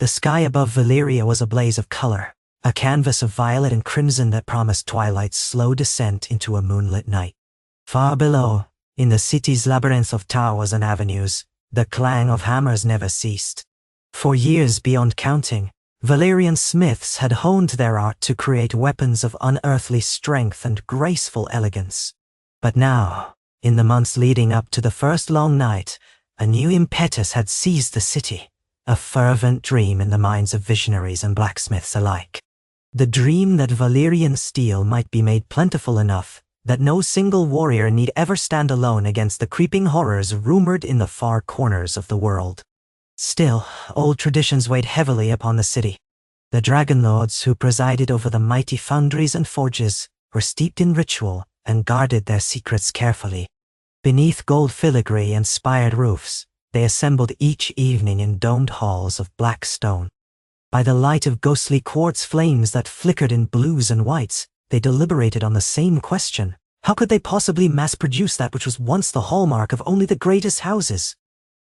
The sky above Valyria was a blaze of color, a canvas of violet and crimson that promised twilight's slow descent into a moonlit night. Far below, in the city's labyrinth of towers and avenues, the clang of hammers never ceased. For years beyond counting, Valyrian smiths had honed their art to create weapons of unearthly strength and graceful elegance. But now, in the months leading up to the first long night, a new impetus had seized the city, a fervent dream in the minds of visionaries and blacksmiths alike. The dream that Valyrian steel might be made plentiful enough that no single warrior need ever stand alone against the creeping horrors rumored in the far corners of the world. Still, old traditions weighed heavily upon the city. The dragon lords who presided over the mighty foundries and forges were steeped in ritual and guarded their secrets carefully. Beneath gold filigree and spired roofs, they assembled each evening in domed halls of black stone. By the light of ghostly quartz flames that flickered in blues and whites, they deliberated on the same question. How could they possibly mass-produce that which was once the hallmark of only the greatest houses?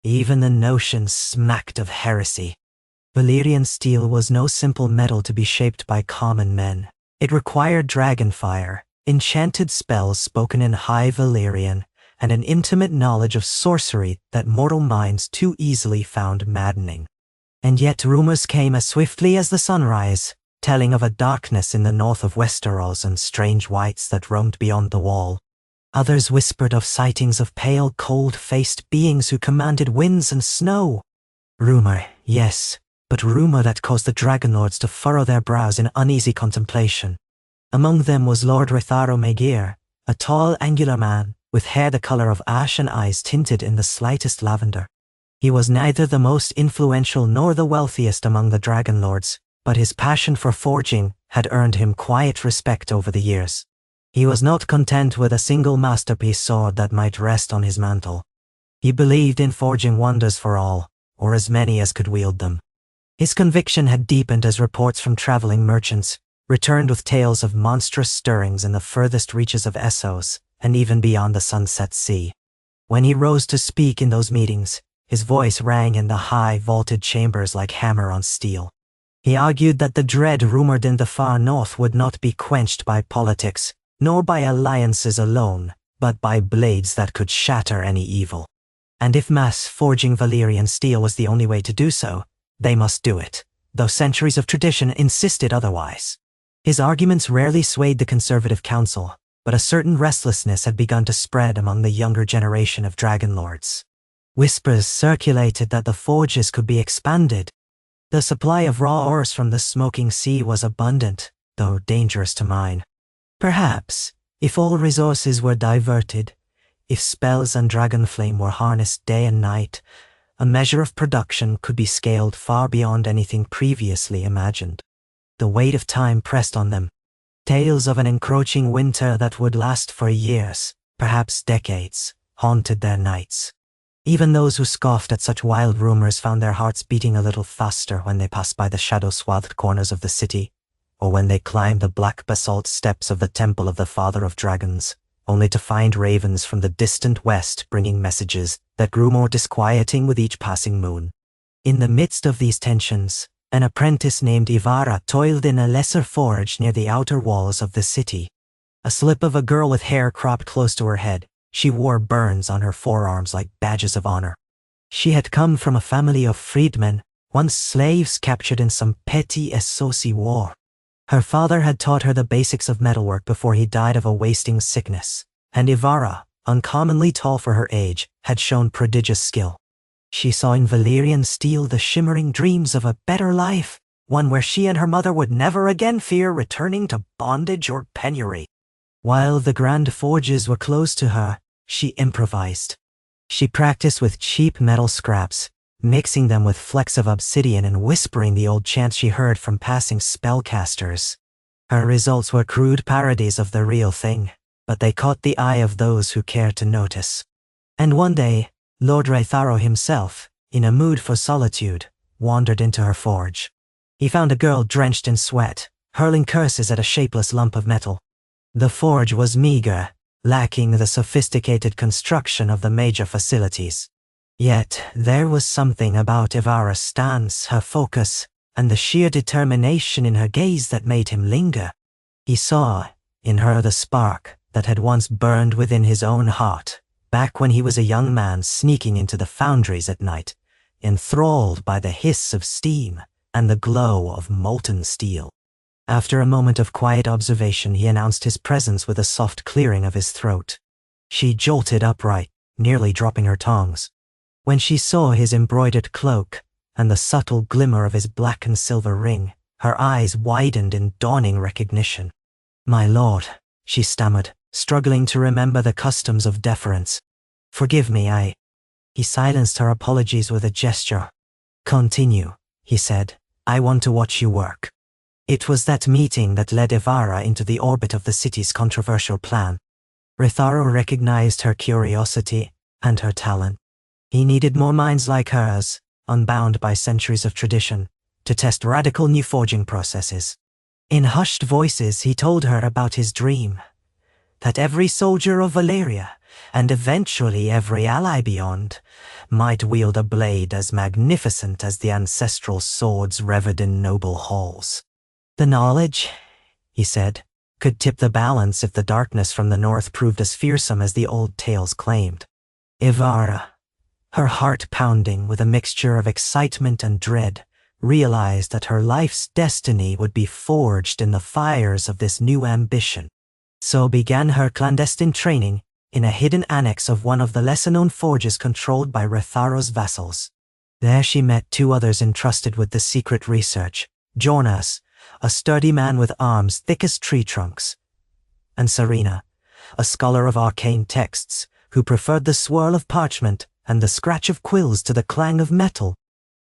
Even the notion smacked of heresy. Valyrian steel was no simple metal to be shaped by common men. It required dragon fire, enchanted spells spoken in High Valyrian, and an intimate knowledge of sorcery that mortal minds too easily found maddening. And yet rumors came as swiftly as the sunrise, telling of a darkness in the north of Westeros and strange wights that roamed beyond the wall. Others whispered of sightings of pale, cold-faced beings who commanded winds and snow. Rumor, yes, but rumor that caused the Dragonlords to furrow their brows in uneasy contemplation. Among them was Lord Ritharo Maegir, a tall, angular man, with hair the color of ash and eyes tinted in the slightest lavender. He was neither the most influential nor the wealthiest among the Dragonlords, but his passion for forging had earned him quiet respect over the years. He was not content with a single masterpiece sword that might rest on his mantle. He believed in forging wonders for all, or as many as could wield them. His conviction had deepened as reports from traveling merchants returned with tales of monstrous stirrings in the furthest reaches of Essos, and even beyond the sunset sea. When he rose to speak in those meetings, his voice rang in the high, vaulted chambers like hammer on steel. He argued that the dread rumored in the far north would not be quenched by politics, nor by alliances alone, but by blades that could shatter any evil. And if mass forging Valyrian steel was the only way to do so, they must do it, though centuries of tradition insisted otherwise. His arguments rarely swayed the conservative council, but a certain restlessness had begun to spread among the younger generation of Dragonlords. Whispers circulated that the forges could be expanded. The supply of raw ores from the smoking sea was abundant, though dangerous to mine. Perhaps, if all resources were diverted, if spells and dragonflame were harnessed day and night, a measure of production could be scaled far beyond anything previously imagined. The weight of time pressed on them. Tales of an encroaching winter that would last for years, perhaps decades, haunted their nights. Even those who scoffed at such wild rumors found their hearts beating a little faster when they passed by the shadow-swathed corners of the city, or when they climbed the black basalt steps of the Temple of the Father of Dragons, only to find ravens from the distant west bringing messages that grew more disquieting with each passing moon. In the midst of these tensions, an apprentice named Ivara toiled in a lesser forge near the outer walls of the city. A slip of a girl with hair cropped close to her head, she wore burns on her forearms like badges of honor. She had come from a family of freedmen, once slaves captured in some petty Essosi war. Her father had taught her the basics of metalwork before he died of a wasting sickness, and Ivara, uncommonly tall for her age, had shown prodigious skill. She saw in Valyrian steel the shimmering dreams of a better life, one where she and her mother would never again fear returning to bondage or penury. While the grand forges were closed to her, she improvised. She practiced with cheap metal scraps, mixing them with flecks of obsidian and whispering the old chants she heard from passing spellcasters. Her results were crude parodies of the real thing, but they caught the eye of those who cared to notice. And one day, Lord Ritharo himself, in a mood for solitude, wandered into her forge. He found a girl drenched in sweat, hurling curses at a shapeless lump of metal. The forge was meager, lacking the sophisticated construction of the major facilities. Yet there was something about Ivara's stance, her focus, and the sheer determination in her gaze that made him linger. He saw in her the spark that had once burned within his own heart, back when he was a young man sneaking into the foundries at night, enthralled by the hiss of steam and the glow of molten steel. After a moment of quiet observation, he announced his presence with a soft clearing of his throat. She jolted upright, nearly dropping her tongs. When she saw his embroidered cloak and the subtle glimmer of his black and silver ring, her eyes widened in dawning recognition. "My lord," she stammered, struggling to remember the customs of deference. "Forgive me, He silenced her apologies with a gesture. "Continue," he said. "I want to watch you work." It was that meeting that led Ivara into the orbit of the city's controversial plan. Ritharo recognized her curiosity and her talent. He needed more minds like hers, unbound by centuries of tradition, to test radical new forging processes. In hushed voices, he told her about his dream, that every soldier of Valyria, and eventually every ally beyond, might wield a blade as magnificent as the ancestral swords revered in noble halls. "The knowledge," he said, "could tip the balance if the darkness from the north proved as fearsome as the old tales claimed." Ivara, her heart pounding with a mixture of excitement and dread, realized that her life's destiny would be forged in the fires of this new ambition. So began her clandestine training in a hidden annex of one of the lesser-known forges controlled by Retharo's vassals. There she met two others entrusted with the secret research: Jonas, a sturdy man with arms thick as tree trunks, and Serena, a scholar of arcane texts, who preferred the swirl of parchment and the scratch of quills to the clang of metal.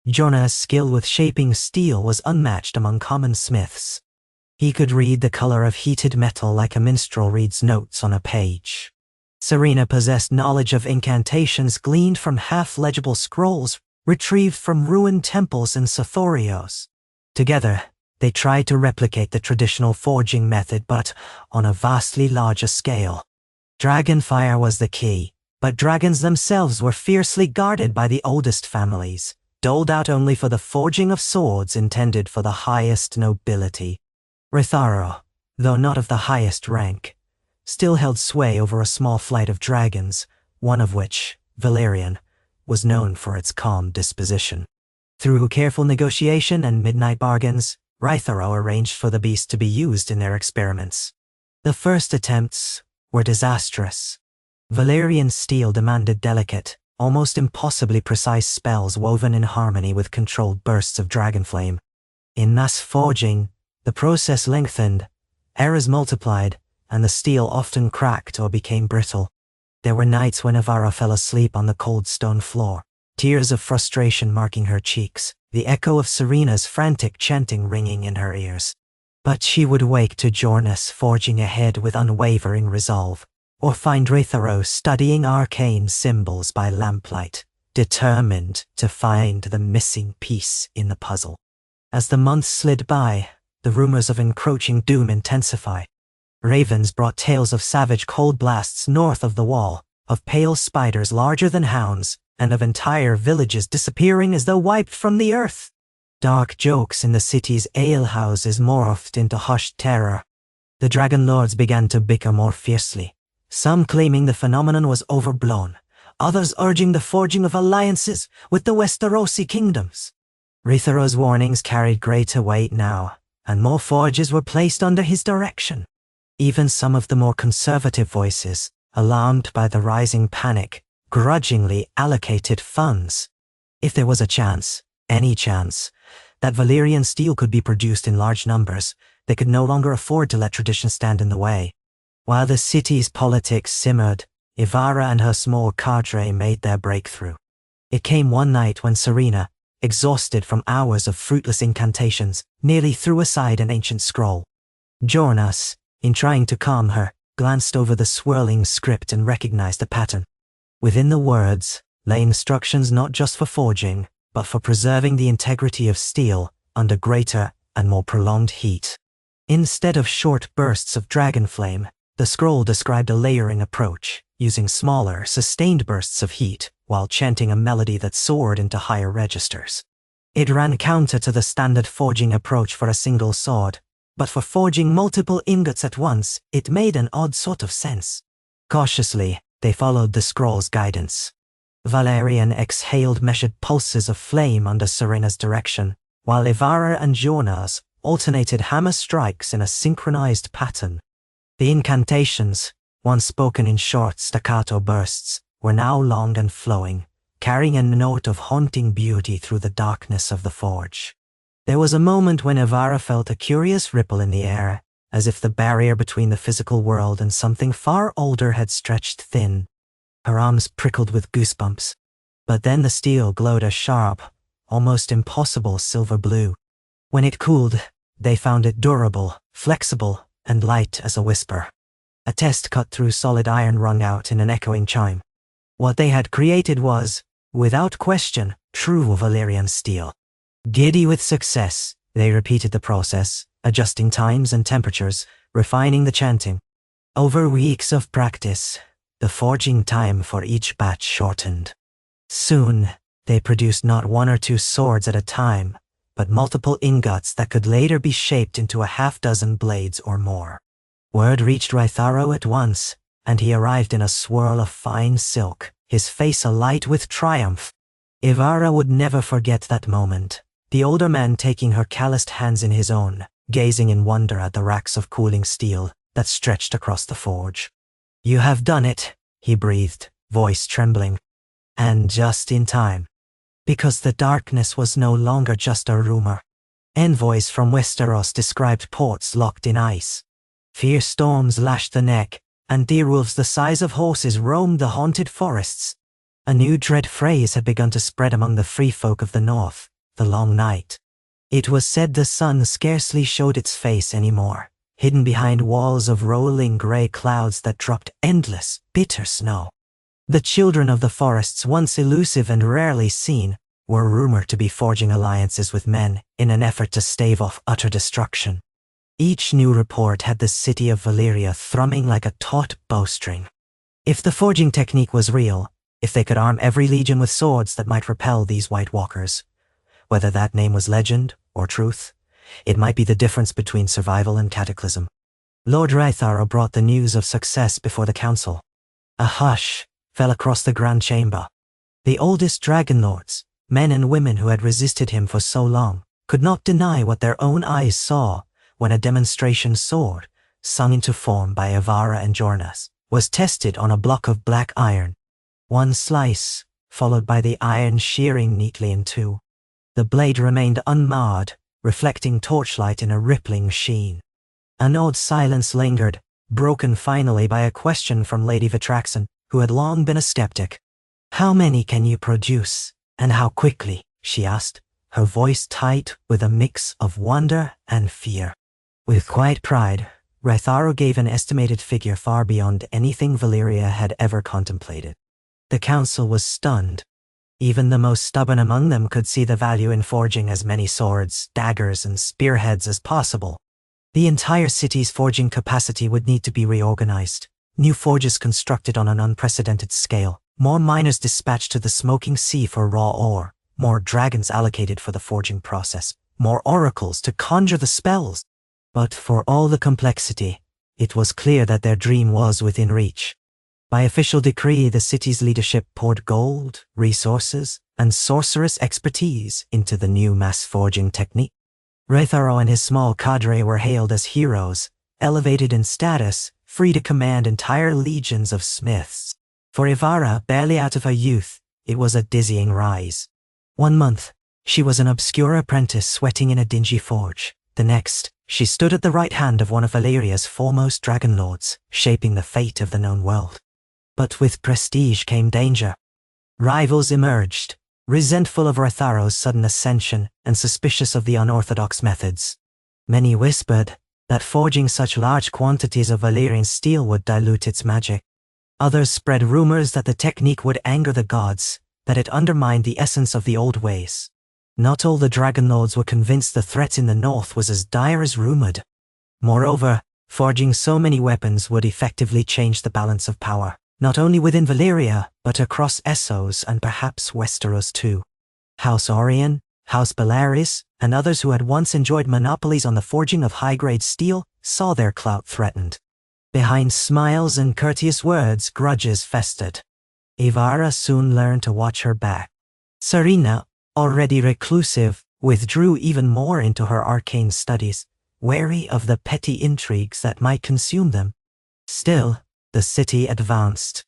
Jonas' skill with shaping steel was unmatched among common smiths. He could read the color of heated metal like a minstrel reads notes on a page. Serena possessed knowledge of incantations gleaned from half-legible scrolls retrieved from ruined temples in Sothorios. Together, they tried to replicate the traditional forging method, but on a vastly larger scale. Dragonfire was the key, but dragons themselves were fiercely guarded by the oldest families, doled out only for the forging of swords intended for the highest nobility. Ritharo, though not of the highest rank, still held sway over a small flight of dragons, one of which, Valyrian, was known for its calm disposition. Through careful negotiation and midnight bargains, Ritharo arranged for the beast to be used in their experiments. The first attempts were disastrous. Valyrian steel demanded delicate, almost impossibly precise spells woven in harmony with controlled bursts of dragon flame. In mass forging, the process lengthened, errors multiplied, and the steel often cracked or became brittle. There were nights when Ivara fell asleep on the cold stone floor, tears of frustration marking her cheeks, the echo of Serena's frantic chanting ringing in her ears. But she would wake to Jonas forging ahead with unwavering resolve, or find Ritharo studying arcane symbols by lamplight, determined to find the missing piece in the puzzle. As the months slid by, the rumors of encroaching doom intensified. Ravens brought tales of savage cold blasts north of the wall, of pale spiders larger than hounds, and of entire villages disappearing as though wiped from the earth. Dark jokes in the city's alehouses morphed into hushed terror. The dragon lords began to bicker more fiercely, some claiming the phenomenon was overblown, others urging the forging of alliances with the Westerosi kingdoms. Ritharo's warnings carried greater weight now, and more forges were placed under his direction. Even some of the more conservative voices, alarmed by the rising panic, grudgingly allocated funds. If there was a chance, any chance, that Valyrian steel could be produced in large numbers, they could no longer afford to let tradition stand in the way. While the city's politics simmered, Ivara and her small cadre made their breakthrough. It came one night when Serena, exhausted from hours of fruitless incantations, nearly threw aside an ancient scroll. Jonas, in trying to calm her, glanced over the swirling script and recognized the pattern. Within the words lay instructions not just for forging, but for preserving the integrity of steel under greater and more prolonged heat. Instead of short bursts of dragon flame, the scroll described a layering approach, using smaller, sustained bursts of heat, while chanting a melody that soared into higher registers. It ran counter to the standard forging approach for a single sword, but for forging multiple ingots at once, it made an odd sort of sense. Cautiously, they followed the scroll's guidance. Valyrian exhaled measured pulses of flame under Serena's direction, while Ivara and Jonas alternated hammer strikes in a synchronized pattern. The incantations, once spoken in short staccato bursts, were now long and flowing, carrying a note of haunting beauty through the darkness of the forge. There was a moment when Ivara felt a curious ripple in the air, as if the barrier between the physical world and something far older had stretched thin. Her arms prickled with goosebumps. But then the steel glowed a sharp, almost impossible silver blue. When it cooled, they found it durable, flexible, and light as a whisper. A test cut through solid iron rung out in an echoing chime. What they had created was, without question, true Valyrian steel. Giddy with success, they repeated the process, adjusting times and temperatures, refining the chanting. Over weeks of practice, the forging time for each batch shortened. Soon, they produced not one or two swords at a time, but multiple ingots that could later be shaped into a half-dozen blades or more. Word reached Rytharo at once, and he arrived in a swirl of fine silk, his face alight with triumph. Ivara would never forget that moment, the older man taking her calloused hands in his own, gazing in wonder at the racks of cooling steel that stretched across the forge. "You have done it," he breathed, voice trembling. And just in time. Because the darkness was no longer just a rumor. Envoys from Westeros described ports locked in ice. Fierce storms lashed the neck, and deerwolves the size of horses roamed the haunted forests. A new dread phrase had begun to spread among the free folk of the north, the long night. It was said the sun scarcely showed its face anymore, hidden behind walls of rolling gray clouds that dropped endless, bitter snow. The children of the forests, once elusive and rarely seen, were rumored to be forging alliances with men in an effort to stave off utter destruction. Each new report had the city of Valyria thrumming like a taut bowstring. If the forging technique was real, if they could arm every legion with swords that might repel these White Walkers, whether that name was legend or truth, it might be the difference between survival and cataclysm. Lord Rytharo brought the news of success before the council. A hush fell across the Grand Chamber. The oldest dragon lords, men and women who had resisted him for so long, could not deny what their own eyes saw when a demonstration sword, sung into form by Ivara and Jonas, was tested on a block of black iron. One slice, followed by the iron shearing neatly in two. The blade remained unmarred, reflecting torchlight in a rippling sheen. An odd silence lingered, broken finally by a question from Lady Vitraxen, who had long been a skeptic. "How many can you produce, and how quickly?" she asked, her voice tight with a mix of wonder and fear. With quiet pride, Rytharo gave an estimated figure far beyond anything Valyria had ever contemplated. The council was stunned. Even the most stubborn among them could see the value in forging as many swords, daggers, and spearheads as possible. The entire city's forging capacity would need to be reorganized. New forges constructed on an unprecedented scale, more miners dispatched to the smoking sea for raw ore, more dragons allocated for the forging process, more oracles to conjure the spells. But for all the complexity, it was clear that their dream was within reach. By official decree, the city's leadership poured gold, resources, and sorceress expertise into the new mass forging technique. Rytharo and his small cadre were hailed as heroes, elevated in status, free to command entire legions of smiths. For Ivara, barely out of her youth, it was a dizzying rise. 1 month, she was an obscure apprentice sweating in a dingy forge. The next, she stood at the right hand of one of Valyria's foremost dragon lords, shaping the fate of the known world. But with prestige came danger. Rivals emerged, resentful of Rytharo's sudden ascension and suspicious of the unorthodox methods. Many whispered that forging such large quantities of Valyrian steel would dilute its magic. Others spread rumors that the technique would anger the gods, that it undermined the essence of the old ways. Not all the dragon lords were convinced the threat in the north was as dire as rumored. Moreover, forging so many weapons would effectively change the balance of power. not only within Valyria, but across Essos and perhaps Westeros too. House Orion, House Bellaris, and others who had once enjoyed monopolies on the forging of high-grade steel saw their clout threatened. Behind smiles and courteous words, grudges festered. Ivara soon learned to watch her back. Serena, already reclusive, withdrew even more into her arcane studies, wary of the petty intrigues that might consume them. Still, the city advanced.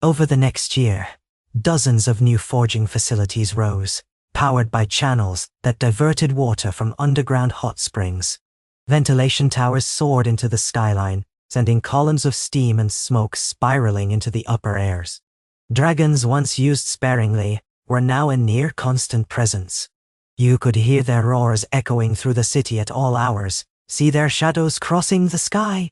Over the next year, dozens of new forging facilities rose, powered by channels that diverted water from underground hot springs. Ventilation towers soared into the skyline, sending columns of steam and smoke spiraling into the upper airs. Dragons once used sparingly were now a near-constant presence. You could hear their roars echoing through the city at all hours, see their shadows crossing the sky.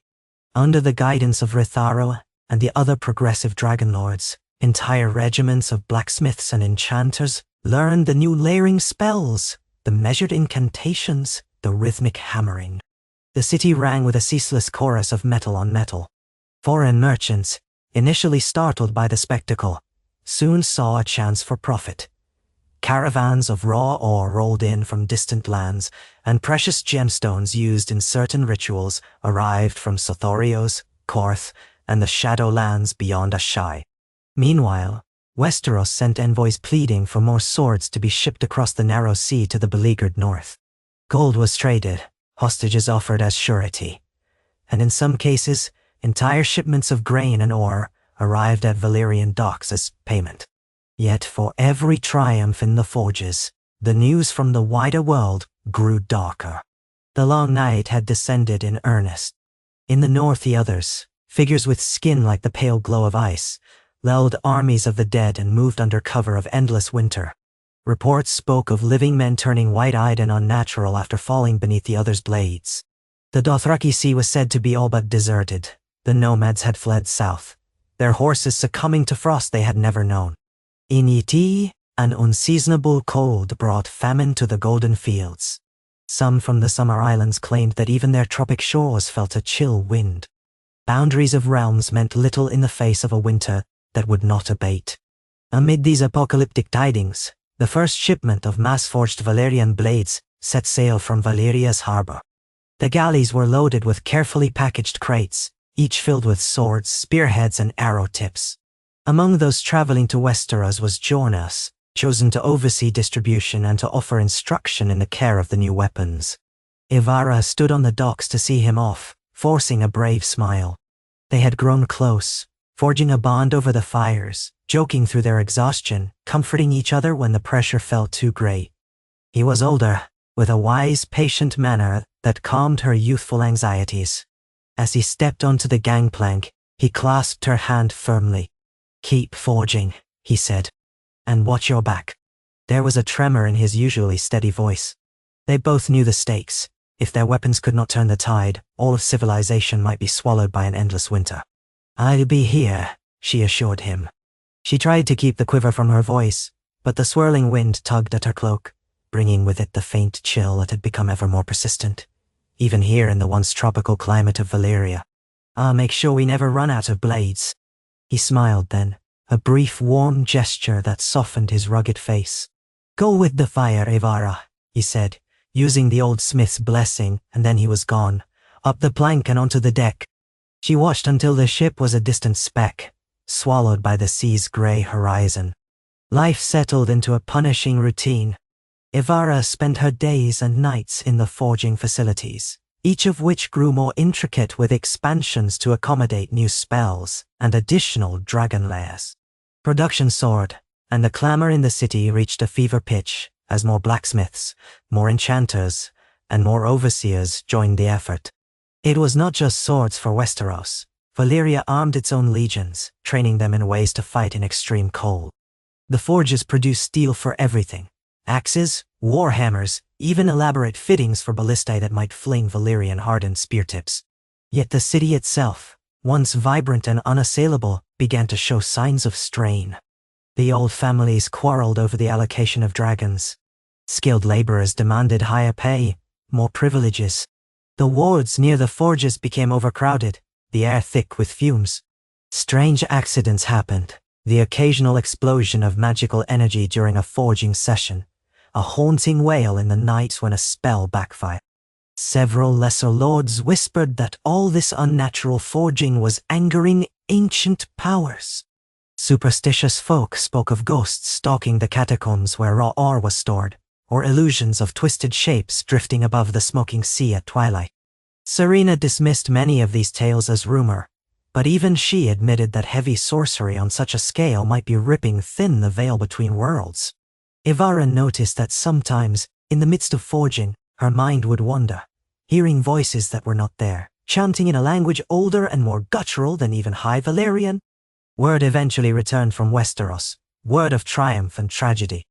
Under the guidance of Ritharo and the other progressive dragon lords, entire regiments of blacksmiths and enchanters learned the new layering spells, the measured incantations, the rhythmic hammering. The city rang with a ceaseless chorus of metal on metal. Foreign merchants, initially startled by the spectacle, soon saw a chance for profit. Caravans of raw ore rolled in from distant lands, and precious gemstones used in certain rituals arrived from Sothorios, Korth, and the Shadowlands beyond Ashai. Meanwhile, Westeros sent envoys pleading for more swords to be shipped across the narrow sea to the beleaguered north. Gold was traded, hostages offered as surety, and in some cases, entire shipments of grain and ore arrived at Valyrian docks as payment. Yet for every triumph in the forges, the news from the wider world grew darker. The long night had descended in earnest. In the north, the others, figures with skin like the pale glow of ice, lulled armies of the dead and moved under cover of endless winter. Reports spoke of living men turning wide-eyed and unnatural after falling beneath the others' blades. The Dothraki Sea was said to be all but deserted. The nomads had fled south, their horses succumbing to frost they had never known. In Yti, an unseasonable cold brought famine to the golden fields. Some from the summer islands claimed that even their tropic shores felt a chill wind. Boundaries of realms meant little in the face of a winter that would not abate. Amid these apocalyptic tidings, the first shipment of mass-forged Valyrian blades set sail from Valyria's harbor. The galleys were loaded with carefully packaged crates, each filled with swords, spearheads, and arrow tips. Among those traveling to Westeros was Jonas, chosen to oversee distribution and to offer instruction in the care of the new weapons. Ivara stood on the docks to see him off, forcing a brave smile. They had grown close, forging a bond over the fires, joking through their exhaustion, comforting each other when the pressure felt too great. He was older, with a wise, patient manner that calmed her youthful anxieties. As he stepped onto the gangplank, he clasped her hand firmly. "Keep forging," he said, "and watch your back." There was a tremor in his usually steady voice. They both knew the stakes. If their weapons could not turn the tide, all of civilization might be swallowed by an endless winter. "I'll be here," she assured him. She tried to keep the quiver from her voice, but the swirling wind tugged at her cloak, bringing with it the faint chill that had become ever more persistent, even here in the once tropical climate of Valyria. "I'll make sure we never run out of blades." He smiled then, a brief warm gesture that softened his rugged face. "Go with the fire, Ivara," he said, using the old smith's blessing, and then he was gone, up the plank and onto the deck. She watched until the ship was a distant speck, swallowed by the sea's grey horizon. Life settled into a punishing routine. Ivara spent her days and nights in the forging facilities, each of which grew more intricate with expansions to accommodate new spells and additional dragon layers. Production soared, and the clamor in the city reached a fever pitch as more blacksmiths, more enchanters, and more overseers joined the effort. It was not just swords for Westeros. Valyria armed its own legions, training them in ways to fight in extreme cold. The forges produced steel for everything: axes, warhammers, even elaborate fittings for ballistae that might fling Valyrian hardened spear tips. Yet the city itself, once vibrant and unassailable, began to show signs of strain. The old families quarreled over the allocation of dragons. Skilled laborers demanded higher pay, more privileges. The wards near the forges became overcrowded, the air thick with fumes. Strange accidents happened. The occasional explosion of magical energy during a forging session, a haunting wail in the night when a spell backfired. Several lesser lords whispered that all this unnatural forging was angering ancient powers. Superstitious folk spoke of ghosts stalking the catacombs where raw ore was stored, or illusions of twisted shapes drifting above the smoking sea at twilight. Serena dismissed many of these tales as rumor, but even she admitted that heavy sorcery on such a scale might be ripping thin the veil between worlds. Ivara noticed that sometimes, in the midst of forging, her mind would wander, hearing voices that were not there, chanting in a language older and more guttural than even High Valyrian. Word eventually returned from Westeros, word of triumph and tragedy.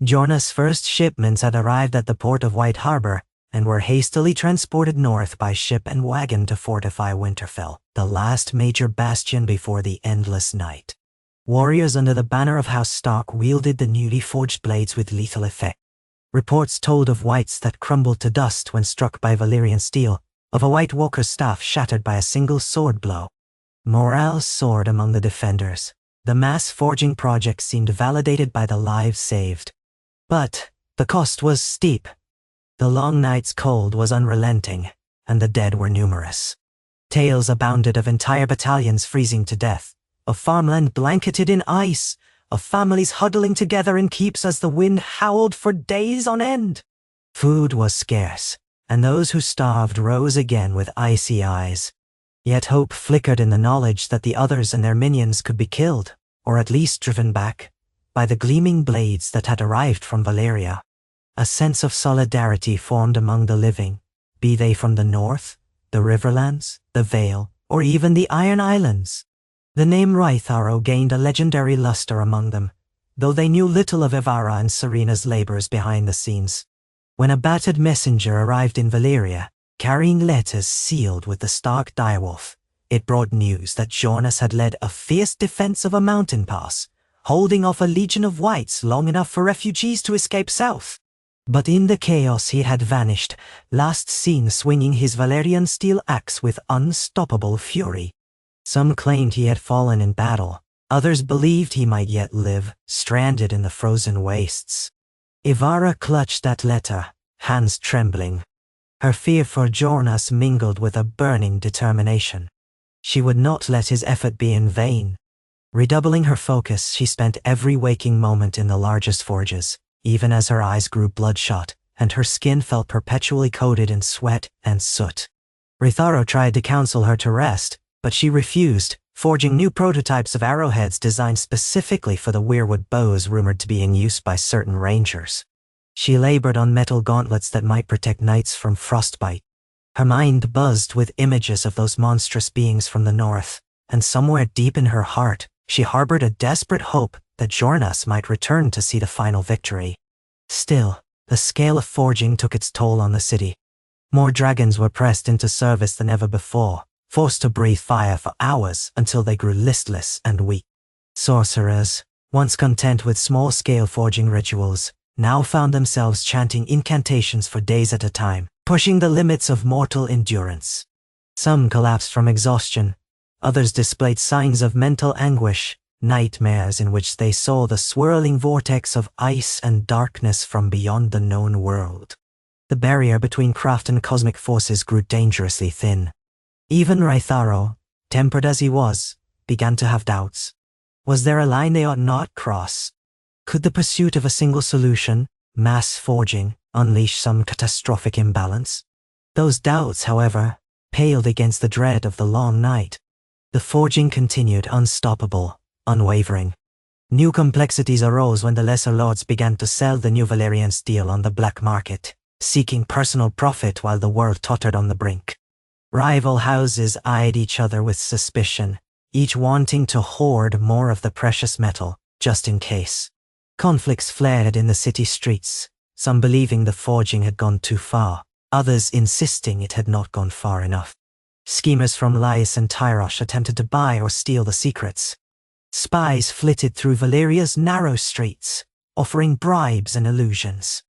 Jorna's first shipments had arrived at the port of White Harbor and were hastily transported north by ship and wagon to fortify Winterfell, the last major bastion before the endless night. Warriors under the banner of House Stark wielded the newly forged blades with lethal effect. Reports told of wights that crumbled to dust when struck by Valyrian steel, of a White Walker's staff shattered by a single sword blow. Morale soared among the defenders. The mass forging project seemed validated by the lives saved. But the cost was steep. The long night's cold was unrelenting, and the dead were numerous. Tales abounded of entire battalions freezing to death, of farmland blanketed in ice, of families huddling together in keeps as the wind howled for days on end. Food was scarce, and those who starved rose again with icy eyes. Yet hope flickered in the knowledge that the others and their minions could be killed, or at least driven back, by the gleaming blades that had arrived from Valyria. A sense of solidarity formed among the living, be they from the north, the Riverlands, the Vale, or even the Iron Islands. The name Rytharo gained a legendary luster among them, though they knew little of Ivara and Serena's labors behind the scenes. When a battered messenger arrived in Valyria, carrying letters sealed with the Stark direwolf, it brought news that Jornas had led a fierce defense of a mountain pass, holding off a legion of wights long enough for refugees to escape south. But in the chaos he had vanished, last seen swinging his Valyrian steel axe with unstoppable fury. Some claimed he had fallen in battle, others believed he might yet live, stranded in the frozen wastes. Ivara clutched that letter, hands trembling. Her fear for Jornas mingled with a burning determination. She would not let his effort be in vain. Redoubling her focus, she spent every waking moment in the largest forges, even as her eyes grew bloodshot and her skin felt perpetually coated in sweat and soot. Rytharo tried to counsel her to rest, but she refused, forging new prototypes of arrowheads designed specifically for the weirwood bows rumored to be in use by certain rangers. She labored on metal gauntlets that might protect knights from frostbite. Her mind buzzed with images of those monstrous beings from the north, and somewhere deep in her heart, she harbored a desperate hope that Jornas might return to see the final victory. Still, the scale of forging took its toll on the city. More dragons were pressed into service than ever before, forced to breathe fire for hours until they grew listless and weak. Sorcerers, once content with small-scale forging rituals, now found themselves chanting incantations for days at a time, pushing the limits of mortal endurance. Some collapsed from exhaustion, others displayed signs of mental anguish, nightmares in which they saw the swirling vortex of ice and darkness from beyond the known world. The barrier between craft and cosmic forces grew dangerously thin. Even Rytharo, tempered as he was, began to have doubts. Was there a line they ought not cross? Could the pursuit of a single solution, mass forging, unleash some catastrophic imbalance? Those doubts, however, paled against the dread of the long night. The forging continued unstoppable, unwavering. New complexities arose when the lesser lords began to sell the new Valyrian steel on the black market, seeking personal profit while the world tottered on the brink. Rival houses eyed each other with suspicion, each wanting to hoard more of the precious metal, just in case. Conflicts flared in the city streets, some believing the forging had gone too far, others insisting it had not gone far enough. Schemers from Lys and Tyrosh attempted to buy or steal the secrets. Spies flitted through Valyria's narrow streets, offering bribes and illusions.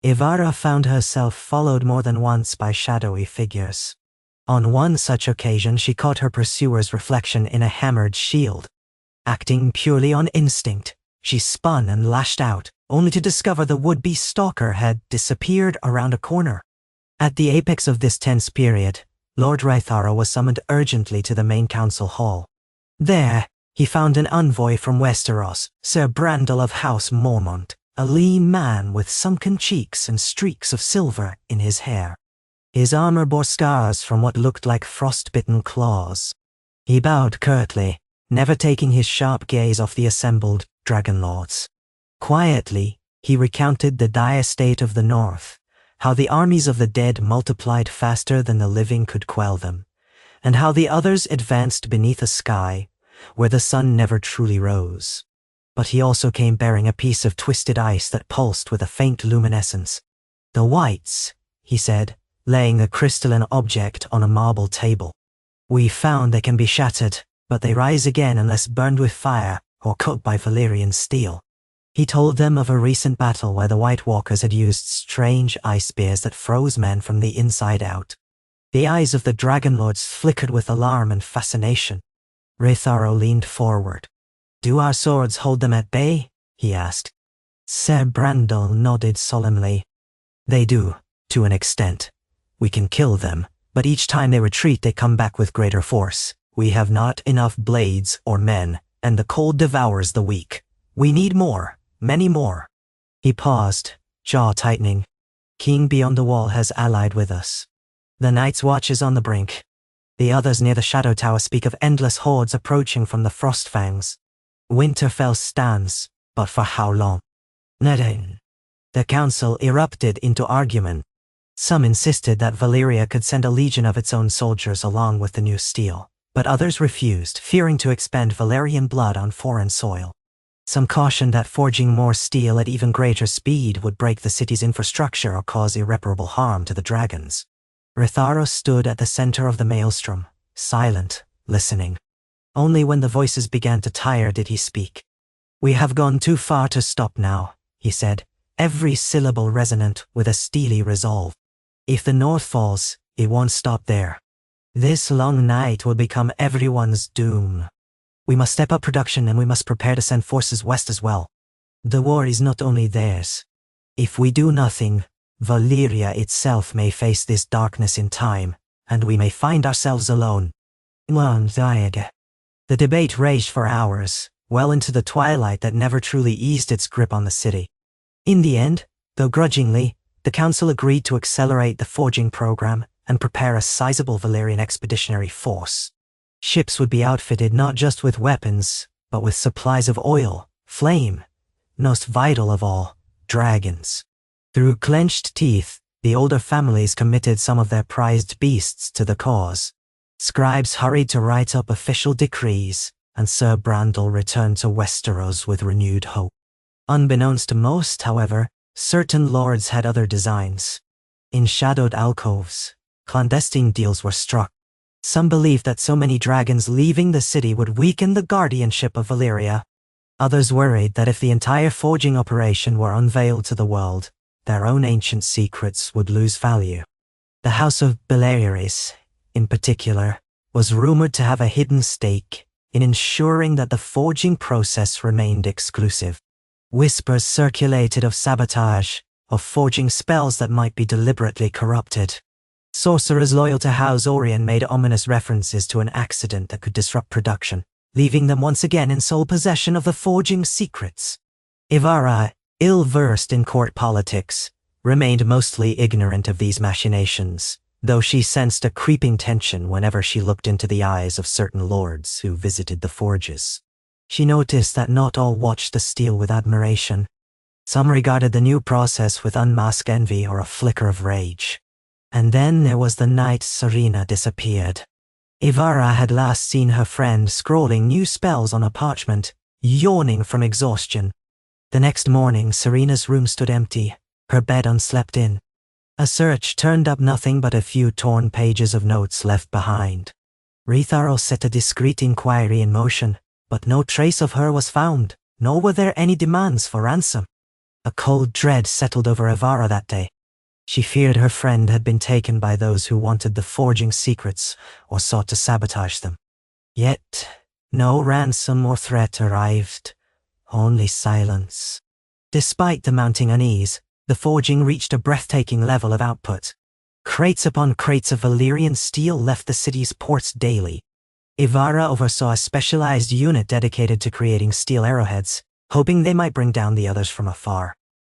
Ivara found herself followed more than once by shadowy figures. On one such occasion she caught her pursuer's reflection in a hammered shield. Acting purely on instinct, she spun and lashed out, only to discover the would-be stalker had disappeared around a corner. At the apex of this tense period, Lord Raithara was summoned urgently to the main council hall. There, he found an envoy from Westeros, Sir Brandel of House Mormont, a lean man with sunken cheeks and streaks of silver in his hair. His armor bore scars from what looked like frost-bitten claws. He bowed curtly, never taking his sharp gaze off the assembled dragon lords. Quietly, he recounted the dire state of the north, how the armies of the dead multiplied faster than the living could quell them, and how the others advanced beneath a sky where the sun never truly rose. But he also came bearing a piece of twisted ice that pulsed with a faint luminescence. "The whites," he said, laying a crystalline object on a marble table. "We found they can be shattered, but they rise again unless burned with fire or cut by Valyrian steel." He told them of a recent battle where the White Walkers had used strange ice spears that froze men from the inside out. The eyes of the Dragon Lords flickered with alarm and fascination. Raithara leaned forward. "Do our swords hold them at bay?" he asked. Sir Brandel nodded solemnly. "They do, to an extent. We can kill them, but each time they retreat they come back with greater force. We have not enough blades or men, and the cold devours the weak. We need more, many more." He paused, jaw tightening. "King Beyond the Wall has allied with us. The Night's Watch is on the brink. The others near the Shadow Tower speak of endless hordes approaching from the Frostfangs. Winterfell stands, but for how long?" The council erupted into argument. Some insisted that Valyria could send a legion of its own soldiers along with the new steel, but others refused, fearing to expend Valyrian blood on foreign soil. Some cautioned that forging more steel at even greater speed would break the city's infrastructure or cause irreparable harm to the dragons. Raithara stood at the center of the maelstrom, silent, listening. Only when the voices began to tire did he speak. "We have gone too far to stop now," he said, every syllable resonant with a steely resolve. "If the north falls, it won't stop there. This long night will become everyone's doom. We must step up production and we must prepare to send forces west as well. The war is not only theirs. If we do nothing, Valyria itself may face this darkness in time, and we may find ourselves alone." The debate raged for hours, well into the twilight that never truly eased its grip on the city. In the end, though grudgingly, the council agreed to accelerate the forging program and prepare a sizable Valyrian expeditionary force. Ships would be outfitted not just with weapons, but with supplies of oil, flame, most vital of all, dragons. Through clenched teeth, the older families committed some of their prized beasts to the cause. Scribes hurried to write up official decrees, and Sir Brandel returned to Westeros with renewed hope. Unbeknownst to most, however, certain lords had other designs. In shadowed alcoves, clandestine deals were struck. Some believed that so many dragons leaving the city would weaken the guardianship of Valyria. Others worried that if the entire forging operation were unveiled to the world, their own ancient secrets would lose value. The House of Valyrian, in particular, was rumored to have a hidden stake in ensuring that the forging process remained exclusive. Whispers circulated of sabotage, of forging spells that might be deliberately corrupted. Sorcerers loyal to House Orion made ominous references to an accident that could disrupt production, leaving them once again in sole possession of the forging secrets. Ivara, ill-versed in court politics, remained mostly ignorant of these machinations, though she sensed a creeping tension whenever she looked into the eyes of certain lords who visited the forges. She noticed that not all watched the steel with admiration. Some regarded the new process with unmasked envy or a flicker of rage. And then there was the night Serena disappeared. Ivara had last seen her friend scrawling new spells on a parchment, yawning from exhaustion. The next morning, Serena's room stood empty, her bed unslept in. A search turned up nothing but a few torn pages of notes left behind. Raithara set a discreet inquiry in motion, but no trace of her was found, nor were there any demands for ransom. A cold dread settled over Ivara that day. She feared her friend had been taken by those who wanted the forging secrets or sought to sabotage them. Yet, no ransom or threat arrived, only silence. Despite the mounting unease, the forging reached a breathtaking level of output. Crates upon crates of Valyrian steel left the city's ports daily. Ivara oversaw a specialized unit dedicated to creating steel arrowheads, hoping they might bring down the others from afar.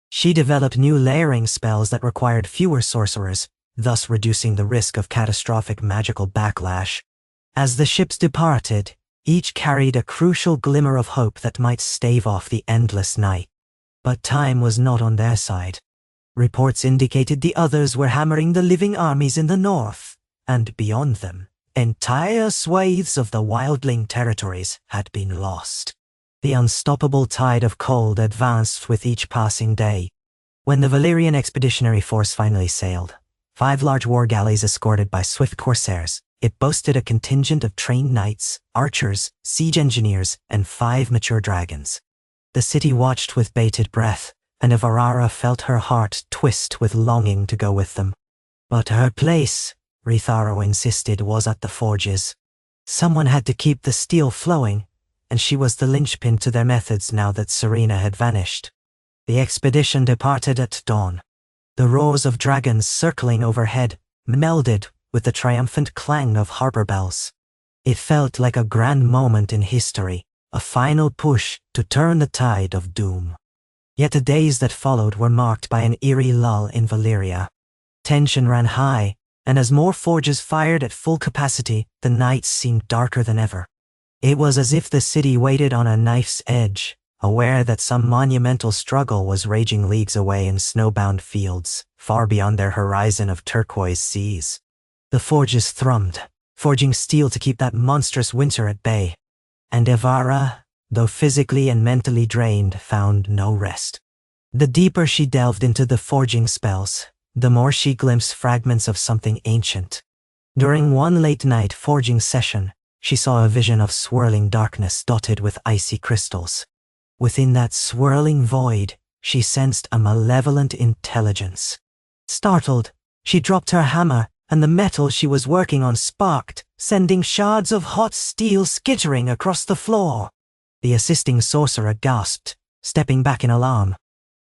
She developed new layering spells that required fewer sorcerers, thus reducing the risk of catastrophic magical backlash. As the ships departed, each carried a crucial glimmer of hope that might stave off the endless night. But time was not on their side. Reports indicated the others were hammering the living armies in the north, and beyond them, entire swathes of the wildling territories had been lost. The unstoppable tide of cold advanced with each passing day. When the Valyrian expeditionary force finally sailed, 5 large war galleys escorted by swift corsairs, it boasted a contingent of trained knights, archers, siege engineers, and 5 mature dragons. The city watched with bated breath, and Ivara felt her heart twist with longing to go with them. But her place, Ritharo insisted, was at the forges. Someone had to keep the steel flowing, and she was the linchpin to their methods now that Serena had vanished. The expedition departed at dawn. The roars of dragons circling overhead melded with the triumphant clang of harbor bells. It felt like a grand moment in history, a final push to turn the tide of doom. Yet the days that followed were marked by an eerie lull in Valyria. Tension ran high, and as more forges fired at full capacity, the nights seemed darker than ever. It was as if the city waited on a knife's edge, aware that some monumental struggle was raging leagues away in snowbound fields, far beyond their horizon of turquoise seas. The forges thrummed, forging steel to keep that monstrous winter at bay. And Ivara, though physically and mentally drained, found no rest. The deeper she delved into the forging spells, the more she glimpsed fragments of something ancient. During one late night forging session, she saw a vision of swirling darkness dotted with icy crystals. Within that swirling void, she sensed a malevolent intelligence. Startled, she dropped her hammer, and the metal she was working on sparked, sending shards of hot steel skittering across the floor. The assisting sorcerer gasped, stepping back in alarm.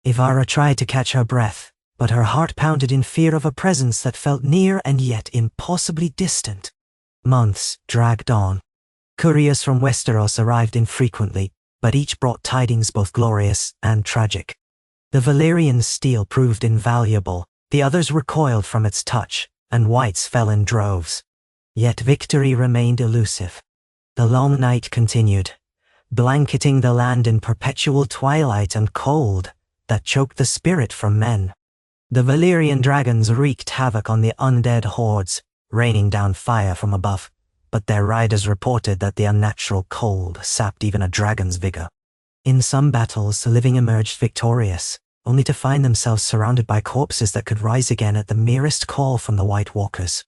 Ivara tried to catch her breath, but her heart pounded in fear of a presence that felt near and yet impossibly distant. Months dragged on. Couriers from Westeros arrived infrequently, but each brought tidings both glorious and tragic. The Valyrian steel proved invaluable, the others recoiled from its touch, and whites fell in droves. Yet victory remained elusive. The long night continued, blanketing the land in perpetual twilight and cold that choked the spirit from men. The Valyrian dragons wreaked havoc on the undead hordes, raining down fire from above, but their riders reported that the unnatural cold sapped even a dragon's vigor. In some battles, the living emerged victorious, only to find themselves surrounded by corpses that could rise again at the merest call from the White Walkers.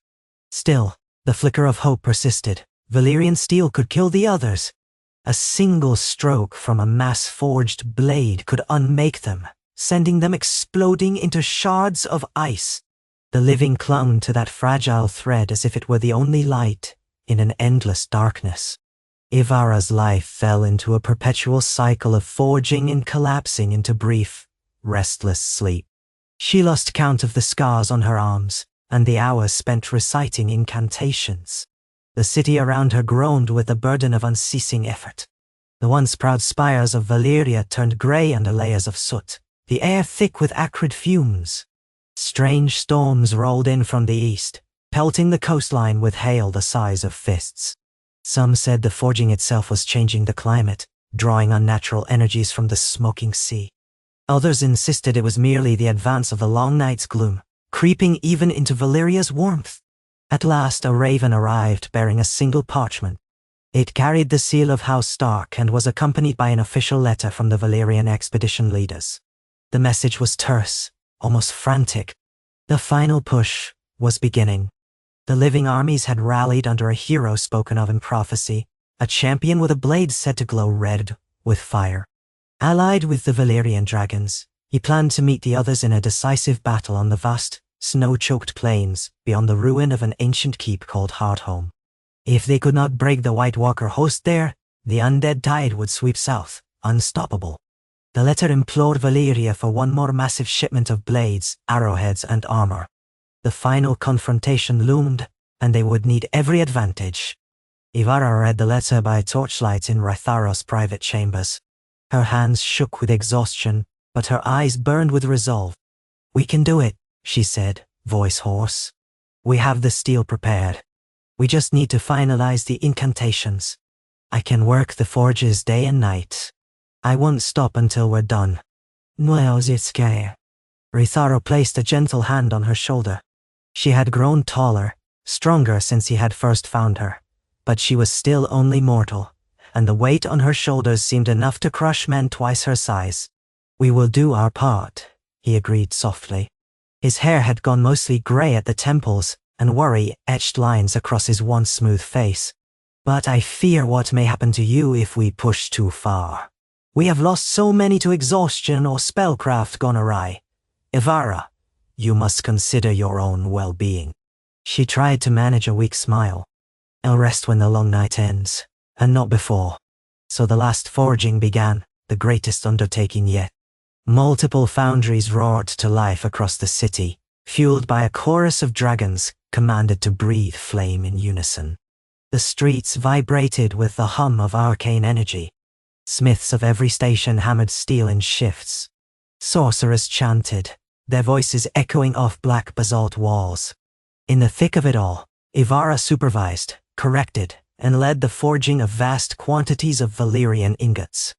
Still, the flicker of hope persisted. Valyrian steel could kill the others. A single stroke from a mass-forged blade could unmake them, sending them exploding into shards of ice. The living clung to that fragile thread as if it were the only light in an endless darkness. Ivara's life fell into a perpetual cycle of forging and collapsing into brief, restless sleep. She lost count of the scars on her arms, and the hours spent reciting incantations. The city around her groaned with the burden of unceasing effort. The once proud spires of Valyria turned grey under layers of soot, the air thick with acrid fumes. Strange storms rolled in from the east, pelting the coastline with hail the size of fists. Some said the forging itself was changing the climate, drawing unnatural energies from the smoking sea. Others insisted it was merely the advance of the long night's gloom, creeping even into Valyria's warmth. At last a raven arrived bearing a single parchment. It carried the seal of House Stark and was accompanied by an official letter from the Valyrian expedition leaders. The message was terse, almost frantic. The final push was beginning. The living armies had rallied under a hero spoken of in prophecy, a champion with a blade said to glow red with fire. Allied with the Valyrian dragons, He planned to meet the others in a decisive battle on the vast, snow-choked plains beyond the ruin of an ancient keep called Hardhome. If they could not break the White Walker host there, the undead tide would sweep south, unstoppable. The letter implored Valyria for one more massive shipment of blades, arrowheads, and armor. The final confrontation loomed, and they would need every advantage. Ivara read the letter by torchlight in Rytharos' private chambers. Her hands shook with exhaustion, but her eyes burned with resolve. "We can do it," she said, voice hoarse. "We have the steel prepared. We just need to finalize the incantations. I can work the forges day and night. I won't stop until we're done." Rytharo placed a gentle hand on her shoulder. She had grown taller, stronger since he had first found her, but she was still only mortal, and the weight on her shoulders seemed enough to crush men twice her size. "We will do our part," he agreed softly. His hair had gone mostly gray at the temples, and worry etched lines across his once smooth face. "But I fear what may happen to you if we push too far. We have lost so many to exhaustion or spellcraft gone awry. Ivara, you must consider your own well-being." She tried to manage a weak smile. "I'll rest when the long night ends, and not before." So the last forging began, the greatest undertaking yet. Multiple foundries roared to life across the city, fueled by a chorus of dragons, commanded to breathe flame in unison. The streets vibrated with the hum of arcane energy. Smiths of every station hammered steel in shifts. Sorcerers chanted, their voices echoing off black basalt walls. In the thick of it all, Ivara supervised, corrected, and led the forging of vast quantities of Valyrian ingots.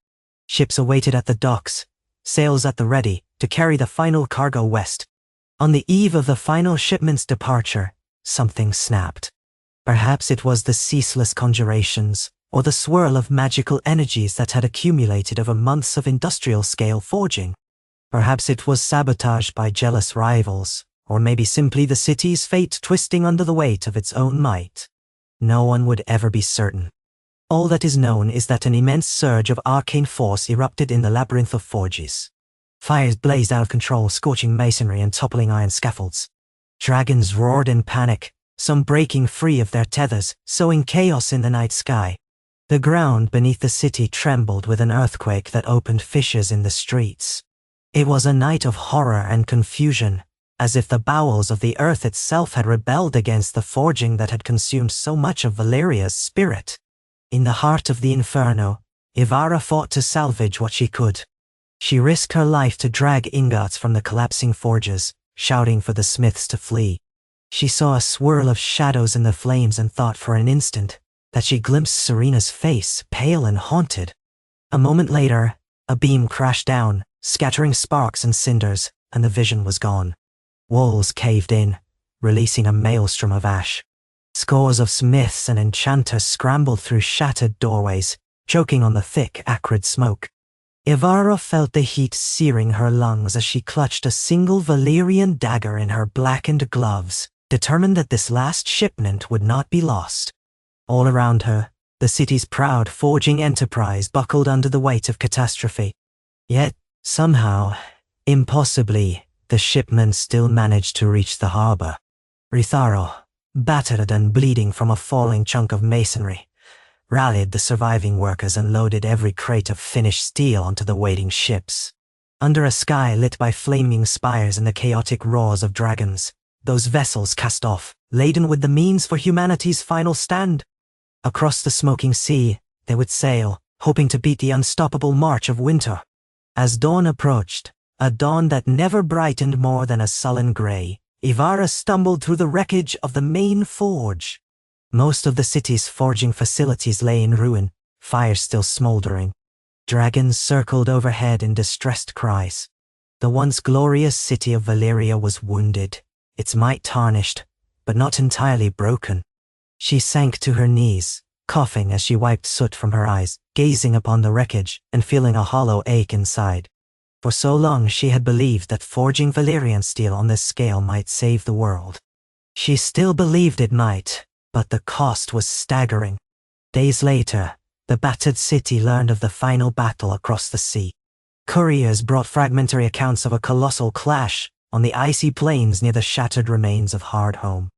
Ships awaited at the docks, sails at the ready, to carry the final cargo west. On the eve of the final shipment's departure, something snapped. Perhaps it was the ceaseless conjurations, or the swirl of magical energies that had accumulated over months of industrial-scale forging. Perhaps it was sabotage by jealous rivals, or maybe simply the city's fate twisting under the weight of its own might. No one would ever be certain. All that is known is that an immense surge of arcane force erupted in the labyrinth of forges. Fires blazed out of control, scorching masonry and toppling iron scaffolds. Dragons roared in panic, some breaking free of their tethers, sowing chaos in the night sky. The ground beneath the city trembled with an earthquake that opened fissures in the streets. It was a night of horror and confusion, as if the bowels of the earth itself had rebelled against the forging that had consumed so much of Valyria's spirit. In the heart of the inferno, Ivara fought to salvage what she could. She risked her life to drag ingots from the collapsing forges, shouting for the smiths to flee. She saw a swirl of shadows in the flames and thought for an instant that she glimpsed Serena's face, pale and haunted. A moment later, a beam crashed down, scattering sparks and cinders, and the vision was gone. Walls caved in, releasing a maelstrom of ash. Scores of smiths and enchanters scrambled through shattered doorways, choking on the thick, acrid smoke. Ivara felt the heat searing her lungs as she clutched a single Valyrian dagger in her blackened gloves, determined that this last shipment would not be lost. All around her, the city's proud forging enterprise buckled under the weight of catastrophe. Yet, somehow, impossibly, the shipment still managed to reach the harbor. Rytharo, battered and bleeding from a falling chunk of masonry, rallied the surviving workers and loaded every crate of finished steel onto the waiting ships. Under a sky lit by flaming spires and the chaotic roars of dragons, those vessels cast off, laden with the means for humanity's final stand. Across the smoking sea, they would sail, hoping to beat the unstoppable march of winter. As dawn approached, a dawn that never brightened more than a sullen gray, Ivara stumbled through the wreckage of the main forge. Most of the city's forging facilities lay in ruin, fires still smoldering. Dragons circled overhead in distressed cries. The once glorious city of Valyria was wounded, its might tarnished, but not entirely broken. She sank to her knees, coughing as she wiped soot from her eyes, gazing upon the wreckage and feeling a hollow ache inside. For so long she had believed that forging Valyrian steel on this scale might save the world. She still believed it might, but the cost was staggering. Days later, the battered city learned of the final battle across the sea. Couriers brought fragmentary accounts of a colossal clash on the icy plains near the shattered remains of Hardhome.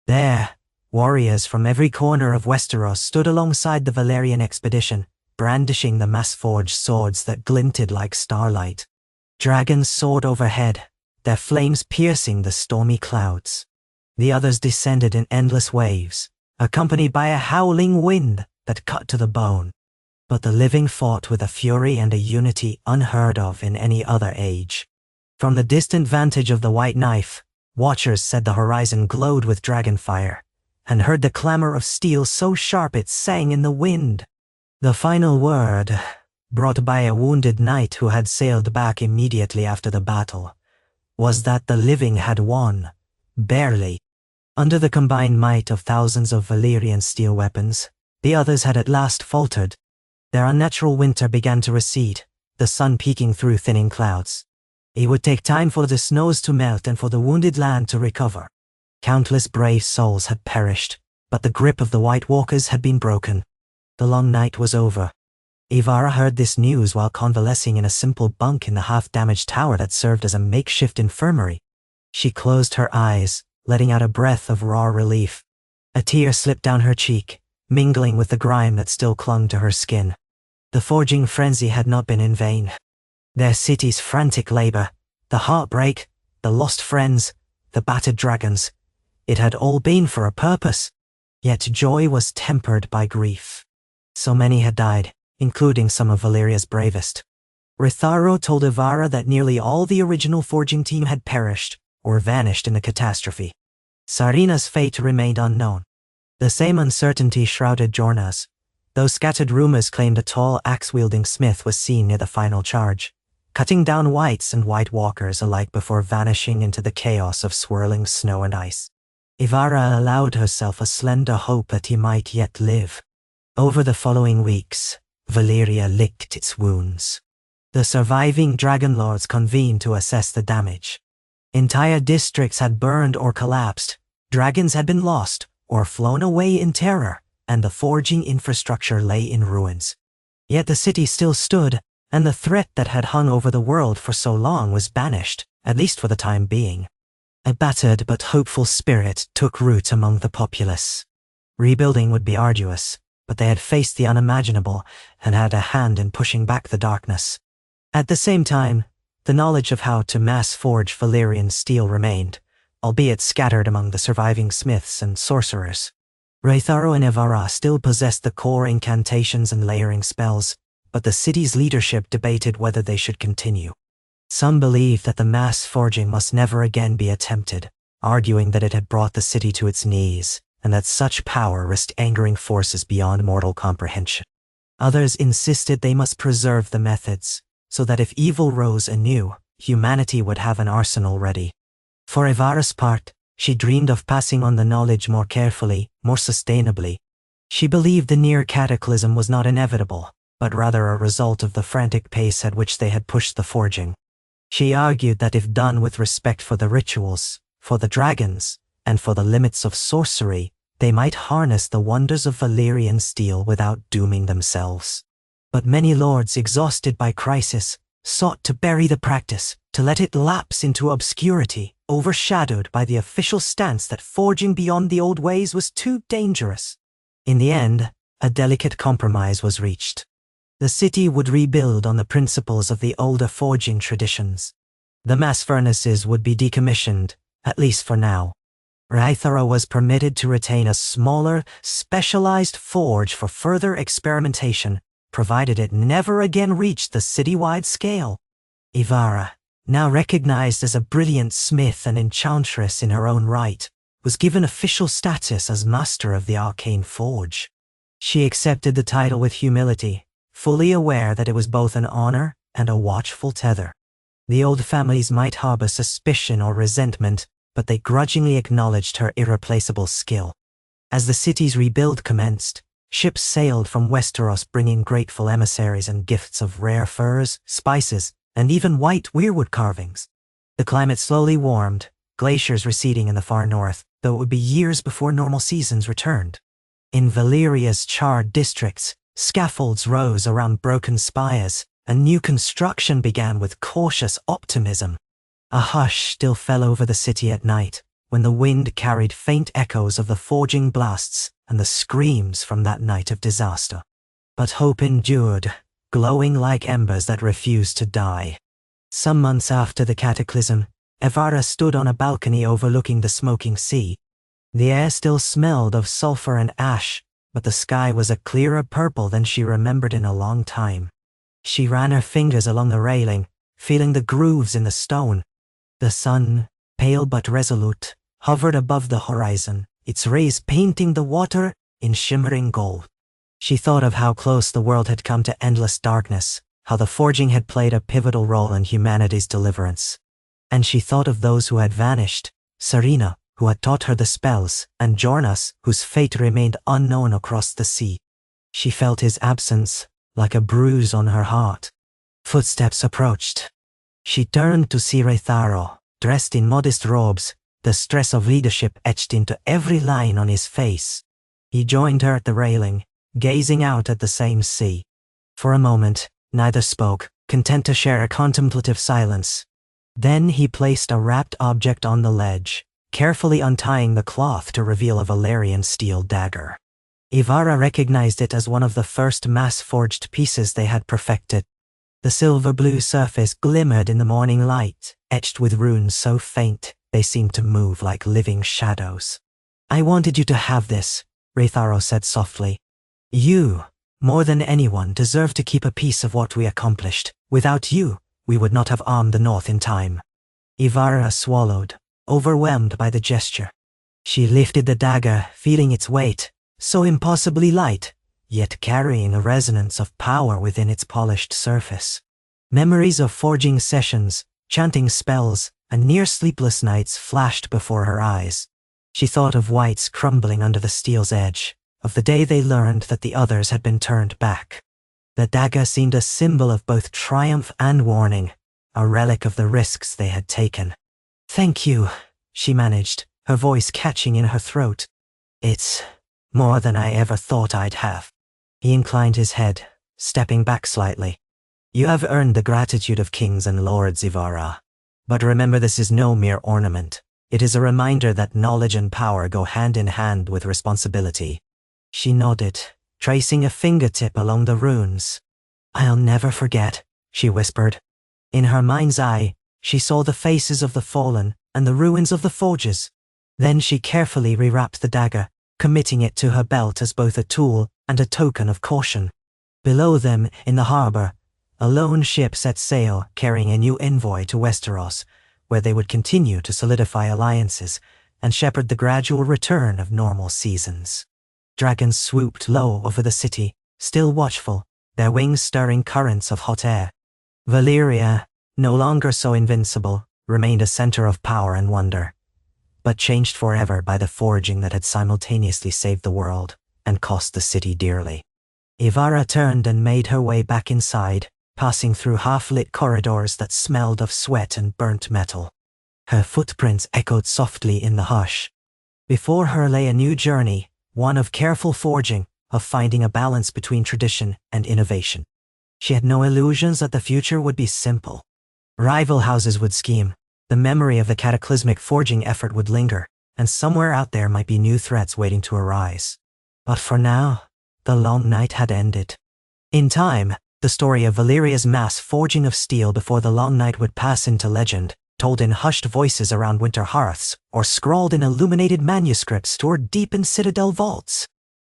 There, warriors from every corner of Westeros stood alongside the Valyrian expedition, brandishing the mass-forged swords that glinted like starlight. Dragons soared overhead, their flames piercing the stormy clouds. The others descended in endless waves, accompanied by a howling wind that cut to the bone. But the living fought with a fury and a unity unheard of in any other age. From the distant vantage of the White Knife, watchers said the horizon glowed with dragonfire, and heard the clamor of steel so sharp it sang in the wind. The final word, brought by a wounded knight who had sailed back immediately after the battle, was that the living had won, barely. Under the combined might of thousands of Valyrian steel weapons, the others had at last faltered. Their unnatural winter began to recede, the sun peeking through thinning clouds. It would take time for the snows to melt and for the wounded land to recover. Countless brave souls had perished, but the grip of the White Walkers had been broken. The long night was over. Ivara heard this news while convalescing in a simple bunk in the half-damaged tower that served as a makeshift infirmary. She closed her eyes, letting out a breath of raw relief. A tear slipped down her cheek, mingling with the grime that still clung to her skin. The forging frenzy had not been in vain. Their city's frantic labor, the heartbreak, the lost friends, the battered dragons, it had all been for a purpose. Yet joy was tempered by grief. So many had died, including some of Valyria's bravest. Ritharo told Ivara that nearly all the original forging team had perished or vanished in the catastrophe. Sarina's fate remained unknown. The same uncertainty shrouded Jorna's, though scattered rumors claimed a tall axe-wielding smith was seen near the final charge, cutting down whites and White Walkers alike before vanishing into the chaos of swirling snow and ice. Ivara allowed herself a slender hope that he might yet live. Over the following weeks, Valyria licked its wounds. The surviving dragon lords convened to assess the damage. Entire districts had burned or collapsed, dragons had been lost or flown away in terror, and the forging infrastructure lay in ruins. Yet the city still stood, and the threat that had hung over the world for so long was banished, at least for the time being. A battered but hopeful spirit took root among the populace. Rebuilding would be arduous, but they had faced the unimaginable and had a hand in pushing back the darkness. At the same time, the knowledge of how to mass-forge Valyrian steel remained, albeit scattered among the surviving smiths and sorcerers. Ritharo and Ivara still possessed the core incantations and layering spells, but the city's leadership debated whether they should continue. Some believed that the mass forging must never again be attempted, arguing that it had brought the city to its knees, and that such power risked angering forces beyond mortal comprehension. Others insisted they must preserve the methods, so that if evil rose anew, humanity would have an arsenal ready. For Ivara's part, she dreamed of passing on the knowledge more carefully, more sustainably. She believed the near cataclysm was not inevitable, but rather a result of the frantic pace at which they had pushed the forging. She argued that if done with respect for the rituals, for the dragons, and for the limits of sorcery, they might harness the wonders of Valyrian steel without dooming themselves. But many lords, exhausted by crisis, sought to bury the practice, to let it lapse into obscurity, overshadowed by the official stance that forging beyond the old ways was too dangerous. In the end, a delicate compromise was reached. The city would rebuild on the principles of the older forging traditions. The mass furnaces would be decommissioned, at least for now. Ritharo was permitted to retain a smaller, specialized forge for further experimentation, provided it never again reached the citywide scale. Ivara, now recognized as a brilliant smith and enchantress in her own right, was given official status as master of the arcane forge. She accepted the title with humility, fully aware that it was both an honor and a watchful tether. The old families might harbor suspicion or resentment, but they grudgingly acknowledged her irreplaceable skill. As the city's rebuild commenced, ships sailed from Westeros bringing grateful emissaries and gifts of rare furs, spices, and even white weirwood carvings. The climate slowly warmed, glaciers receding in the far north, though it would be years before normal seasons returned. In Valyria's charred districts, scaffolds rose around broken spires, A new construction began with cautious optimism. A hush still fell over the city at night, when the wind carried faint echoes of the forging blasts and the screams from that night of disaster. But hope endured, glowing like embers that refused to die. Some months after the cataclysm, Evara stood on a balcony overlooking the smoking sea. The air still smelled of sulfur and ash, but the sky was a clearer purple than she remembered in a long time. She ran her fingers along the railing, feeling the grooves in the stone. The sun, pale but resolute, hovered above the horizon, its rays painting the water in shimmering gold. She thought of how close the world had come to endless darkness, how the forging had played a pivotal role in humanity's deliverance. And she thought of those who had vanished, Serena, who had taught her the spells, and Jornas, whose fate remained unknown across the sea. She felt his absence, like a bruise on her heart. Footsteps approached. She turned to see Retharo, dressed in modest robes, the stress of leadership etched into every line on his face. He joined her at the railing, gazing out at the same sea. For a moment, neither spoke, content to share a contemplative silence. Then he placed a wrapped object on the ledge, carefully untying the cloth to reveal a Valyrian steel dagger. Evara recognized it as one of the first mass-forged pieces they had perfected. The silver-blue surface glimmered in the morning light, etched with runes so faint they seemed to move like living shadows. "I wanted you to have this," Retharo said softly. "You, more than anyone, deserve to keep a piece of what we accomplished. Without you, we would not have armed the North in time." Evara swallowed, overwhelmed by the gesture. She lifted the dagger, feeling its weight, so impossibly light, yet carrying a resonance of power within its polished surface. Memories of forging sessions, chanting spells, and near sleepless nights flashed before her eyes. She thought of White's crumbling under the steel's edge, of the day they learned that the others had been turned back. The dagger seemed a symbol of both triumph and warning, a relic of the risks they had taken. "Thank you," she managed, her voice catching in her throat. "It's more than I ever thought I'd have." He inclined his head, stepping back slightly. "You have earned the gratitude of kings and lords, Evara. But remember, this is no mere ornament. It is a reminder that knowledge and power go hand in hand with responsibility." She nodded, tracing a fingertip along the runes. "I'll never forget," she whispered. In her mind's eye, she saw the faces of the fallen and the ruins of the forges. Then she carefully rewrapped the dagger, committing it to her belt as both a tool and a token of caution. Below them, in the harbor, a lone ship set sail, carrying a new envoy to Westeros, where they would continue to solidify alliances and shepherd the gradual return of normal seasons. Dragons swooped low over the city, still watchful, their wings stirring currents of hot air. Valyria, no longer so invincible, remained a center of power and wonder, but changed forever by the forging that had simultaneously saved the world and cost the city dearly. Evara turned and made her way back inside, passing through half-lit corridors that smelled of sweat and burnt metal. Her footprints echoed softly in the hush. Before her lay a new journey, one of careful forging, of finding a balance between tradition and innovation. She had no illusions that the future would be simple. Rival houses would scheme, the memory of the cataclysmic forging effort would linger, and somewhere out there might be new threats waiting to arise. But for now, the long night had ended. In time, the story of Valyria's mass forging of steel before the long night would pass into legend, told in hushed voices around winter hearths, or scrawled in illuminated manuscripts stored deep in citadel vaults.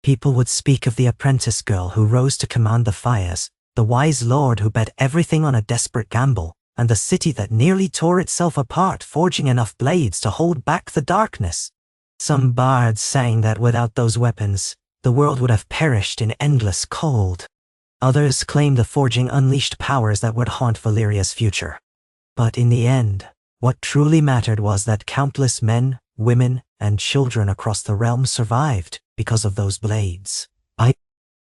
People would speak of the apprentice girl who rose to command the fires, the wise lord who bet everything on a desperate gamble, and the city that nearly tore itself apart forging enough blades to hold back the darkness. Some bards sang that without those weapons, the world would have perished in endless cold. Others claimed the forging unleashed powers that would haunt Valyria's future. But in the end, what truly mattered was that countless men, women, and children across the realm survived because of those blades.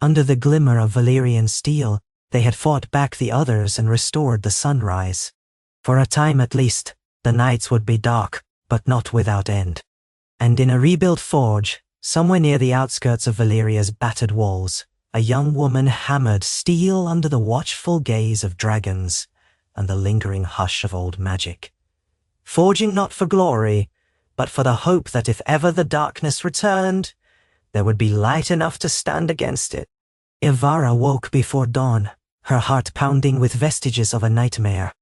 Under the glimmer of Valyrian steel, they had fought back the others and restored the sunrise. For a time at least, the nights would be dark, but not without end. And in a rebuilt forge, somewhere near the outskirts of Valyria's battered walls, a young woman hammered steel under the watchful gaze of dragons and the lingering hush of old magic. Forging not for glory, but for the hope that if ever the darkness returned, there would be light enough to stand against it. Ivara woke before dawn, her heart pounding with vestiges of a nightmare.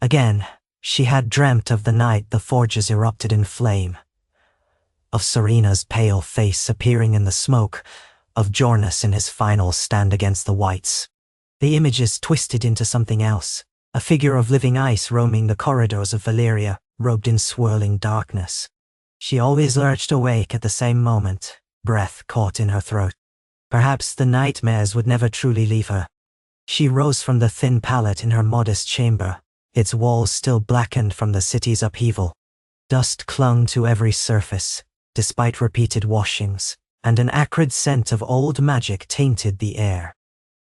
Again, she had dreamt of the night the forges erupted in flame, of Serena's pale face appearing in the smoke, of Jornas in his final stand against the whites. The images twisted into something else, a figure of living ice roaming the corridors of Valyria, robed in swirling darkness. She always lurched awake at the same moment, breath caught in her throat. Perhaps the nightmares would never truly leave her. She rose from the thin pallet in her modest chamber, its walls still blackened from the city's upheaval. Dust clung to every surface, despite repeated washings, and an acrid scent of old magic tainted the air.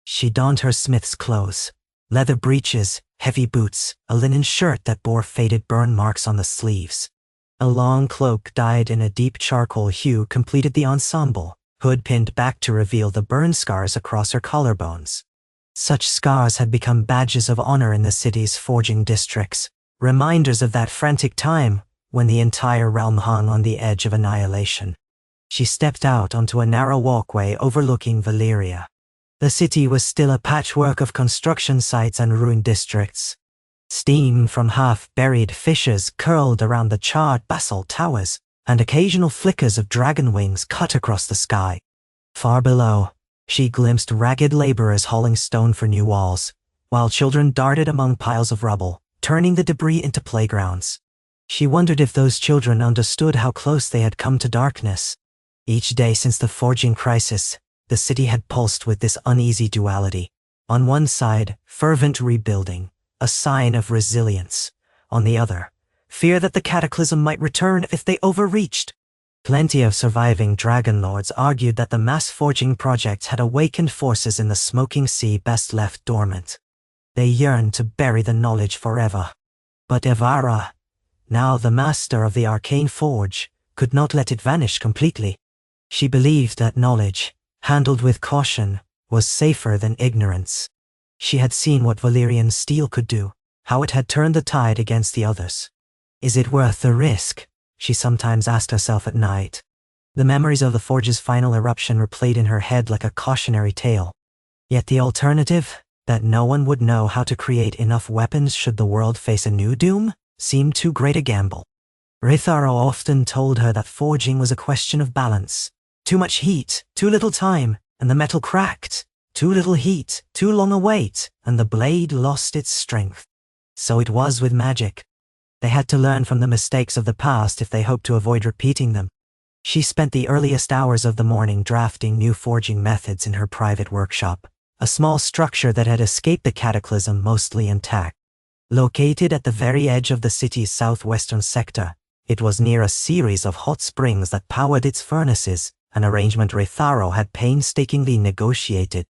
She donned her smith's clothes, leather breeches, heavy boots, a linen shirt that bore faded burn marks on the sleeves. A long cloak dyed in a deep charcoal hue completed the ensemble, hood pinned back to reveal the burn scars across her collarbones. Such scars had become badges of honor in the city's forging districts, reminders of that frantic time when the entire realm hung on the edge of annihilation. She stepped out onto a narrow walkway overlooking Valyria. The city was still a patchwork of construction sites and ruined districts. Steam from half-buried fissures curled around the charred basalt towers, and occasional flickers of dragon wings cut across the sky. Far below, she glimpsed ragged laborers hauling stone for new walls, while children darted among piles of rubble, turning the debris into playgrounds. She wondered if those children understood how close they had come to darkness. Each day since the forging crisis, the city had pulsed with this uneasy duality. On one side, fervent rebuilding, a sign of resilience. On the other, fear that the cataclysm might return if they overreached. Plenty of surviving dragon lords argued that the mass forging project had awakened forces in the smoking sea best left dormant. They yearned to bury the knowledge forever. But Ivara, now the master of the arcane forge, could not let it vanish completely. She believed that knowledge, handled with caution, was safer than ignorance. She had seen what Valyrian steel could do, how it had turned the tide against the others. Is it worth the risk? She sometimes asked herself at night. The memories of the forge's final eruption replayed in her head like a cautionary tale. Yet the alternative, that no one would know how to create enough weapons should the world face a new doom, seemed too great a gamble. Ritharo often told her that forging was a question of balance. Too much heat, too little time, and the metal cracked. Too little heat, too long a wait, and the blade lost its strength. So it was with magic. They had to learn from the mistakes of the past if they hoped to avoid repeating them. She spent the earliest hours of the morning drafting new forging methods in her private workshop, a small structure that had escaped the cataclysm mostly intact. Located at the very edge of the city's southwestern sector, it was near a series of hot springs that powered its furnaces, an arrangement Ritharo had painstakingly negotiated.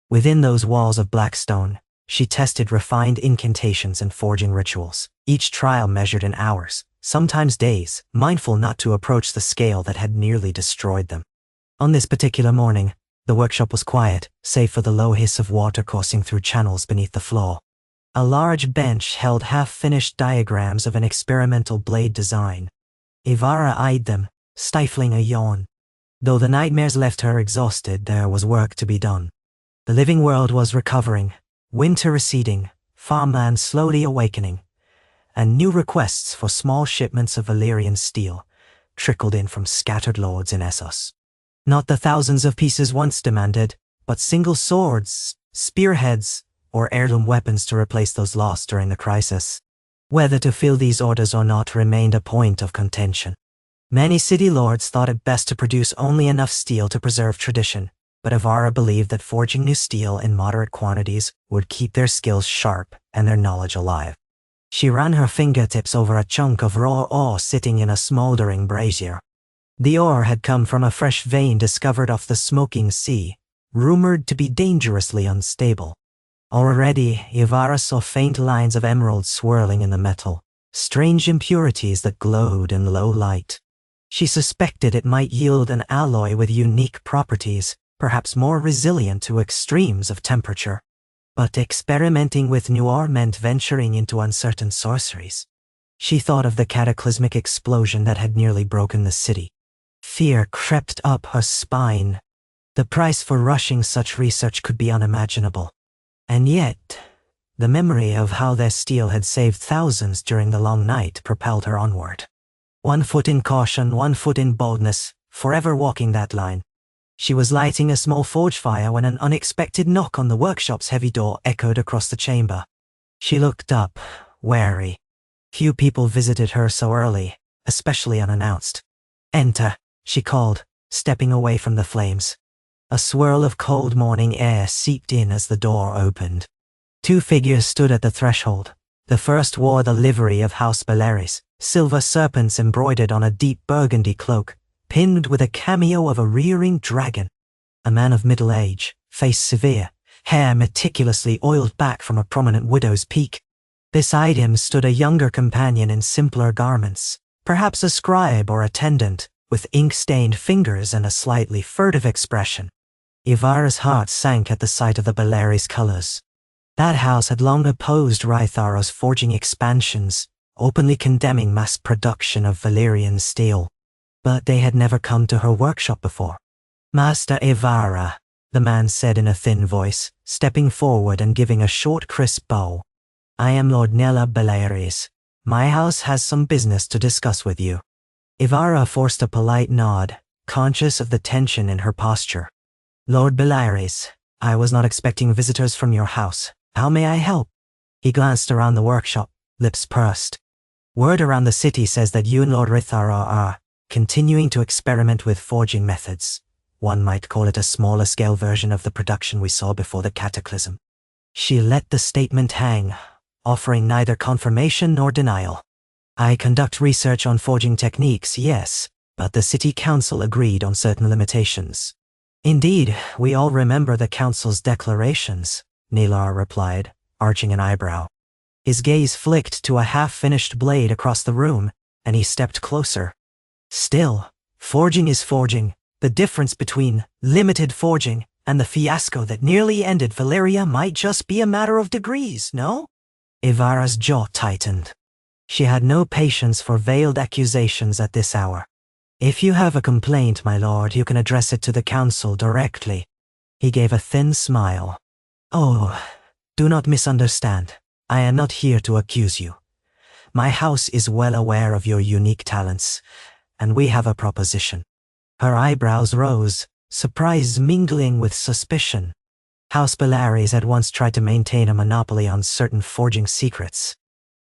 Within those walls of black stone, she tested refined incantations and forging rituals, each trial measured in hours, sometimes days, mindful not to approach the scale that had nearly destroyed them. On this particular morning, the workshop was quiet, save for the low hiss of water coursing through channels beneath the floor. A large bench held half-finished diagrams of an experimental blade design. Ivara eyed them, stifling a yawn. Though the nightmares left her exhausted, there was work to be done. The living world was recovering, winter receding, farmland slowly awakening, and new requests for small shipments of Valyrian steel trickled in from scattered lords in Essos. Not the thousands of pieces once demanded, but single swords, spearheads, or heirloom weapons to replace those lost during the crisis. Whether to fill these orders or not remained a point of contention. Many city lords thought it best to produce only enough steel to preserve tradition, but Ivara believed that forging new steel in moderate quantities would keep their skills sharp and their knowledge alive. She ran her fingertips over a chunk of raw ore sitting in a smoldering brazier. The ore had come from a fresh vein discovered off the smoking sea, rumored to be dangerously unstable. Already, Ivara saw faint lines of emerald swirling in the metal, strange impurities that glowed in low light. She suspected it might yield an alloy with unique properties, perhaps more resilient to extremes of temperature. But experimenting with new ore meant venturing into uncertain sorceries. She thought of the cataclysmic explosion that had nearly broken the city. Fear crept up her spine. The price for rushing such research could be unimaginable. And yet, the memory of how their steel had saved thousands during the long night propelled her onward. 1 foot in caution, 1 foot in boldness, forever walking that line. She was lighting a small forge fire when an unexpected knock on the workshop's heavy door echoed across the chamber. She looked up, wary. Few people visited her so early, especially unannounced. "Enter," she called, stepping away from the flames. A swirl of cold morning air seeped in as the door opened. 2 figures stood at the threshold. The first wore the livery of House Valyrian, silver serpents embroidered on a deep burgundy cloak, pinned with a cameo of a rearing dragon. A man of middle age, face severe, hair meticulously oiled back from a prominent widow's peak. Beside him stood a younger companion in simpler garments, perhaps a scribe or attendant, with ink-stained fingers and a slightly furtive expression. Ivara's heart sank at the sight of the Valyrian colors. That house had long opposed Rytharo's forging expansions, openly condemning mass production of Valyrian steel. But they had never come to her workshop before. "Master Ivara," the man said in a thin voice, stepping forward and giving a short, crisp bow. "I am Lord Nella Valyrian. My house has some business to discuss with you." Ivara forced a polite nod, conscious of the tension in her posture. "Lord Valyrian, I was not expecting visitors from your house. How may I help?" He glanced around the workshop, lips pursed. "Word around the city says that you and Lord Rytharo are continuing to experiment with forging methods. One might call it a smaller-scale version of the production we saw before the cataclysm." She let the statement hang, offering neither confirmation nor denial. "I conduct research on forging techniques, yes, but the city council agreed on certain limitations." "Indeed, we all remember the council's declarations," Nilar replied, arching an eyebrow. His gaze flicked to a half-finished blade across the room, and he stepped closer. "Still, forging is forging. The difference between limited forging and the fiasco that nearly ended Valyria might just be a matter of degrees, no?" Ivara's jaw tightened. She had no patience for veiled accusations at this hour. "If you have a complaint, my lord, you can address it to the council directly." He gave a thin smile. "Oh, do not misunderstand. I am not here to accuse you. My house is well aware of your unique talents, and we have a proposition." Her eyebrows rose, surprise mingling with suspicion. House Valyrian had once tried to maintain a monopoly on certain forging secrets.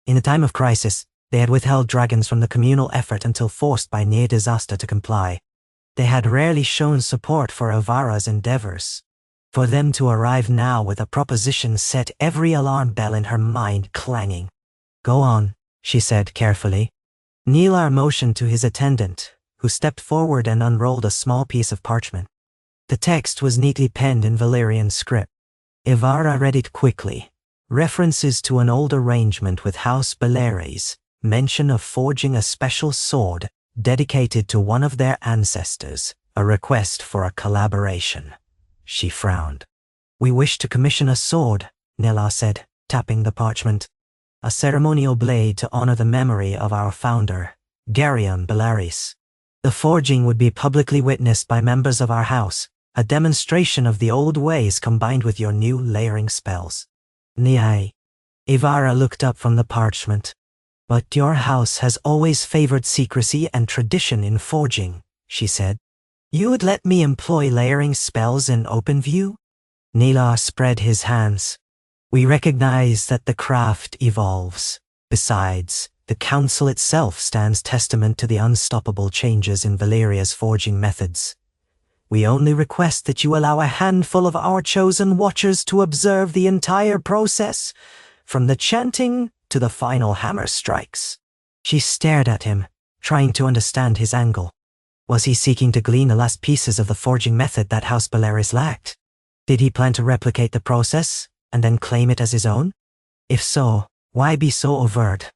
In a time of crisis, they had withheld dragons from the communal effort until forced by near disaster to comply. They had rarely shown support for Ivara's endeavors. For them to arrive now with a proposition set every alarm bell in her mind clanging. "Go on," she said carefully. Nilar motioned to his attendant, who stepped forward and unrolled a small piece of parchment. The text was neatly penned in Valyrian script. Ivara read it quickly. References to an old arrangement with House Valyrian, mention of forging a special sword dedicated to one of their ancestors, a request for a collaboration. She frowned. "We wish to commission a sword," Nella said, tapping the parchment. "A ceremonial blade to honor the memory of our founder, Valyrian Valyrian. The forging would be publicly witnessed by members of our house, a demonstration of the old ways combined with your new layering spells." "Niai." Ivara looked up from the parchment. "But your house has always favored secrecy and tradition in forging," she said. "You would let me employ layering spells in open view?" Nilar spread his hands. "We recognize that the craft evolves. Besides, the council itself stands testament to the unstoppable changes in Valyria's forging methods. We only request that you allow a handful of our chosen watchers to observe the entire process, from the chanting to the final hammer strikes." She stared at him, trying to understand his angle. Was he seeking to glean the last pieces of the forging method that House Valyrian lacked? Did he plan to replicate the process, and then claim it as his own? If so, why be so overt?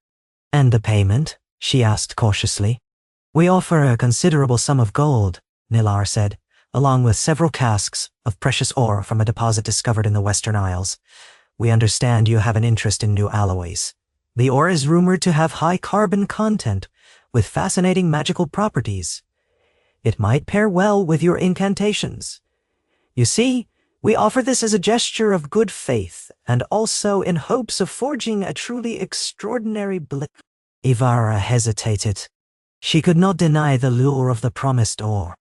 "And the payment?" she asked cautiously. "We offer a considerable sum of gold," Nilar said, along with several casks of precious ore from a deposit discovered in the Western Isles. We understand you have an interest in new alloys. The ore is rumored to have high carbon content with fascinating magical properties. It might pair well with your incantations. You see, we offer this as a gesture of good faith and also in hopes of forging a truly extraordinary blick. Ivara hesitated. She could not deny the lure of the promised ore.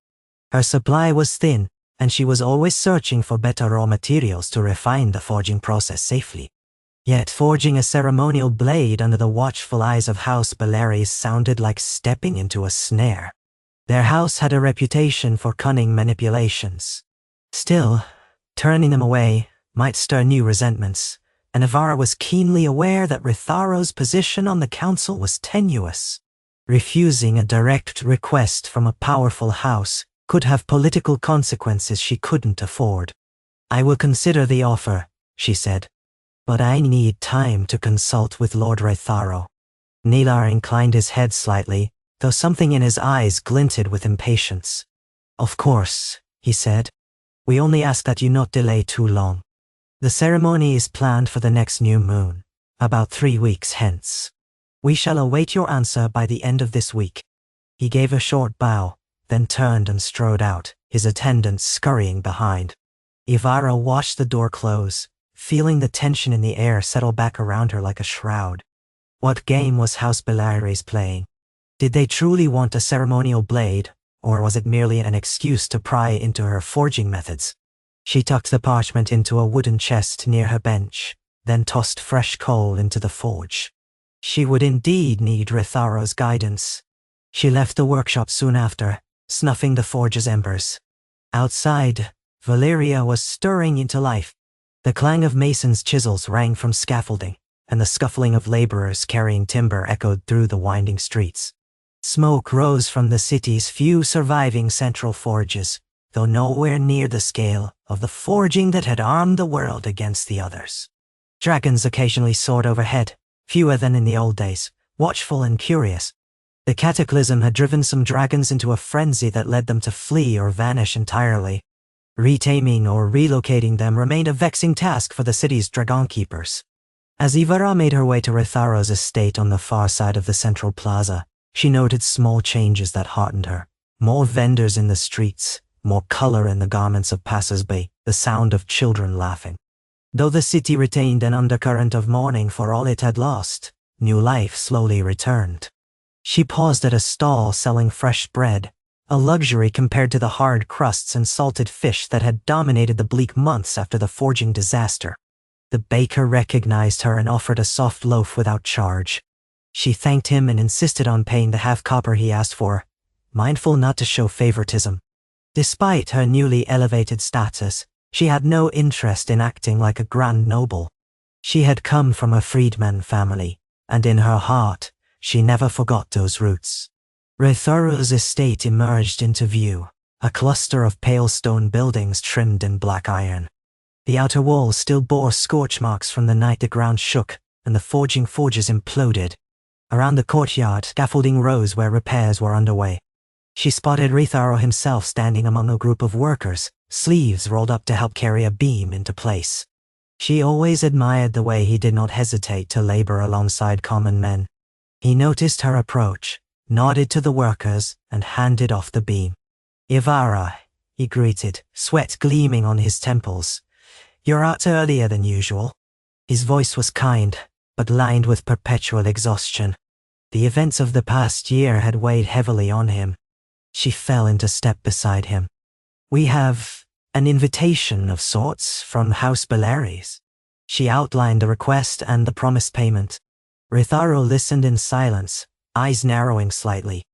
Her supply was thin, and she was always searching for better raw materials to refine the forging process safely. Yet forging a ceremonial blade under the watchful eyes of House Valyrian sounded like stepping into a snare. Their house had a reputation for cunning manipulations. Still, turning them away might stir new resentments, and Ivara was keenly aware that Ritharo's position on the council was tenuous. Refusing a direct request from a powerful house could have political consequences she couldn't afford. I will consider the offer, she said, but I need time to consult with Lord Ritharo. Nilar inclined his head slightly, though something in his eyes glinted with impatience. Of course, he said. We only ask that you not delay too long. The ceremony is planned for the next new moon, about 3 weeks hence. We shall await your answer by the end of this week. He gave a short bow, then turned and strode out, his attendants scurrying behind. Ivara watched the door close, feeling the tension in the air settle back around her like a shroud. What game was House Valyrian playing? Did they truly want a ceremonial blade, or was it merely an excuse to pry into her forging methods? She tucked the parchment into a wooden chest near her bench, then tossed fresh coal into the forge. She would indeed need Ritharo's guidance. She left the workshop soon after, snuffing the forge's embers. Outside, Valyria was stirring into life. The clang of masons' chisels rang from scaffolding, and the scuffling of laborers carrying timber echoed through the winding streets. Smoke rose from the city's few surviving central forges, though nowhere near the scale of the forging that had armed the world against the others. Dragons occasionally soared overhead, fewer than in the old days, watchful and curious. The cataclysm had driven some dragons into a frenzy that led them to flee or vanish entirely. Retaming or relocating them remained a vexing task for the city's dragon keepers. As Ivara made her way to Ritharo's estate on the far side of the central plaza, she noted small changes that heartened her. More vendors in the streets, more color in the garments of passers-by, the sound of children laughing. Though the city retained an undercurrent of mourning for all it had lost, new life slowly returned. She paused at a stall selling fresh bread, a luxury compared to the hard crusts and salted fish that had dominated the bleak months after the forging disaster. The baker recognized her and offered a soft loaf without charge. She thanked him and insisted on paying the half-copper he asked for, mindful not to show favoritism. Despite her newly elevated status, she had no interest in acting like a grand noble. She had come from a freedman family, and in her heart, she never forgot those roots. Ritharo's estate emerged into view, a cluster of pale stone buildings trimmed in black iron. The outer walls still bore scorch marks from the night the ground shook and the forging forges imploded. Around the courtyard, scaffolding rose where repairs were underway. She spotted Ritharo himself standing among a group of workers, sleeves rolled up to help carry a beam into place. She always admired the way he did not hesitate to labor alongside common men. He noticed her approach, nodded to the workers, and handed off the beam. "Ivara," he greeted, sweat gleaming on his temples. "You're out earlier than usual." His voice was kind, but lined with perpetual exhaustion. The events of the past year had weighed heavily on him. She fell into step beside him. "We have an invitation of sorts from House Valyrian." She outlined the request and the promised payment. Ritharo listened in silence, eyes narrowing slightly.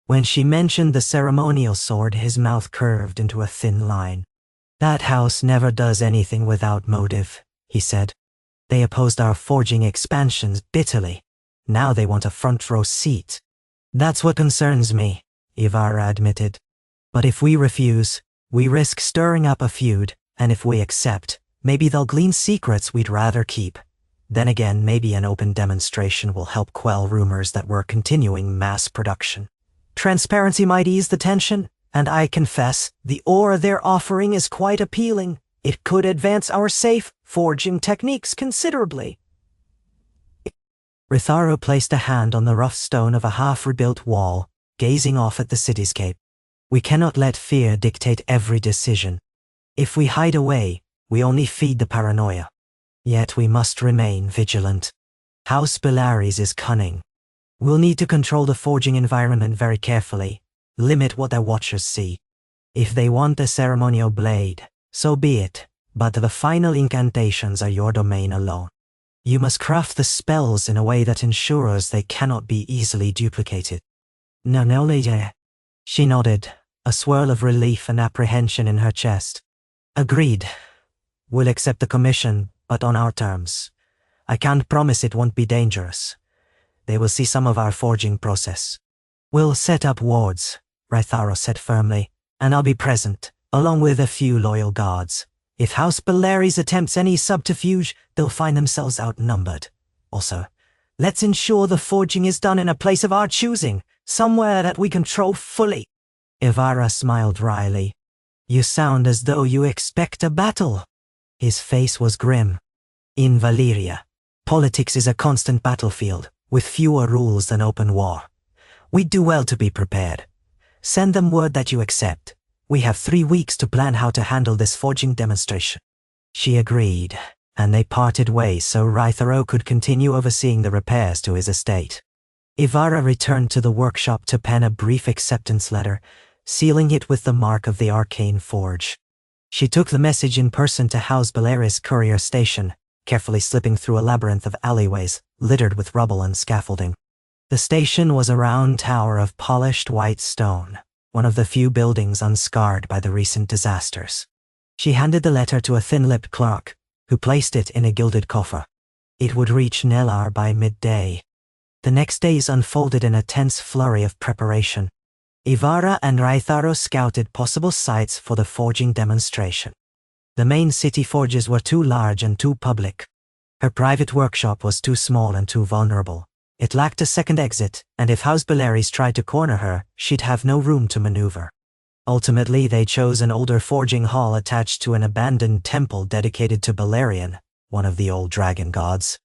When she mentioned the ceremonial sword, his mouth curved into a thin line. "That house never does anything without motive," he said. "They opposed our forging expansions bitterly. Now they want a front row seat." "That's what concerns me," Ivara admitted. "But if we refuse, we risk stirring up a feud, and if we accept, maybe they'll glean secrets we'd rather keep. Then again, maybe an open demonstration will help quell rumors that we're continuing mass production. Transparency might ease the tension, And I confess, the ore they're offering is quite appealing. It could advance our safe forging techniques considerably. Ritharo placed a hand on the rough stone of a half-rebuilt wall, gazing off at the cityscape. We cannot let fear dictate every decision. If we hide away, we only feed the paranoia. Yet we must remain vigilant. House Valyrian is cunning. We'll need to control the forging environment very carefully, limit what their watchers see. If they want the ceremonial blade, so be it, but the final incantations are your domain alone. You must craft the spells in a way that ensures they cannot be easily duplicated. No, yeah. She nodded, a swirl of relief and apprehension in her chest. Agreed. We'll accept the commission, but on our terms. I can't promise it won't be dangerous. They will see some of our forging process. We'll set up wards, Ritharo said firmly, and I'll be present, along with a few loyal guards. If House Valyrian attempts any subterfuge, they'll find themselves outnumbered. Also, let's ensure the forging is done in a place of our choosing, somewhere that we control fully. Ivara smiled wryly. You sound as though you expect a battle. His face was grim. In Valyria, politics is a constant battlefield, with fewer rules than open war. We'd do well to be prepared. Send them word that you accept. We have 3 weeks to plan how to handle this forging demonstration. She agreed, and they parted ways so Ritharo could continue overseeing the repairs to his estate. Ivara returned to the workshop to pen a brief acceptance letter, sealing it with the mark of the arcane forge. She took the message in person to House Valyrian's courier station, carefully slipping through a labyrinth of alleyways, littered with rubble and scaffolding. The station was a round tower of polished white stone, one of the few buildings unscarred by the recent disasters. She handed the letter to a thin-lipped clerk, who placed it in a gilded coffer. It would reach Nelar by midday. The next days unfolded in a tense flurry of preparation. Ivara and Ritharo scouted possible sites for the forging demonstration. The main city forges were too large and too public. Her private workshop was too small and too vulnerable. It lacked a second exit, and if House Valyrian tried to corner her, she'd have no room to maneuver. Ultimately, they chose an older forging hall attached to an abandoned temple dedicated to Valyrian, one of the old dragon gods.